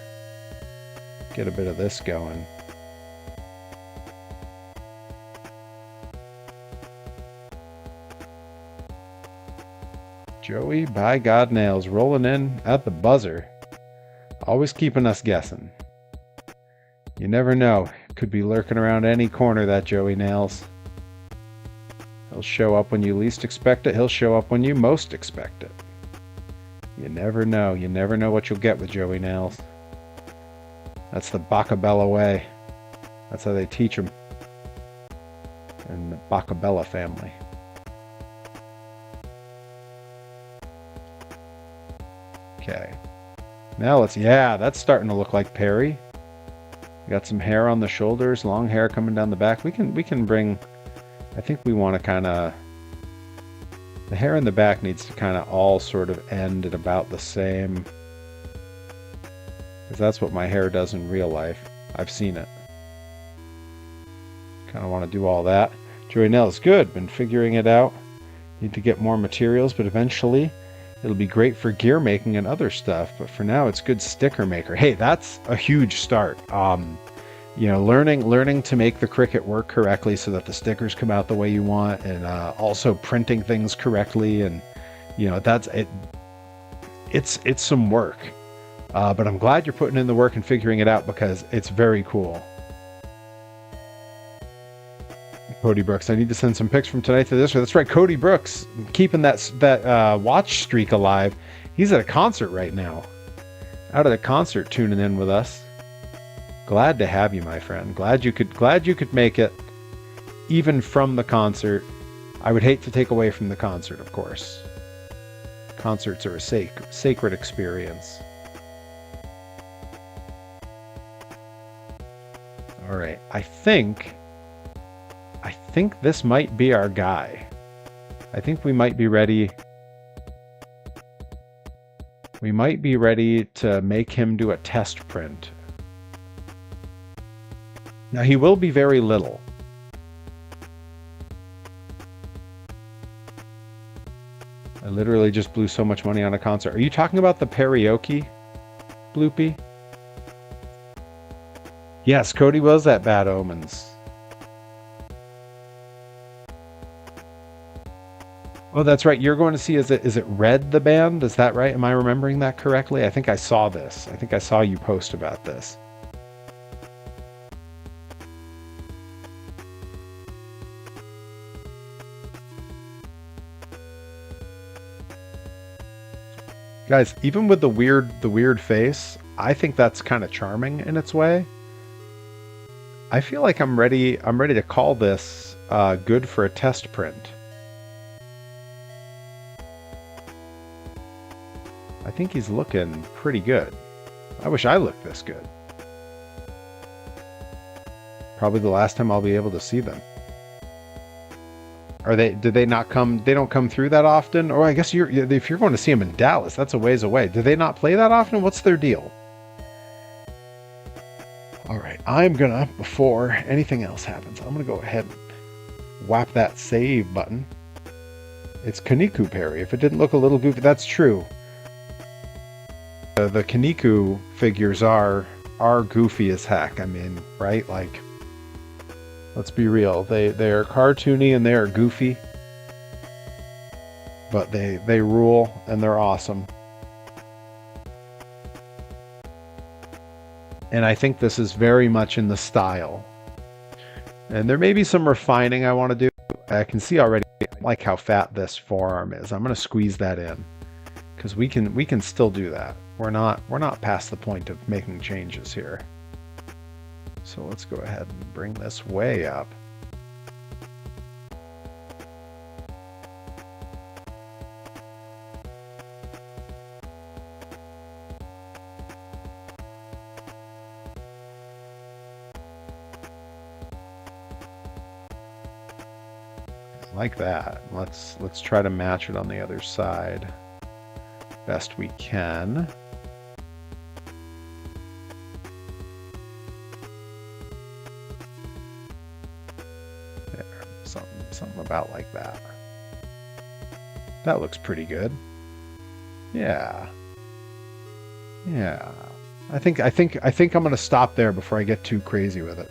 Get a bit of this going. Joey, by God Nails, rolling in at the buzzer. Always keeping us guessing. You never know. Could be lurking around any corner, that Joey Nails. He'll show up when you least expect it. He'll show up when you most expect it. You never know. You never know what you'll get with Joey Nails. That's the Bacabella way. That's how they teach them in the Bacabella family. Okay. Now let's... Yeah, that's starting to look like Perry. Got some hair on the shoulders, long hair coming down the back. We can bring... I think we want to kind of... The hair in the back needs to kind of all sort of end at about the same... Because that's what my hair does in real life. I've seen it. Kind of want to do all that. Joey Nell's good. Been figuring it out. Need to get more materials, but eventually it'll be great for gear making and other stuff. But for now, it's good sticker maker. Hey, that's a huge start. You know, learning to make the Cricut work correctly so that the stickers come out the way you want, and also printing things correctly, and you know, that's it. It's some work, but I'm glad you're putting in the work and figuring it out, because it's very cool. Cody Brooks, I need to send some pics from tonight to this. That's right, Cody Brooks, keeping that watch streak alive. He's at a concert right now. Out at a concert, tuning in with us. Glad to have you, my friend. Glad you could make it, even from the concert. I would hate to take away from the concert, of course. Concerts are a sacred experience. All right, I think this might be our guy. I think we might be ready. We might be ready to make him do a test print. Now, he will be very little. I literally just blew so much money on a concert. Are you talking about the karaoke, Bloopy? Yes, Cody was at Bad Omens. Oh, that's right. You're going to see, is it Red, the band? Is that right? Am I remembering that correctly? I think I saw this. I think I saw you post about this. Guys, even with the weird face, I think that's kind of charming in its way. I feel like I'm ready to call this good for a test print. I think he's looking pretty good. I wish I looked this good. Probably the last time I'll be able to see them. Did they not come? They don't come through that often? Or I guess if you're going to see them in Dallas, that's a ways away. Do they not play that often? What's their deal? All right, I'm gonna, before anything else happens, I'm gonna go ahead and whap that save button. It's Kaniku Perry. If it didn't look a little goofy, that's true. The Kaniku figures are goofy as heck. I mean, right? Like, let's be real. They are cartoony and they are goofy, but they rule and they're awesome. And I think this is very much in the style. And there may be some refining I want to do. I can see already, I like how fat this forearm is. I'm going to squeeze that in because we can still do that. We're not past the point of making changes here. So let's go ahead and bring this way up. Like that. Let's try to match it on the other side best we can. There, something about like that. That looks pretty good. Yeah. I think I'm gonna stop there before I get too crazy with it.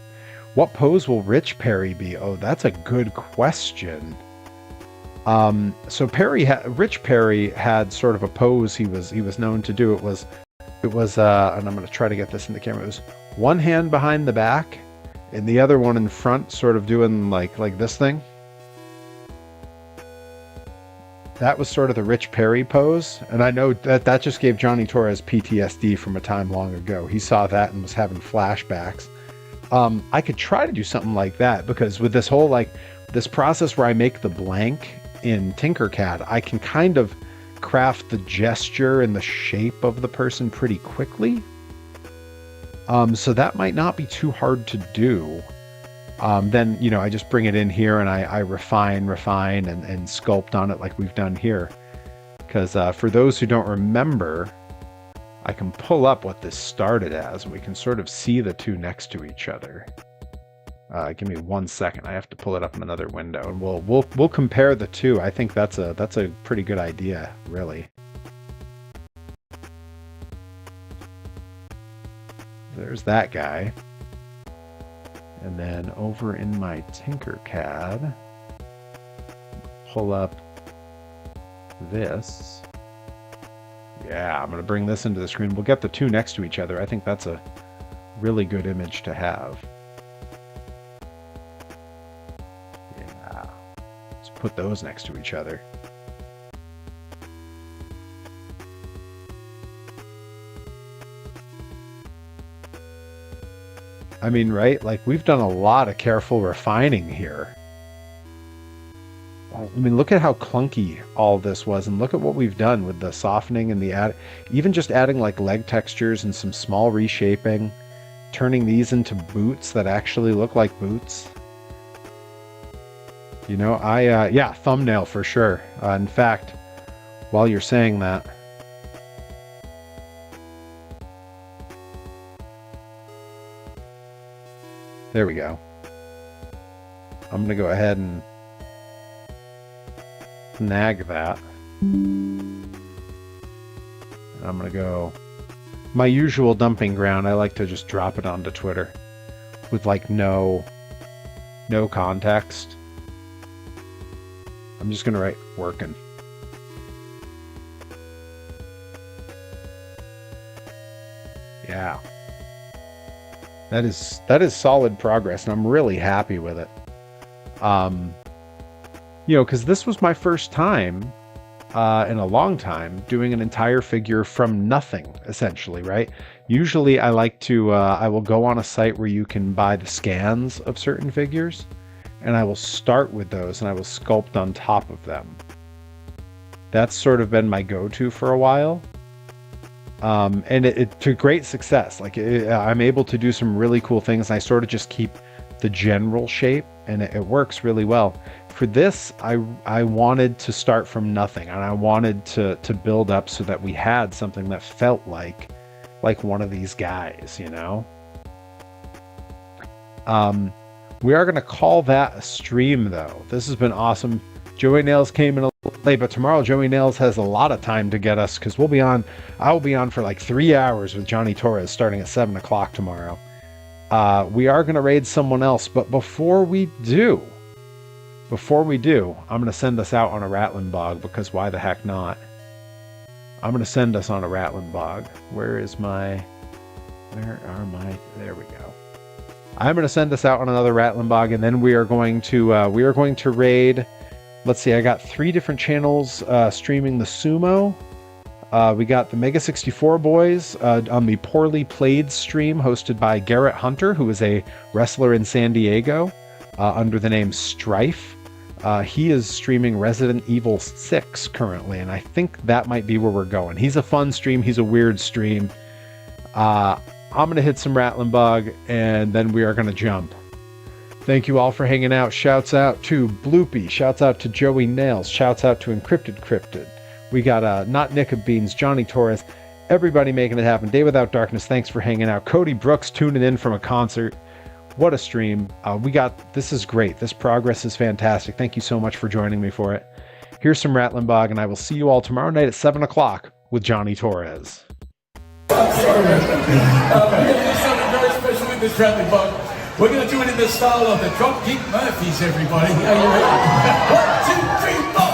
What pose will Rich Perry be? Oh, that's a good question. So Rich Perry had sort of a pose he was known to do. It was, and I'm going to try to get this in the camera. It was one hand behind the back, and the other one in front, sort of doing like this thing. That was sort of the Rich Perry pose, and I know that just gave Johnny Torres PTSD from a time long ago. He saw that and was having flashbacks. I could try to do something like that, because with this whole this process where I make the blank in Tinkercad, I can kind of craft the gesture and the shape of the person pretty quickly. So that might not be too hard to do. Then, I just bring it in here and I refine and sculpt on it like we've done here. Because for those who don't remember, I can pull up what this started as, and we can sort of see the two next to each other. Give me 1 second. I have to pull it up in another window, and we'll compare the two. I think that's a pretty good idea, really. There's that guy. And then over in my Tinkercad, pull up this. Yeah, I'm going to bring this into the screen. We'll get the two next to each other. I think that's a really good image to have. Yeah. Let's put those next to each other. I mean, right? Like, we've done a lot of careful refining here. I mean, look at how clunky all this was, and look at what we've done with the softening and the even just adding like leg textures and some small reshaping, turning these into boots that actually look like boots. Yeah, thumbnail for sure. In fact, while you're saying that, there we go. I'm going to go ahead and snag that. And I'm going to go my usual dumping ground. I like to just drop it onto Twitter with like no context. I'm just going to write working. Yeah. That is solid progress, and I'm really happy with it. Because this was my first time in a long time doing an entire figure from nothing, essentially, right? Usually I like to, I will go on a site where you can buy the scans of certain figures, and I will start with those and I will sculpt on top of them. That's sort of been my go-to for a while. And it to great success. Like I'm able to do some really cool things. And I sort of just keep the general shape, and it works really well. For this, I wanted to start from nothing, and I wanted to build up so that we had something that felt like one of these guys, you know? We are going to call that a stream, though. This has been awesome. Joey Nails came in a little late, but tomorrow Joey Nails has a lot of time to get us, because I will be on for like 3 hours with Johnny Torres starting at 7 o'clock tomorrow. We are going to raid someone else, but before we do, I'm going to send us out on a Rattling Bog, because why the heck not? I'm going to send us on a Rattling Bog. Where are my, there we go. I'm going to send us out on another Rattling Bog, and then we are going to raid. Let's see, I got 3 different channels streaming the sumo. We got the Mega 64 boys on the Poorly Played stream hosted by Garrett Hunter, who is a wrestler in San Diego under the name Strife. He is streaming Resident Evil 6 currently, and I think that might be where we're going. He's a fun stream. He's a weird stream. I'm going to hit some Rattling Bog, and then we are going to jump. Thank you all for hanging out. Shouts out to Bloopy. Shouts out to Joey Nails. Shouts out to Encrypted Cryptid. We got Not Nick of Beans, Johnny Torres, everybody making it happen. Day Without Darkness, thanks for hanging out. Cody Brooks tuning in from a concert. What a stream. This is great. This progress is fantastic. Thank you so much for joining me for it. Here's some Rattling Bog, and I will see you all tomorrow night at 7 o'clock with Johnny Torres. We're going to do something very special with this Rattling Bog. We're going to do it in the style of the Dropkick Murphys, everybody. Are you ready? 1, 2, 3, 4.